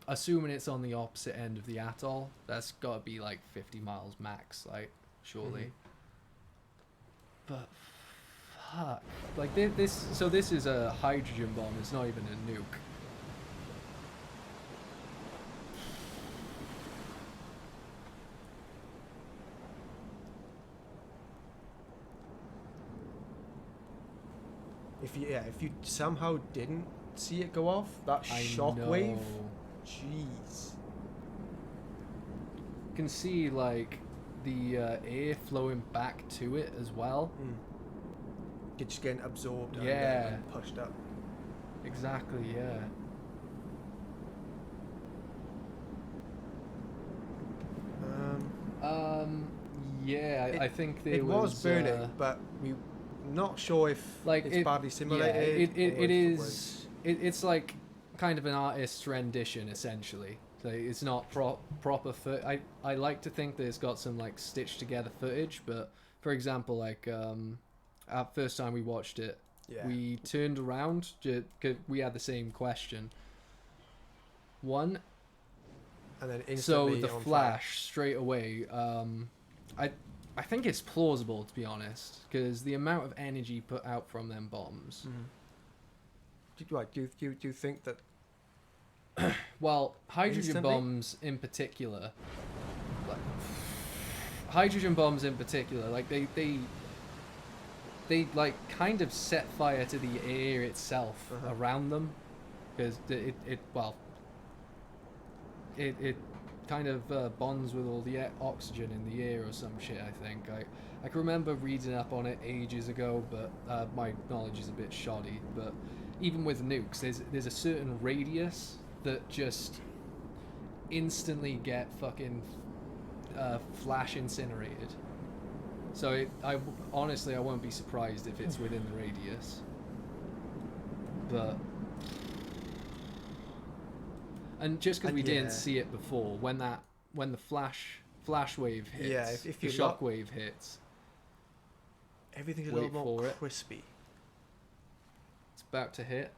assuming it's on the opposite end of the atoll, that's got to be like 50 miles max, like, surely. But fuck, like this is a hydrogen bomb. It's not even a nuke. If you somehow didn't see it go off, that I shockwave, know. jeez. You can see like the air flowing back to it as well. You're just getting absorbed Yeah. and pushed up. Exactly, yeah. Yeah, I think there it was burning, but we're not sure if like it's badly simulated. Yeah, or it if is. It's like kind of an artist's rendition, essentially. So it's not proper foot. I like to think that it's got some like stitched together footage, but for example, like our first time we watched it, we turned around because we had the same question. One. And then So instantly the on flash straight away. I think it's plausible, to be honest, because the amount of energy put out from them bombs. Do you think that? Well, hydrogen Instantly? bombs in particular, like they like kind of set fire to the air itself around them, because it kind of bonds with all the oxygen in the air or some shit. I think I can remember reading up on it ages ago, but my knowledge is a bit shoddy. But even with nukes, there's a certain radius that just instantly get fucking flash incinerated. So honestly, I won't be surprised if it's within the radius. But and just because we didn't see it before, when the flash wave hits, Yeah, if the you shock wave hits, everything's a wait little more for it. crispy. It's about to hit.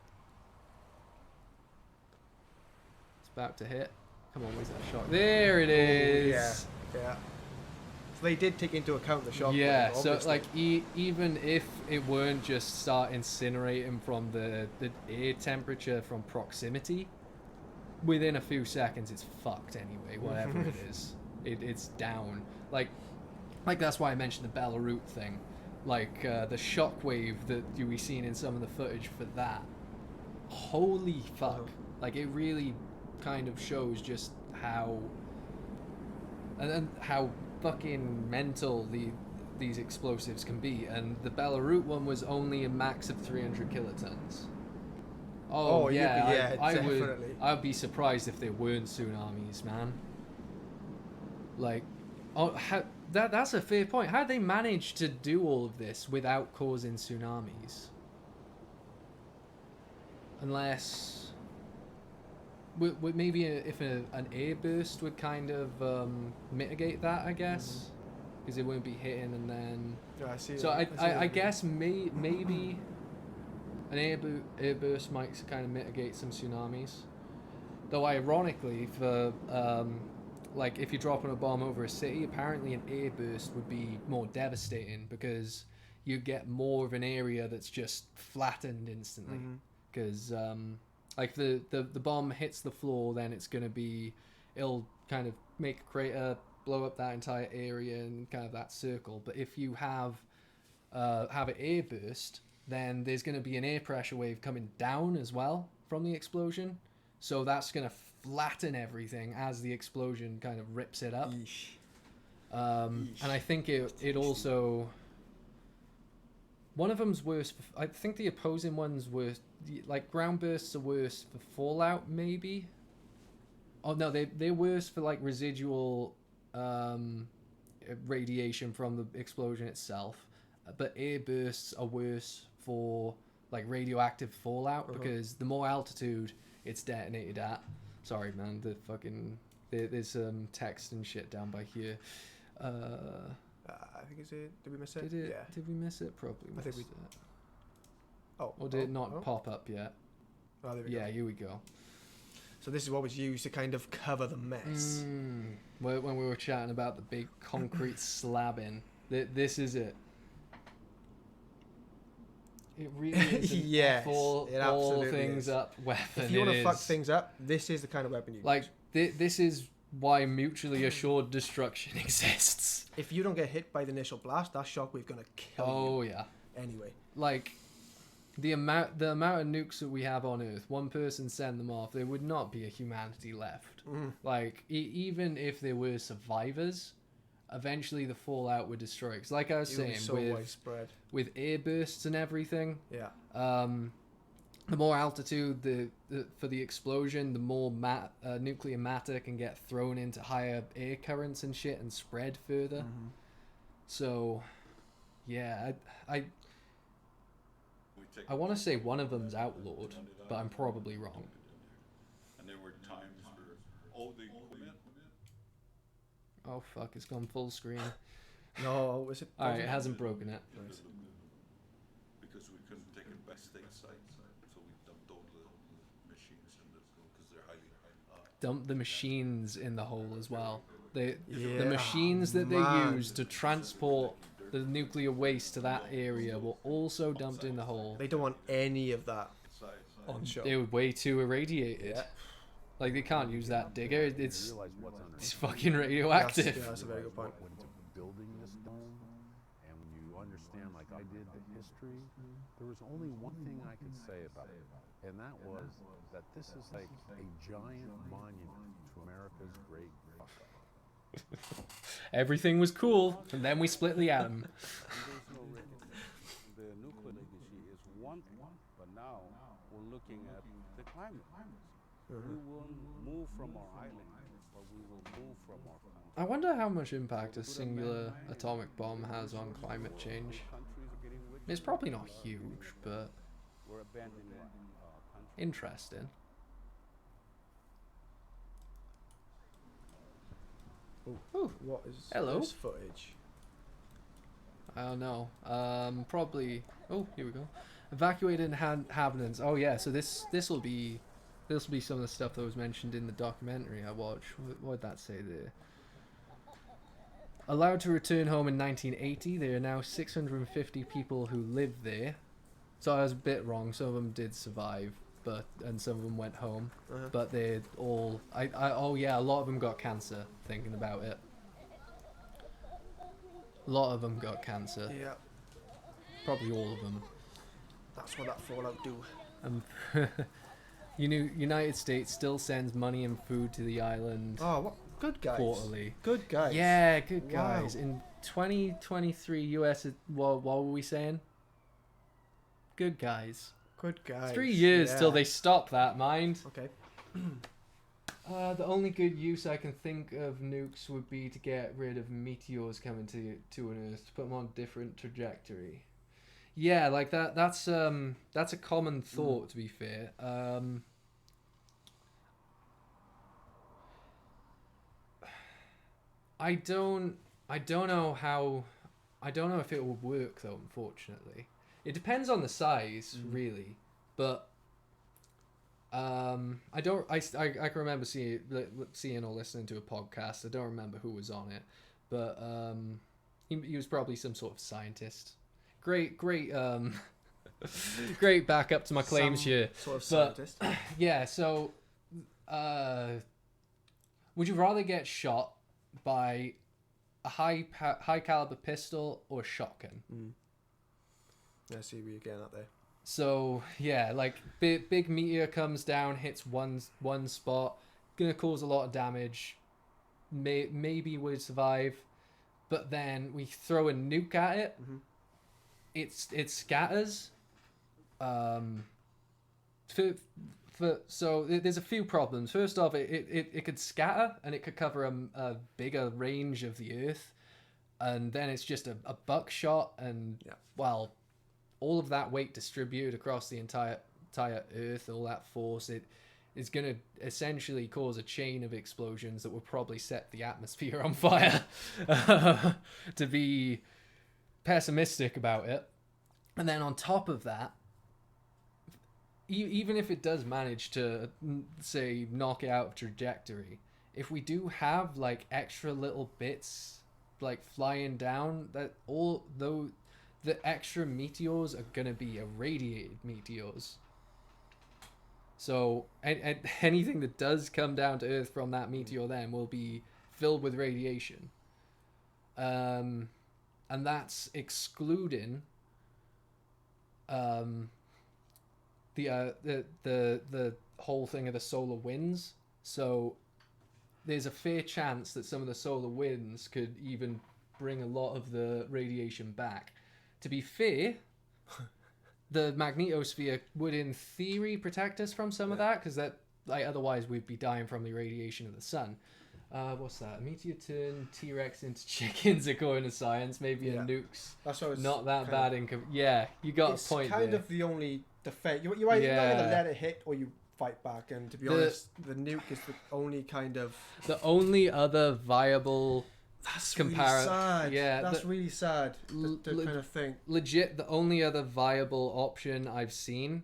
It's about to hit. Come on, where's that shock? There it is. Yeah. So they did take into account the shock. Yeah, wave, so obviously. like even if it weren't just start incinerating from the air temperature from proximity, within a few seconds it's fucked anyway. Whatever it is, it's down. Like that's why I mentioned the Belarus thing. Like the shockwave that you be seen in some of the footage for that. Holy fuck! Like it really kind of shows just how and how fucking mental these explosives can be. And the Belarus one was only a max of 300 kilotons. Oh, yeah, I definitely. I'd be surprised if there weren't tsunamis, man. Like, that's a fair point. How'd they manage to do all of this without causing tsunamis? Unless, maybe if an airburst would kind of mitigate that, I guess, because it won't be hitting and then. Yeah, I see. So I I guess maybe an airburst might kind of mitigate some tsunamis. Though ironically, for like if you're dropping a bomb over a city, apparently an airburst would be more devastating because you get more of an area that's just flattened instantly. Because like the bomb hits the floor, then it'll kind of make a crater, blow up that entire area and kind of that circle. But if you have an airburst, then there's going to be an air pressure wave coming down as well from the explosion. So that's going to flatten everything as the explosion kind of rips it up. And I think it also... One of them's worse. I think the opposing one's worse. Like ground bursts are worse for fallout, maybe. Oh no, they're worse for like residual radiation from the explosion itself. But air bursts are worse for like radioactive fallout because the more altitude it's detonated at. Sorry, man. There's some text and shit down by here. I think it's it. Did we miss it? Yeah. Yeah. Did we miss it? Probably I missed think we- it. Oh. Or did it not pop up yet? Oh, there we Yeah, go. here we go. So this is what was used to kind of cover the mess. When we were chatting about the big concrete slabbing, this is it. It really is an Yes, all it absolutely things is. up weapon. If you want to It fuck is. things up, this is the kind of weapon you Like, use. this is why mutually assured destruction exists. If you don't get hit by the initial blast, that shockwave gonna kill Oh yeah. you. Anyway. Like, the amount of nukes that we have on Earth, one person send them off, there would not be a humanity left. Like, even if there were survivors, eventually the fallout would destroy. Because like I was It would be saying, so with widespread. air bursts and everything, Yeah. the more altitude for the explosion, the more nuclear matter can get thrown into higher air currents and shit and spread further. So, yeah, I want to say one of them's outlawed, but I'm probably wrong. And there were times where, they come in. Oh fuck, it's gone full screen. No, was it? Alright, it hasn't broken it. Because we couldn't take it by stateside, so we dumped all the machines in because they're highly Dump the machines in the hole as well. The Yeah, machines that they man. use to transport the nuclear waste to that area were also dumped in the hole. They don't want any of that on show. They were way too irradiated. Yeah. Like, they can't use that digger. It's Realize what's underneath. it's fucking radioactive. That's a very good point. What went into building this dome, and when you understand, like I I did the history, there was only one thing I could say about it, and that was that this is like a giant monument to America's great fuck-up. Everything was cool, and then we split the atom. There's no recognition. The nuclear legacy is one thing, but now we're looking at the climate. We will move from our island, but we will move from our country. I wonder how much impact a singular atomic bomb has on climate change. Countries are getting rich. It's probably not huge, but We're abandoning our country. interesting. Ooh, What is Hello. this footage? I don't know. Probably. Oh, here we go. Evacuated inhabitants. Oh yeah. So this will be some of the stuff that was mentioned in the documentary I watched. What did that say there? Allowed to return home in 1980. There are now 650 people who live there. So I was a bit wrong. Some of them did survive, and some of them went home. But they're all. Oh yeah, a lot of them got cancer. Thinking about it. A lot of them got cancer. Yeah, Probably all of them. that's what that fallout do. United States still sends money and food to the island Oh, what good guys. quarterly. Good guys. Yeah, good Wow. guys. In 2023 US, what were we saying? Good guys. Good guys. It's 3 years till yeah. they stop that, mind. Okay. The only good use I can think of nukes would be to get rid of meteors coming to an Earth, to put them on a different trajectory. Yeah, like that's a common thought, to be fair. I don't know if it will work though, unfortunately. It depends on the size, really, but I can remember seeing or listening to a podcast. I don't remember who was on it, but he was probably some sort of scientist. Great great backup to my claims Some here. Sort of But scientist. yeah, so would you rather get shot by a high caliber pistol or shotgun? Yeah, I see where you're getting at there. So yeah, like big meteor comes down, hits one spot, gonna cause a lot of damage. Maybe would survive, but then we throw a nuke at it. It scatters. So there's a few problems. First off, it could scatter and it could cover a bigger range of the Earth, and then it's just a buckshot, and well, all of that weight distributed across the entire Earth, all that force, it is going to essentially cause a chain of explosions that will probably set the atmosphere on fire. To be pessimistic about it. And then on top of that, even if it does manage to, say, knock it out of trajectory, if we do have like extra little bits like flying down, that all though the extra meteors are gonna be irradiated meteors. So and anything that does come down to Earth from that meteor then will be filled with radiation. And that's excluding the whole thing of the solar winds. So there's a fair chance that some of the solar winds could even bring a lot of the radiation back. To be fair, the magnetosphere would in theory protect us from some of that, because that, like, otherwise we'd be dying from the radiation of the sun. What's that? A meteor turned T-Rex into chickens, according to science. Maybe a nuke's That's what I was not that kind bad. Yeah, you got it's a point kind there. of the only defense. You either Yeah. let it hit or you fight back. And to be honest, the nuke is the only kind of. The only other viable That's really compara- sad. yeah, That's really sad. To le- kind of think. legit, the only other viable option I've seen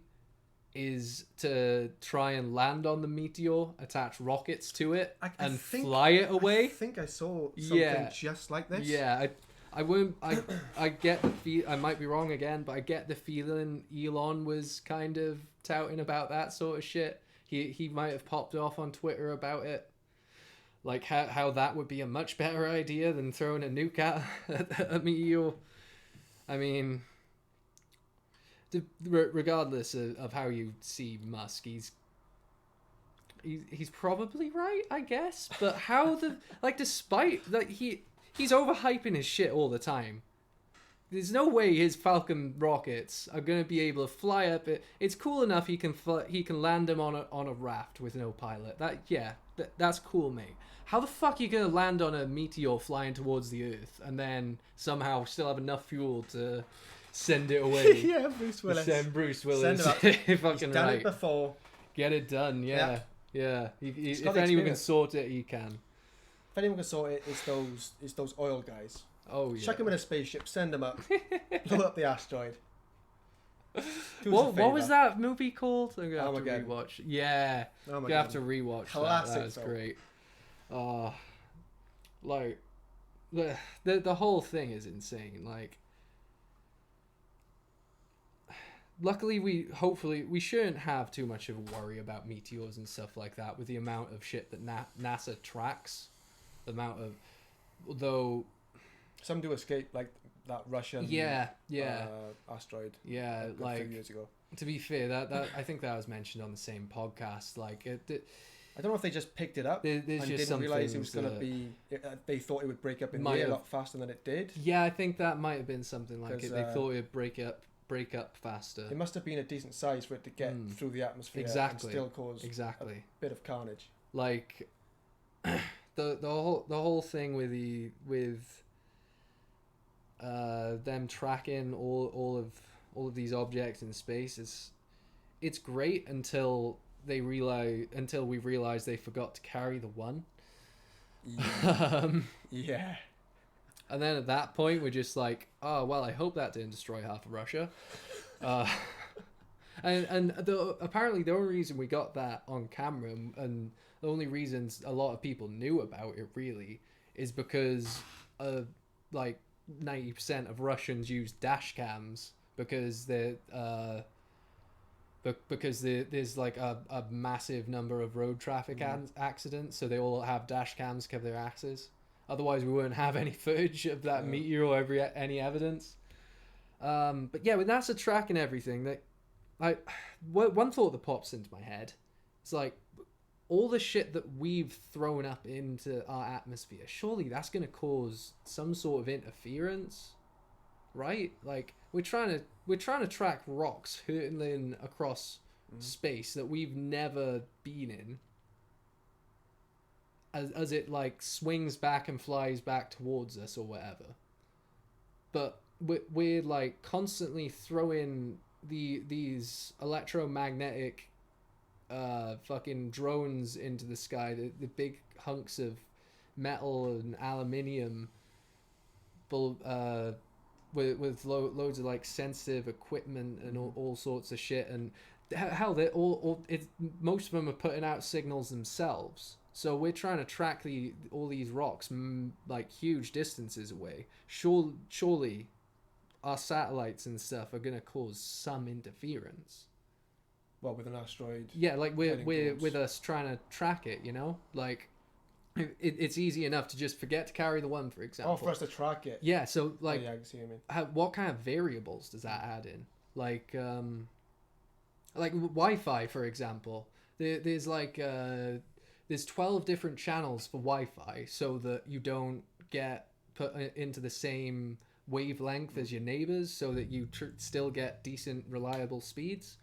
is to try and land on the meteor, attach rockets to it, and fly it away. I think I saw something Yeah. just like this. Yeah, I won't. I get the feel. I might be wrong again, but I get the feeling Elon was kind of touting about that sort of shit. He might have popped off on Twitter about it, like how that would be a much better idea than throwing a nuke at a meteor. I mean, regardless of how you see Musk, he's probably right, I guess. But how despite he's overhyping his shit all the time. There's no way his Falcon rockets are gonna be able to fly up. It's cool enough he can land them on a raft with no pilot. That's cool, mate. How the fuck are you gonna land on a meteor flying towards the Earth and then somehow still have enough fuel to send it away? Yeah, Bruce Willis. Send Bruce Willis. Send him Fucking He's done right. it before. Get it done. Yeah. He's If got the anyone can experience. sort it, he can. If anyone can sort it, it's those oil guys. Oh yeah. Chuck him in a spaceship, send him up, blow up the asteroid. Do us a What was favour. that movie called? I'm gonna have Armageddon. to rewatch. Yeah, Oh my you have God. to rewatch that. Classic That was film. great. Like the whole thing is insane. Like, luckily we shouldn't have too much of a worry about meteors and stuff like that with the amount of shit that NASA tracks. The amount of, though. Some do escape, like that Russian asteroid. Yeah, a few like, years ago. to be fair, that I think that was mentioned on the same podcast. Like I don't know if they just picked it up there's and just didn't some realize it was things going to that- be. They thought it would break up in the Might air a have. lot faster than it did. Yeah, I think that might have been something like 'Cause, it. They thought it'd break up faster. It must have been a decent size for it to get through the atmosphere Exactly. and still cause Exactly. a bit of carnage. Like the whole thing with them tracking all of these objects in space it's great until we realize they forgot to carry the one. Yeah. And then at that point we're just like, oh well, I hope that didn't destroy half of Russia. And apparently the only reason we got that on camera and the only reasons a lot of people knew about it really is because like 90% of Russians use dash cams because there's like a massive number of road traffic accidents, so they all have dash cams to cover their asses. Otherwise we wouldn't have any footage of that meteor or any evidence. But yeah, with NASA tracking everything, one thought that pops into my head is like, all the shit that we've thrown up into our atmosphere, surely that's going to cause some sort of interference, right? Like, we're trying to track rocks hurtling across space that we've never been in, as it like swings back and flies back towards us or whatever. But we're like constantly throwing these electromagnetic fucking drones into the sky, the big hunks of metal and aluminium with loads of like sensitive equipment and all sorts of shit, and hell, they're most of them are putting out signals themselves. So we're trying to track all these rocks like huge distances away. Surely our satellites and stuff are gonna cause some interference. Well, with an asteroid. Yeah, like we're towards- with us trying to track it, you know? Like it's easy enough to just forget to carry the one, for example. Oh, for us to track it. Yeah, so like yeah, I can see what you mean. what kind of variables does that add in? Like Wi-Fi, for example. There's 12 different channels for Wi-Fi so that you don't get put into the same wavelength as your neighbors, so that you still get decent, reliable speeds.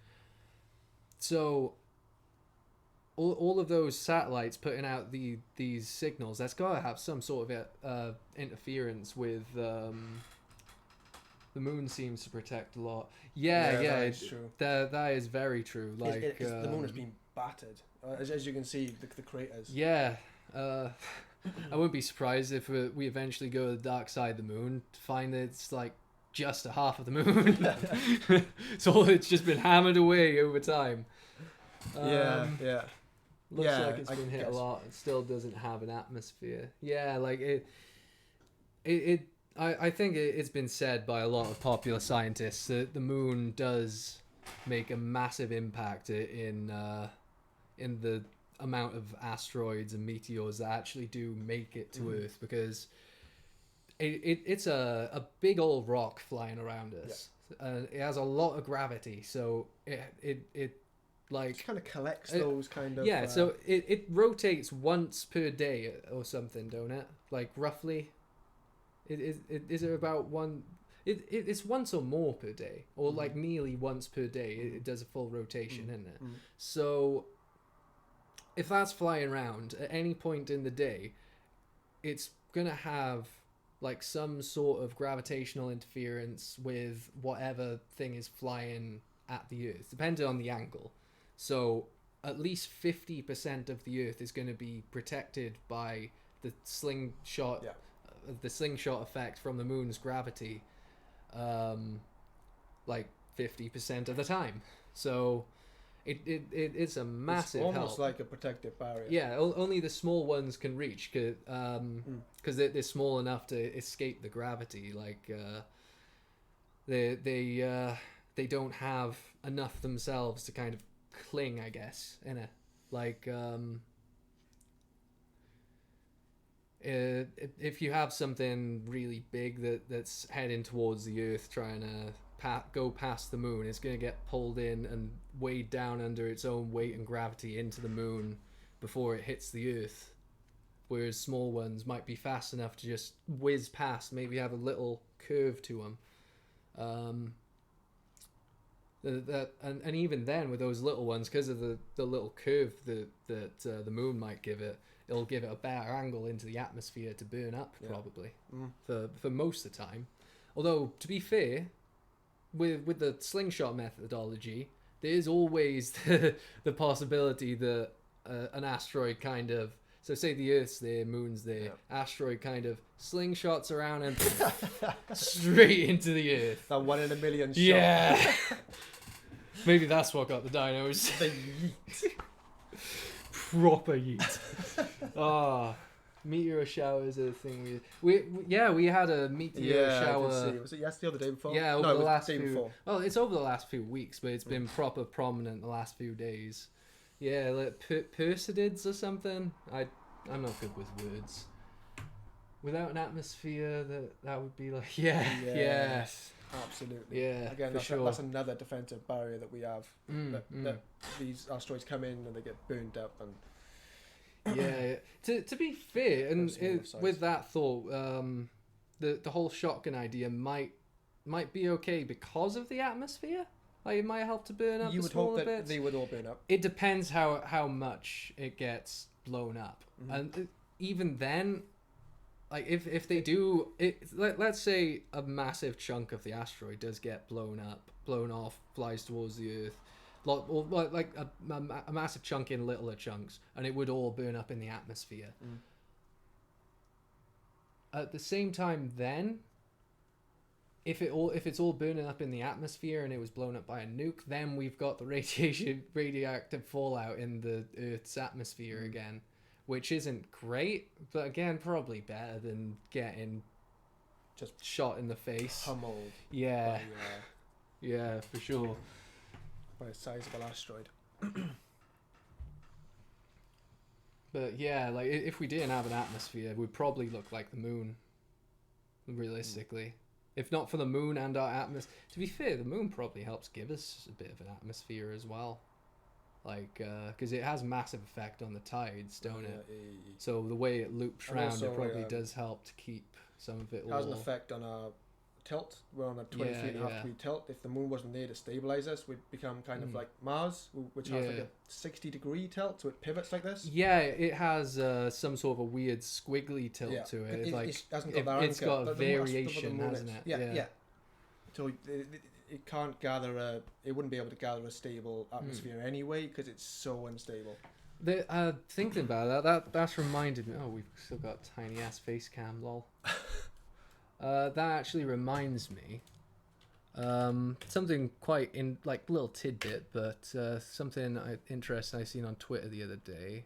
So all of those satellites putting out these signals, that's got to have some sort of interference with the moon seems to protect a lot. Yeah, that is true. That is very true. Like The moon has been battered, as you can see, the craters. Yeah, I wouldn't be surprised if we eventually go to the dark side of the moon to find that it's like just a half of the moon. So it's just been hammered away over time. Yeah. Looks Yeah, like it's I been hit a guess. lot. It still doesn't have an atmosphere. Yeah, like I think it's been said by a lot of popular scientists that the moon does make a massive impact in the amount of asteroids and meteors that actually do make it to Earth, because it's a big old rock flying around us. It has a lot of gravity, so it like It kind of collects those kind of... yeah. So it rotates once per day or something, don't it? Like roughly. Is it about one? It's once or more per day, or like nearly once per day. It does a full rotation, isn't it? So if that's flying around at any point in the day, it's gonna have like some sort of gravitational interference with whatever thing is flying at the Earth, depending on the angle. So at least 50% of the Earth is going to be protected by the slingshot, the slingshot effect from the moon's gravity, like 50% of the time. So it's a massive It's almost help. like a protective barrier. Yeah, only the small ones can reach, because they're small enough to escape the gravity. Like they don't have enough themselves to kind of cling, I guess, innit? Like if you have something really big that's heading towards the Earth, trying to go past the moon, it's going to get pulled in and weighed down under its own weight and gravity into the moon before it hits the Earth, whereas small ones might be fast enough to just whiz past, maybe have a little curve to them. And even then, with those little ones, because of the little curve that the moon might give it, it'll give it a better angle into the atmosphere to burn up, probably, for most of the time. Although, to be fair, with the slingshot methodology, there is always the possibility that an asteroid kind of, so say the Earth's there, moon's there, asteroid kind of slingshots around and straight into the Earth. That 1 in a million shot. Yeah. Maybe that's what got the dinos. The yeet. Proper yeet. Meteor showers are the thing we had a meteor shower. I did see. Was it yesterday or the day before? Yeah, over no, the last day few. before. Well, it's over the last few weeks, but it's been proper prominent the last few days. Yeah, like Perseids or something. I'm not good with words. Without an atmosphere, that would be like Yes, absolutely. Yeah, again, for that's another defensive barrier that we have. That these asteroids come in and they get burned up and. Yeah, to be fair, and with that thought, the whole shotgun idea might be okay because of the atmosphere. Like it might help to burn up. You the would hope smaller that bits. they would all burn up. It depends how much it gets blown up, and even then, like if they do it, let's say a massive chunk of the asteroid does get blown off, flies towards the Earth. Like a massive chunk in littler chunks, and it would all burn up in the atmosphere. At the same time, then, if it's all burning up in the atmosphere and it was blown up by a nuke, then we've got the radioactive fallout in the Earth's atmosphere again, which isn't great, but again, probably better than getting just shot in the face, pummeled. Yeah, for sure. By a sizable asteroid. But yeah, like if we didn't have an atmosphere, we'd probably look like the moon, realistically. If not for the moon and our atmosphere. To be fair, the moon probably helps give us a bit of an atmosphere as well. Like, because it has massive effect on the tides, don't it? So the way it loops And around, also, it probably does help to keep some of it It has an effect on our tilt. We're on a 23.5 degree tilt. If the moon wasn't there to stabilize us, we'd become kind of like Mars, which has like a 60 degree tilt, so it pivots like this. Yeah, it has some sort of a weird squiggly tilt to it. It's got a variation, hasn't it? Yeah. So it can't gather it wouldn't be able to gather a stable atmosphere anyway because it's so unstable. Thinking about that's reminded me. Oh, we've still got tiny ass face cam, lol. That actually reminds me something quite little tidbit, but something interesting I seen on Twitter the other day.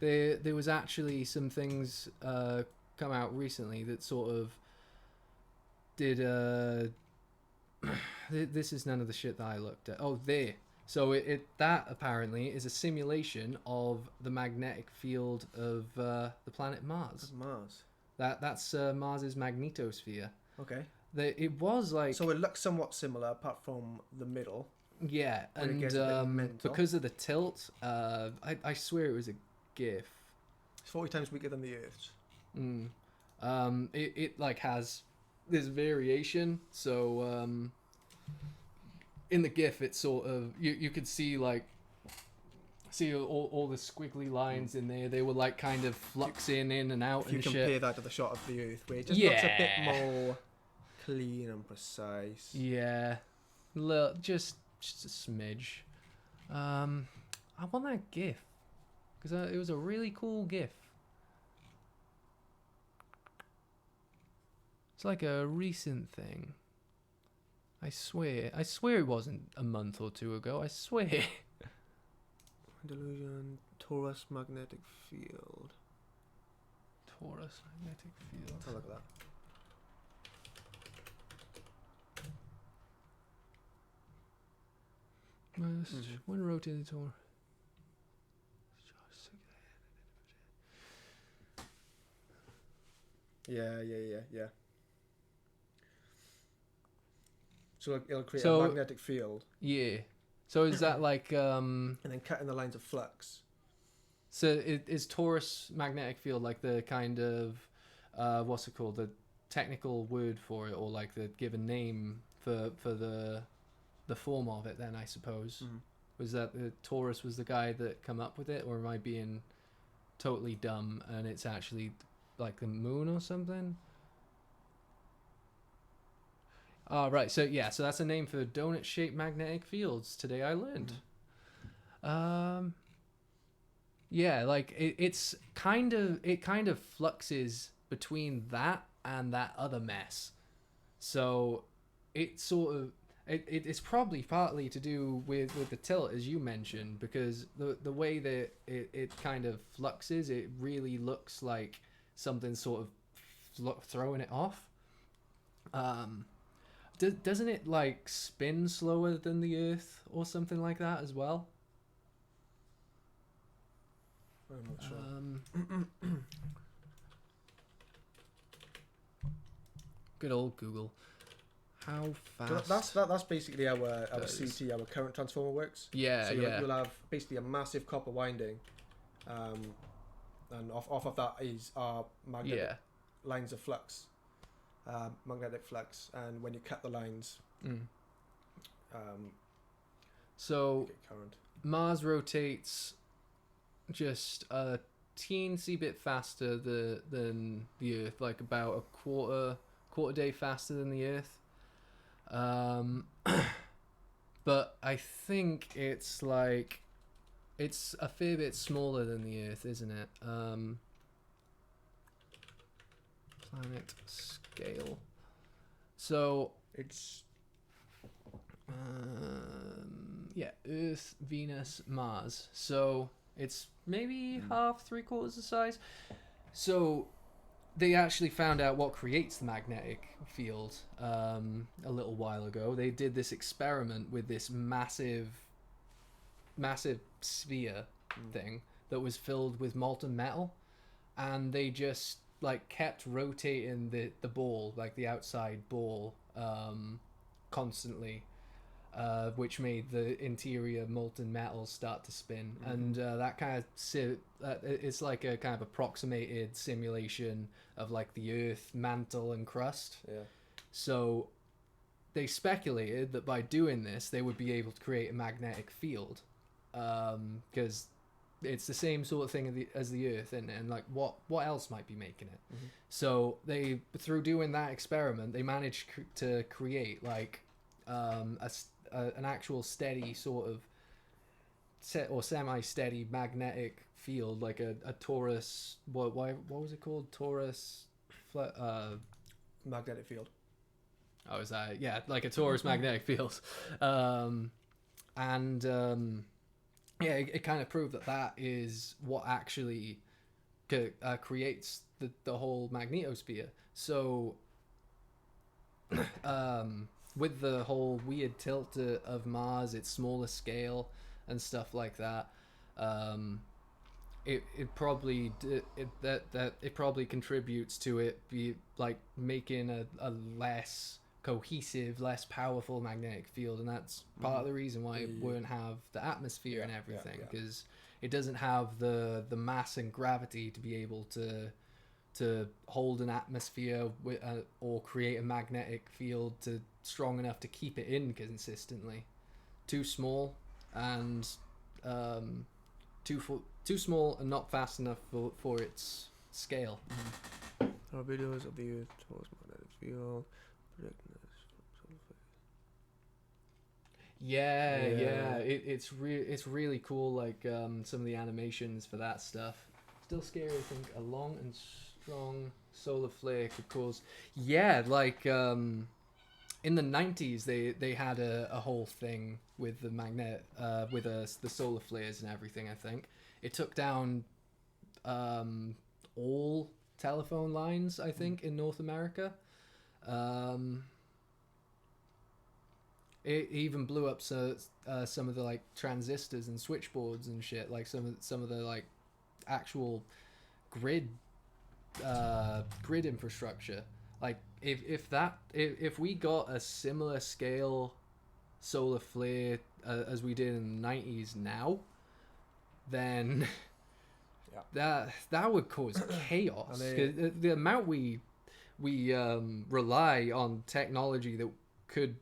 There was actually some things come out recently that sort of did this is none of the shit that I looked at. Oh, there. So that apparently is a simulation of the magnetic field of the planet Mars. Mars. That's Mars's magnetosphere. Okay. It was like So it looks somewhat similar, apart from the middle. yeah, when it and gets a bit mental. because of the tilt, I swear it was a GIF. It's 40 times weaker than the Earth's. It like has this variation, so in the GIF it's sort of you could see all the squiggly lines in there. They were like kind of fluxing in and out If you and compare shit. that to the shot of the Earth, where it just looks a bit Yeah. more clean and precise. Yeah, just a smidge. I want that GIF because it was a really cool GIF. It's like a recent thing. I swear it wasn't a month or two ago. I swear. Delusion, torus magnetic field. Taurus magnetic field. Oh, look at that. When rotated Taurus. Yeah. So it'll create So- a magnetic field, Yeah. So is that like and then cut in the lines of flux. so is Taurus magnetic field like the kind of what's it called, the technical word for it, or like the given name for the form of it then, I suppose? Was that the Taurus was the guy that come up with it, or am I being totally dumb and it's actually like the moon or something? Right, so yeah, so that's a name for donut-shaped magnetic fields. Today I learned. Yeah, like it kind of fluxes between that and that other mess. So it sort of it's probably partly to do with the tilt, as you mentioned, because the way that it kind of fluxes, it really looks like something sort of throwing it off. Doesn't it like spin slower than the Earth or something like that as well? I'm not sure. Good old Google. How So fast? that's basically our does- CT, our current transformer works. Yeah, So yeah. you'll have basically a massive copper winding, and off of that is our magnetic Yeah. lines of flux, magnetic flux, and when you cut the lines, So you get current. Mars rotates just a teensy bit faster than the Earth, like about a quarter day faster than the Earth. But I think it's a fair bit smaller than the Earth, isn't it? Planet scale. So It's yeah, Earth, Venus, Mars. So it's maybe half, 3/4 the size. So they actually found out what creates the magnetic field a little while ago. They did this experiment with this massive sphere thing that was filled with molten metal, and they just like kept rotating the ball, like the outside ball, constantly, which made the interior molten metal start to spin. And that kind of it's like a kind of approximated simulation of like the Earth mantle and crust. yeah. So they speculated that by doing this, they would be able to create a magnetic field, because it's the same sort of thing as the Earth, and like what else might be making it. So they, through doing that experiment, they managed to create like an actual steady sort of semi-steady magnetic field, like a torus. What was it called? Torus. Magnetic field. Oh, is that, yeah, like a torus magnetic field. Yeah, it kind of proved that is what actually creates the whole magnetosphere. So with the whole weird tilt of Mars, its smaller scale and stuff like that, it probably it probably contributes to it be like making a less cohesive, less powerful magnetic field, and that's part of the reason why it won't have the atmosphere and everything, because it doesn't have the mass and gravity to be able to hold an atmosphere with, or create a magnetic field strong enough to keep it in consistently. Too small and too small and not fast enough for its scale. Our videos of the Earth towards magnetic field. Yeah. It's really cool. Like some of the animations for that stuff. Still scary. I think a long and strong solar flare could cause. Yeah, like in the 90s they had a whole thing with the the solar flares and everything. I think it took down all telephone lines, I think, in North America. It even blew up some of the like transistors and switchboards and shit, like some of the like actual grid infrastructure. Like if we got a similar scale solar flare as we did in the 90s now, then that would cause chaos. 'Cause the amount we rely on technology that could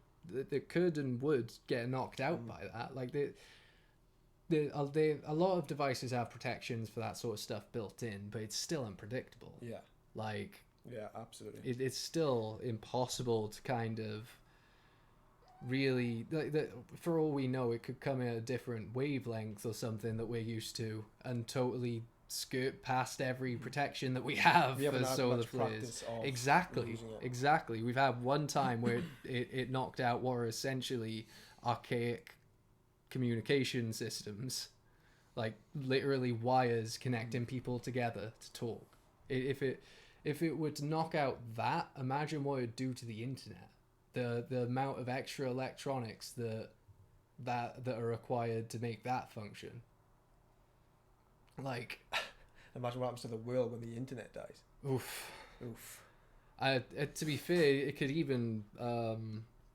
and would get knocked out by that. Like a lot of devices have protections for that sort of stuff built in, but it's still unpredictable. Yeah. Like. Yeah, absolutely. It's still impossible to kind of really, for all we know, it could come at a different wavelength or something that we're used to and totally skirt past every protection that we have for solar flares. Exactly. We've had one time where it knocked out what are essentially archaic communication systems, like literally wires connecting people together to talk. If it were to knock out that, imagine what it would do to the internet. The amount of extra electronics that are required to make that function. Like, imagine what happens to the world when the internet dies. Oof. To be fair, it could even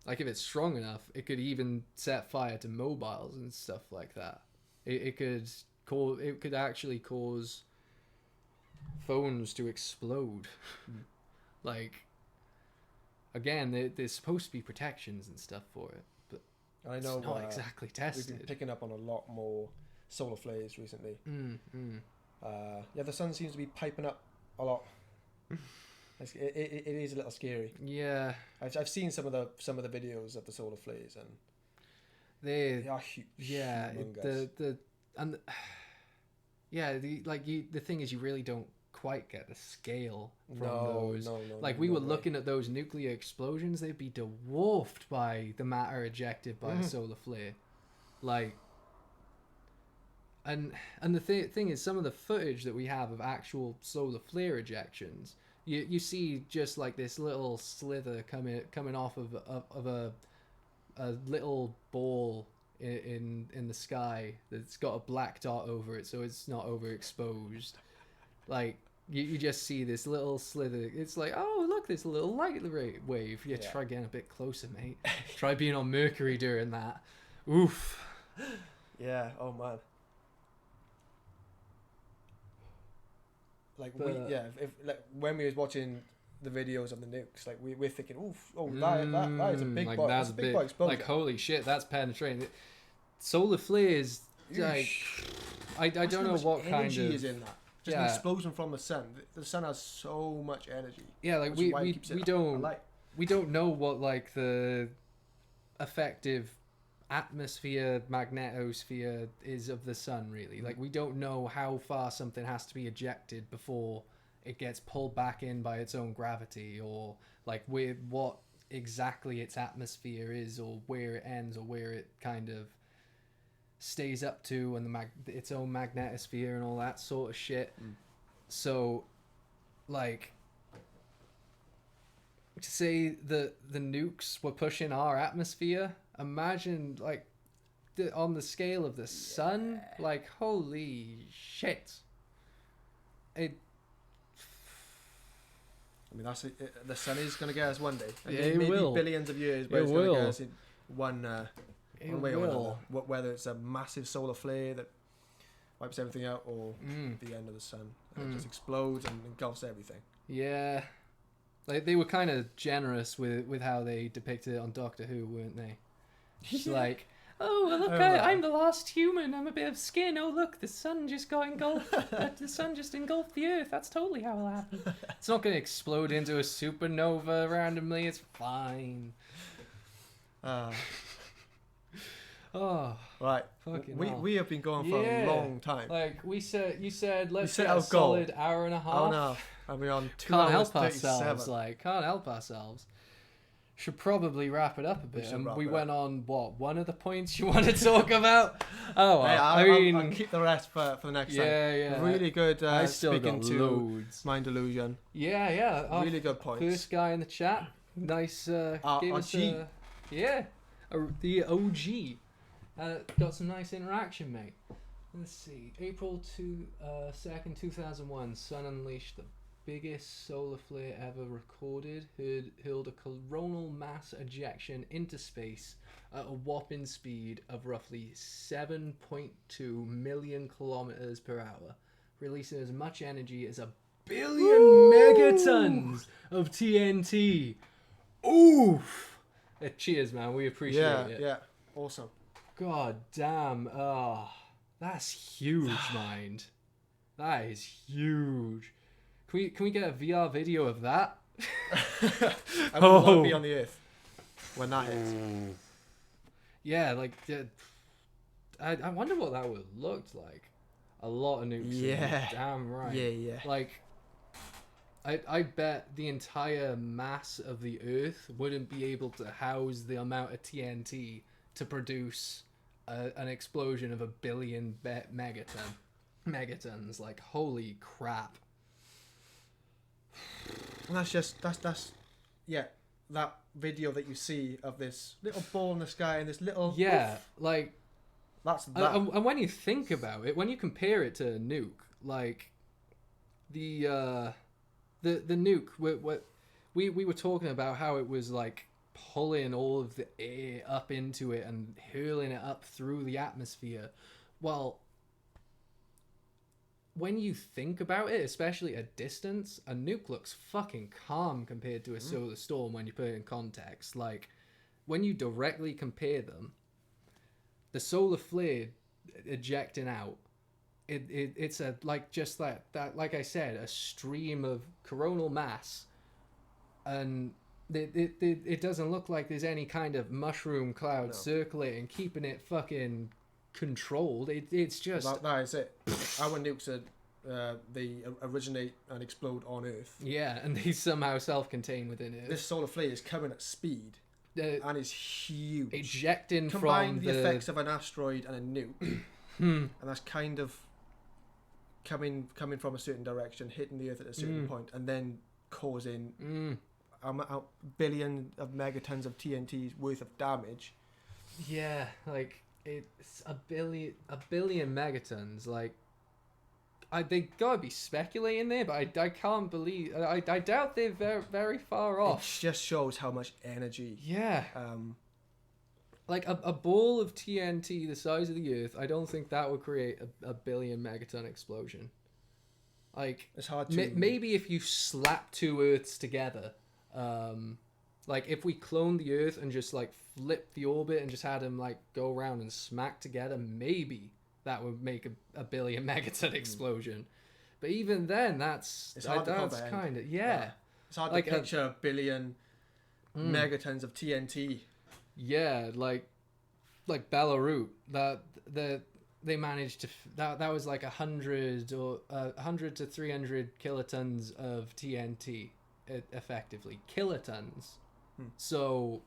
like if it's strong enough, it could even set fire to mobiles and stuff like that. It could actually cause phones to explode. Like, again, there's supposed to be protections and stuff for it, but I know it's not exactly tested. We've been picking up on a lot more solar flares recently. The sun seems to be piping up a lot. It is a little scary. Yeah, I've seen some of the videos of the solar flares, and they are huge. Yeah, the thing is, you really don't quite get the scale from those. We were looking at those nuclear explosions; they'd be dwarfed by the matter ejected by a solar flare. Like, and the thing is, some of the footage that we have of actual solar flare ejections, you see just like this little slither coming off of a little ball in the sky that's got a black dot over it, so it's not overexposed. Like, you just see this little slither. It's like, oh, look, this little light wave. Yeah, try getting a bit closer, mate. Try being on Mercury during that. Oof. Yeah. Oh man. Like, when we was watching the videos of the nukes, like we're thinking, that is a big bug. That's a big bug explosion. Like, holy shit, that's penetrating. Solar flares, like, I don't know what kind of energy is in that. Just an explosion from the sun. The sun has so much energy. Yeah, like we don't know what like the effective atmosphere magnetosphere is of the sun, really. Like, we don't know how far something has to be ejected before it gets pulled back in by its own gravity, or like what exactly its atmosphere is, or where it ends, or where it kind of stays up to, and its own magnetosphere and all that sort of shit. So, like, to say the nukes were pushing our atmosphere, imagine like on the scale of the sun. Like, holy shit, I mean, that's it. The sun is going to get us one day. And Yeah, it maybe will. billions of years, but It it's going to will. get us in one way or another. will. Whether it's a massive solar flare that wipes everything out, or the end of the sun that just explodes and engulfs everything. Yeah. Like, they were kind of generous with how they depicted it on Doctor Who, weren't they? Just like, oh, well, look, I'm the last human. I'm a bit of skin. Oh, look, the sun just got engulfed. The sun just engulfed the Earth. That's totally how it'll happen. It's not going to explode into a supernova randomly. It's fine. Oh, Right. fucking We hell. we have been going for a long time. Like, you said, let's set get our a goal. solid hour and a half. Hour and a half. And we're on 2 Can't hours help 37. ourselves. Like, can't help ourselves. Should probably wrap it up a bit. should And wrap we it went on one of the points you want to talk about. Oh, well, Hey, I'll I'll keep the rest for the next time. yeah. Really good. I still speaking got to loads. Mind Delusion. Yeah. Our Really good points. First guy in the chat. Nice. Gave our us G. the OG. Got some nice interaction, mate. Let's see. April 2nd, 2001. Sun unleashed the biggest solar flare ever recorded. Hurled a coronal mass ejection into space at a whopping speed of roughly 7.2 million kilometers per hour, releasing as much energy as 1 billion megatons of TNT. Oof! Cheers, man. We appreciate it. Yeah. Awesome. God damn. Oh, that's huge, mind. That is huge. Can we get a VR video of that? I would want to be on the Earth when that hits. Yeah, like, I wonder what that would have looked like. A lot of nukes. Yeah. Damn right. Yeah. Like, I bet the entire mass of the Earth wouldn't be able to house the amount of TNT to produce an explosion of 1 billion megatons. Like, holy crap. And that's that video that you see of this little ball in the sky and this little like that's that. And when you think about it, when you compare it to a nuke, like the nuke, we were talking about how it was like pulling all of the air up into it and hurling it up through the atmosphere. Well, when you think about it, especially at distance, a nuke looks fucking calm compared to a solar storm when you put it in context. Like, when you directly compare them, the solar flare ejecting out, it's a like just that like I said, a stream of coronal mass, and it doesn't look like there's any kind of mushroom cloud circulating, keeping it fucking controlled. It's just that is it. Our nukes are they originate and explode on Earth. Yeah, and they somehow self-contain within Earth. This solar flare is coming at speed and is huge. Ejecting Combine from the effects of an asteroid and a nuke, and that's kind of coming from a certain direction, hitting the Earth at a certain point, and then causing a billion of megatons of TNT's worth of damage. Yeah, like it's a billion megatons. Like, they gotta be speculating there, but I can't believe. I doubt they're very, very far off. It just shows how much energy. Yeah. Like a ball of TNT the size of the Earth, I don't think that would create a billion megaton explosion. Like, it's hard to. Maybe if you slap two Earths together, like if we cloned the Earth and just like flipped the orbit and just had them like go around and smack together, maybe that would make a billion megaton explosion. But even then, that's kind of It's hard like to picture a billion megatons of TNT. Yeah, like Belarus, they managed to that was like 100 to 300 kilotons of TNT, effectively kilotons. So,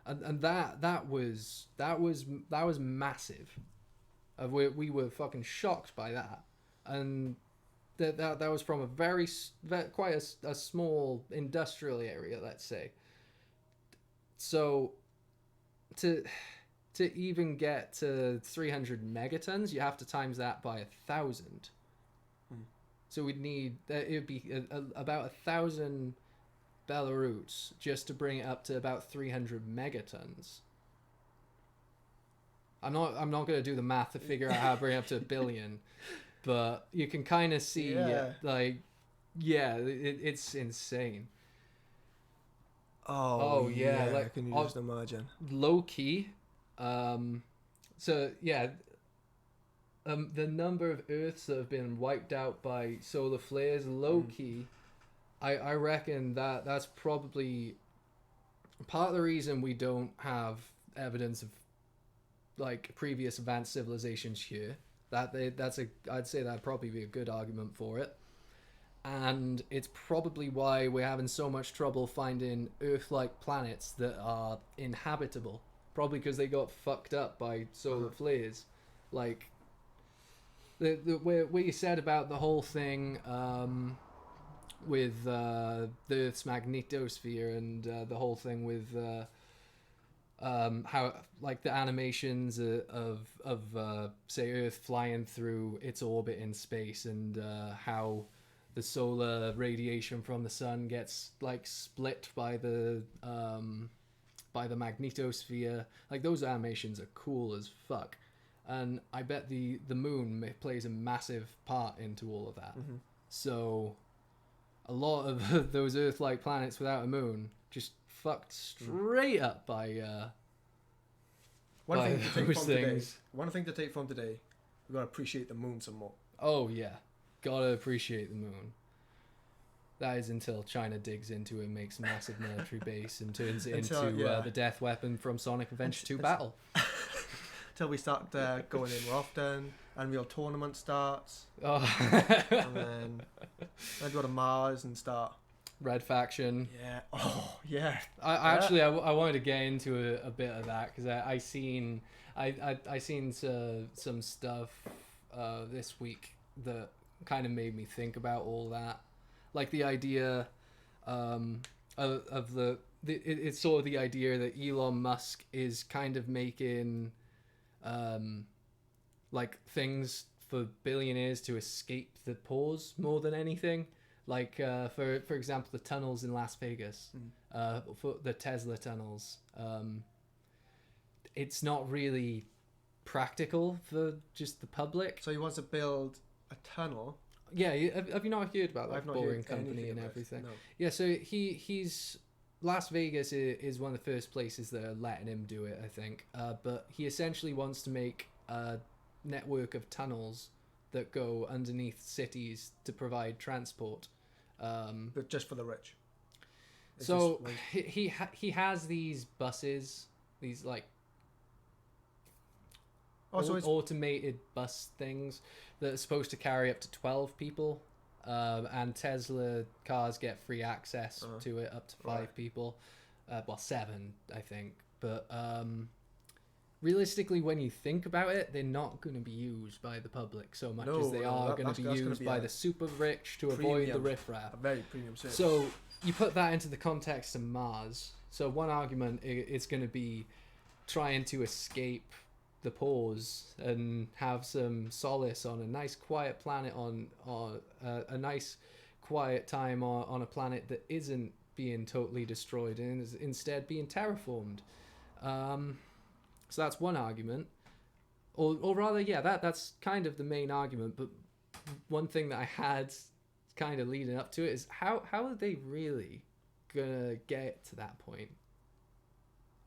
and that was massive. We were fucking shocked by that, and that was from quite a small industrial area, let's say. So, to even get to 300 megatons, you have to times that by 1,000. So we'd need it would be about 1,000 Belarus just to bring it up to about 300 megatons. I'm not going to do the math to figure out how to bring it up to 1 billion, but you can kind of see it's insane. Oh yeah, like, can you just imagine? Low key. So yeah, the number of Earths that have been wiped out by solar flares, low key, I reckon that's probably part of the reason we don't have evidence of like previous advanced civilizations here. I'd say that'd probably be a good argument for it. And it's probably why we're having so much trouble finding Earth-like planets that are inhabitable. Probably because they got fucked up by solar flares. Like, where you said about the whole thing with the Earth's magnetosphere and the whole thing with how, like, the animations of say, Earth flying through its orbit in space and how the solar radiation from the sun gets like split by the magnetosphere. Like, those animations are cool as fuck, and I bet the moon plays a massive part into all of that. So a lot of those Earth-like planets without a moon just fucked straight up by One thing to take those from today. things. One thing to take from today. We gotta appreciate the moon some more. Oh yeah, gotta appreciate the moon. That is until China digs into it and makes a massive military base and turns it into the death weapon from Sonic Adventure 2 Battle. Till we start going in more often, Unreal Tournament starts, Oh, and then I'd go to Mars and start. Red Faction. Yeah. Oh yeah. I wanted to get into a bit of that because I seen some stuff this week that kind of made me think about all that, like the idea it's sort of the idea that Elon Musk is kind of making like things for billionaires to escape the pause more than anything. Like for example, the tunnels in Las Vegas, for the Tesla tunnels, it's not really practical for just the public. So he wants to build a tunnel. Yeah, have you not heard about that I've not boring heard company anything and about it, everything? no. Yeah, so he's Las Vegas is one of the first places that are letting him do it, I think. But he essentially wants to make a network of tunnels that go underneath cities to provide transport. But just for the rich. It's So just like- he has these buses, these like so it's automated bus things that are supposed to carry up to 12 people, and Tesla cars get free access to it up to 5 people, well 7 I think, but realistically when you think about it, they're not going to be used by the public so much as they are going to be used by the super rich to avoid the riffraff. a very premium service. So you put that into the context of Mars. So one argument is going to be trying to escape the pause and have some solace on a nice quiet planet on a nice quiet time on a planet that isn't being totally destroyed and is instead being terraformed. So that's one argument, or rather, yeah, that's kind of the main argument. But one thing that I had kind of leading up to it is how are they really gonna get to that point?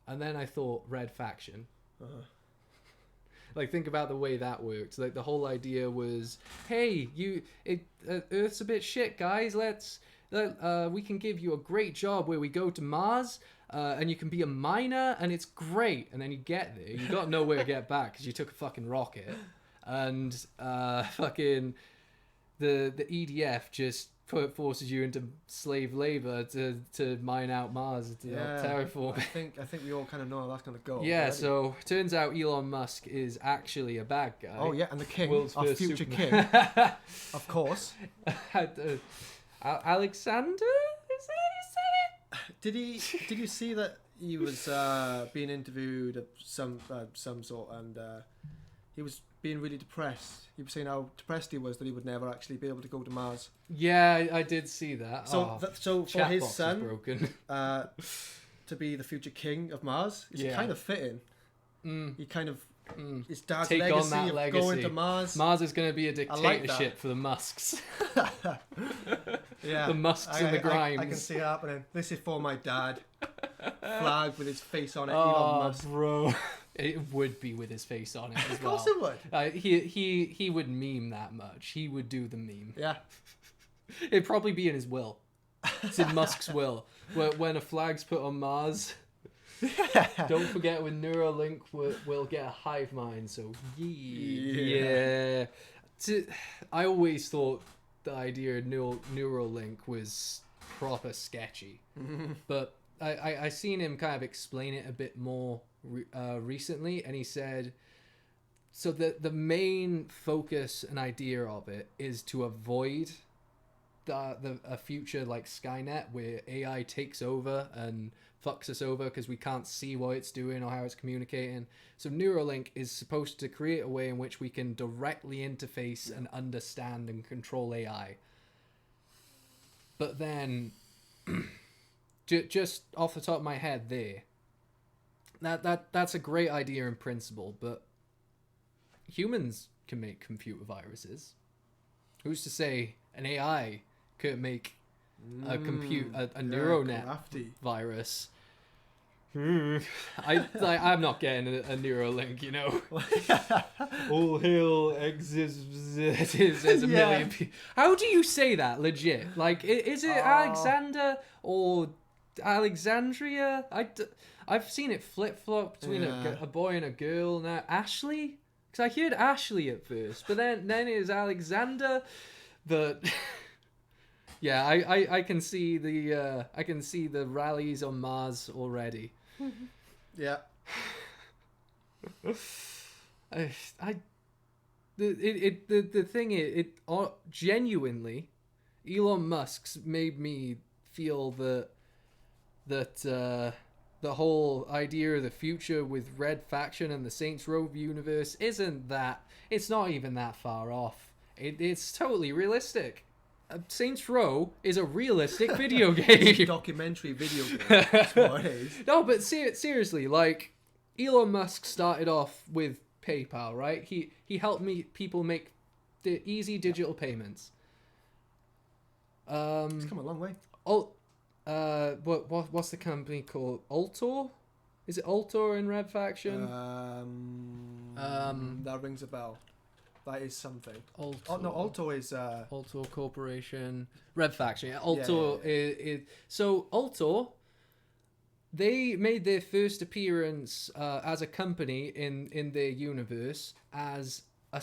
And then I thought Red Faction. Like, think about the way that worked. Like, the whole idea was, hey, Earth's a bit shit, guys. We can give you a great job where we go to Mars, and you can be a miner, and it's great. And then you get there, you got nowhere to get back because you took a fucking rocket, and fucking the EDF just forces you into slave labor to mine out Mars to terraform. I think we all kind of know how that's gonna go. Yeah, already. So turns out Elon Musk is actually a bad guy. Oh yeah, and the king, World's our first future Superman. king, of course. Alexander, is that how you say it? Did you see that he was being interviewed of some sort, and he was being really depressed. He was saying how depressed he was that he would never actually be able to go to Mars. Yeah, I did see that. So, so for chat his box is son broken. To be the future king of Mars, it's Yeah. kind of fitting. He kind of his dad's Take legacy on that of legacy. going to Mars. Mars is going to be a I like dictatorship that. for the Musks. Yeah, The Musks and the Grimes. I can see it happening. This is for my dad. Flag with his face on it. Oh, Elon Musk. bro. It would be with his face on it as well. Of course it would. He would meme that much. He would do the meme. Yeah. It'd probably be in his will. It's in Musk's will. When a flag's put on Mars, don't forget when Neuralink will get a hive mind. So yeah. I always thought the idea of Neuralink was proper sketchy, but I seen him kind of explain it a bit more recently, and he said so the main focus and idea of it is to avoid a future like Skynet where AI takes over and fucks us over because we can't see what it's doing or how it's communicating. So Neuralink is supposed to create a way in which we can directly interface and understand and control AI. But then, just off the top of my head there, that's a great idea in principle, but humans can make computer viruses. Who's to say an AI could make a neural net crafty. virus? I'm not getting a Neuralink, you know. All hail exists. There's a million people. How do you say that legit? Like, is it Alexander or Alexandria? I've seen it flip flop between a boy and a girl. Now Ashley, because I heard Ashley at first, but then it was Alexander. But yeah, I can see the rallies on Mars already. Yeah. The thing is, genuinely, Elon Musk's made me feel that the whole idea of the future with Red Faction and the Saints Row universe it's not even that far off. It's totally realistic. Saints Row is a realistic video game. Documentary video game. That's what it is. No, but seriously, like, Elon Musk started off with PayPal, right? He helped people make the easy digital payments. It's come a long way. What's the company called? Altor? Is it Altor in Red Faction? That rings a bell. That is something. Altor. Oh no, Alto is Altor Corporation, Red Faction. Yeah, Altor is so Altor. They made their first appearance as a company in their universe as a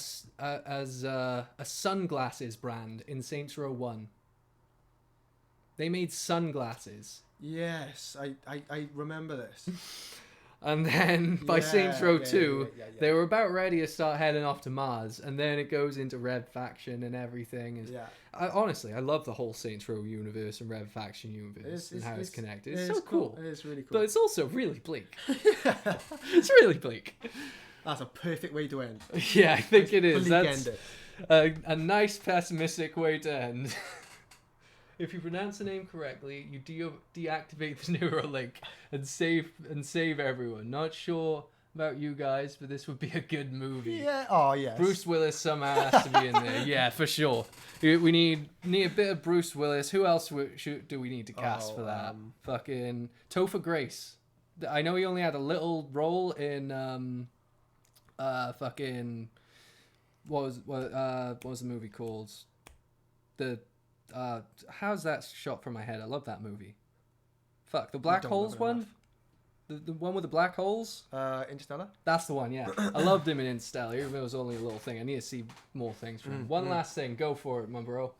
sunglasses brand in Saints Row 1. They made sunglasses. Yes, I remember this. And then by Saints Row 2, they were about ready to start heading off to Mars, and then it goes into Red Faction and everything. Honestly, I love the whole Saints Row universe and Red Faction universe and how it's connected. It's so cool. It is really cool. But it's also really bleak. It's really bleak. That's a perfect way to end. Yeah, I think it is. Bleak That's ending. a nice pessimistic way to end. If you pronounce the name correctly, you deactivate the Neuralink and save everyone. Not sure about you guys, but this would be a good movie. Yeah. Oh yes. Bruce Willis somehow has to be in there. Yeah, for sure. We need a bit of Bruce Willis. Who else do we need to cast for that? Fucking Topher Grace. I know he only had a little role in fucking what was the movie called? How's that shot from my head? I love that movie. Fuck, the black holes one? The one with the black holes? Interstellar? That's the one, yeah. I loved him in Interstellar, even though it was only a little thing. I need to see more things from him. One last thing, go for it, my bro.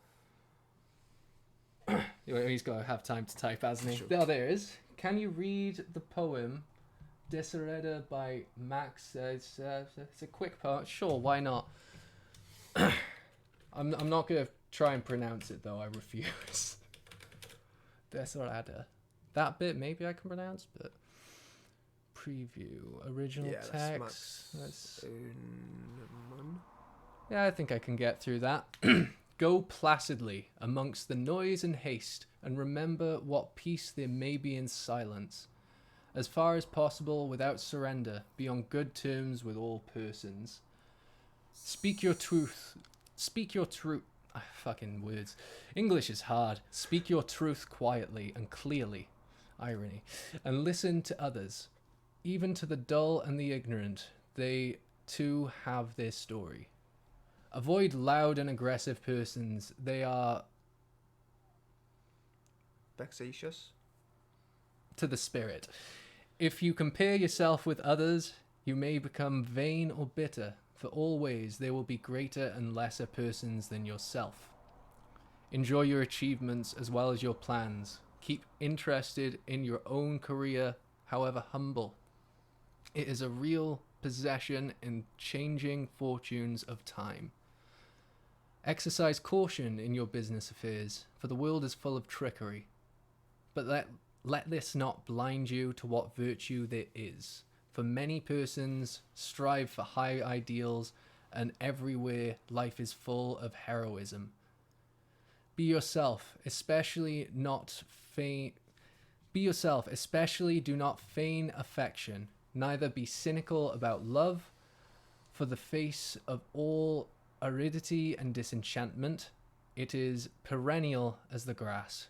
He's got to have time to type, hasn't he? Sure. Oh, there it is. Can you read the poem Desereda by Max? It's a quick poem. Sure, why not? I'm not going to try and pronounce it, though. I refuse. Desereda. That bit maybe I can pronounce, but preview. Original Yeah, that's text. Max. Let's... Unman. Yeah, I think I can get through that. Go placidly amongst the noise and haste, and remember what peace there may be in silence. As far as possible, without surrender, be on good terms with all persons. Speak your truth. Speak your truth. Fucking words. English is hard. Speak your truth quietly and clearly. Irony. And listen to others. Even to the dull and the ignorant. They, too, have their story. Avoid loud and aggressive persons. They are... Vexatious. to the spirit. If you compare yourself with others, you may become vain or bitter, for always there will be greater and lesser persons than yourself. Enjoy your achievements as well as your plans. Keep interested in your own career, however humble. It is a real possession in changing fortunes of time. Exercise caution in your business affairs, for the world is full of trickery. But let this not blind you to what virtue there is. For many persons strive for high ideals, and everywhere life is full of heroism. Be yourself, especially do not feign affection. Neither be cynical about love, for the face of all aridity and disenchantment, it is perennial as the grass.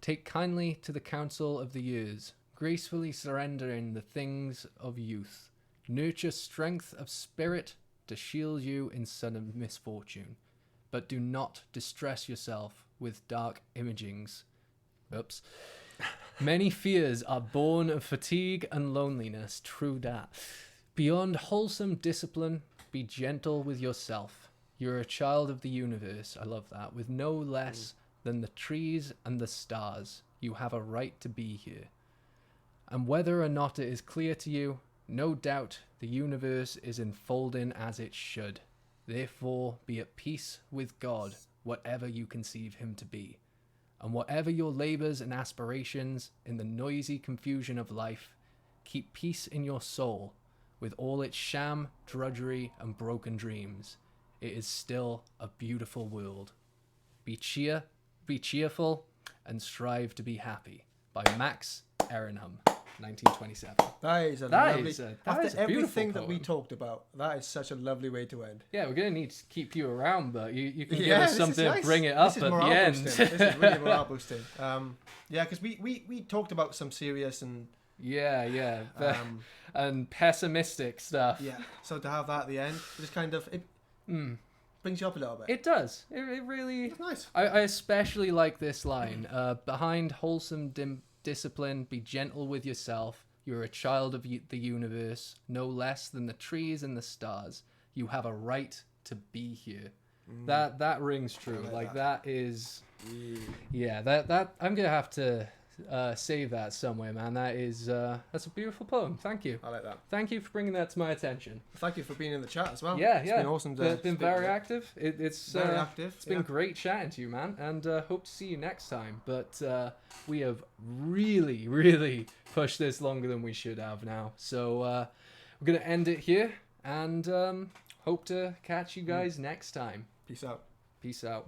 Take kindly to the counsel of the years, gracefully surrendering the things of youth. Nurture strength of spirit to shield you in sudden misfortune, but do not distress yourself with dark imagings. Oops. Many fears are born of fatigue and loneliness, true that. Beyond wholesome discipline, be gentle with yourself. You're a child of the universe, I love that, with no less than the trees and the stars. You have a right to be here. And whether or not it is clear to you, no doubt the universe is unfolding as it should. Therefore, be at peace with God, whatever you conceive him to be. And whatever your labors and aspirations in the noisy confusion of life, keep peace in your soul, with all its sham, drudgery, and broken dreams. It is still a beautiful world. Be cheerful, and strive to be happy. By Max Ehrenham, 1927. That is a That lovely... is a After beautiful everything that we poem. talked about, that is such a lovely way to end. Yeah, we're going to need to keep you around, but you can give Yeah, us this is something to nice. bring it up This is at the morale end. boosting. This is really morale boosting. Yeah, because we talked about some serious and... Yeah. Um, And pessimistic stuff. yeah, so to have that at the end, it just kind of... It brings you up a little bit. It does. It really... It's nice. I especially like this line. Behind wholesome discipline, be gentle with yourself. You're a child of the universe, no less than the trees and the stars. You have a right to be here. That rings true. Like that is... Yeah, that I'm going to have to save that somewhere, man. That's a beautiful poem. Thank you. I like that. Thank you for bringing that to my attention. Thank you for being in the chat as well. Yeah, It's yeah. been awesome to It's been speak very with you. active. It's Very active. It's been great chatting to you, man, and hope to see you next time. But we have really pushed this longer than we should have now. So we're going to end it here, and hope to catch you guys next time. Peace out. Peace out.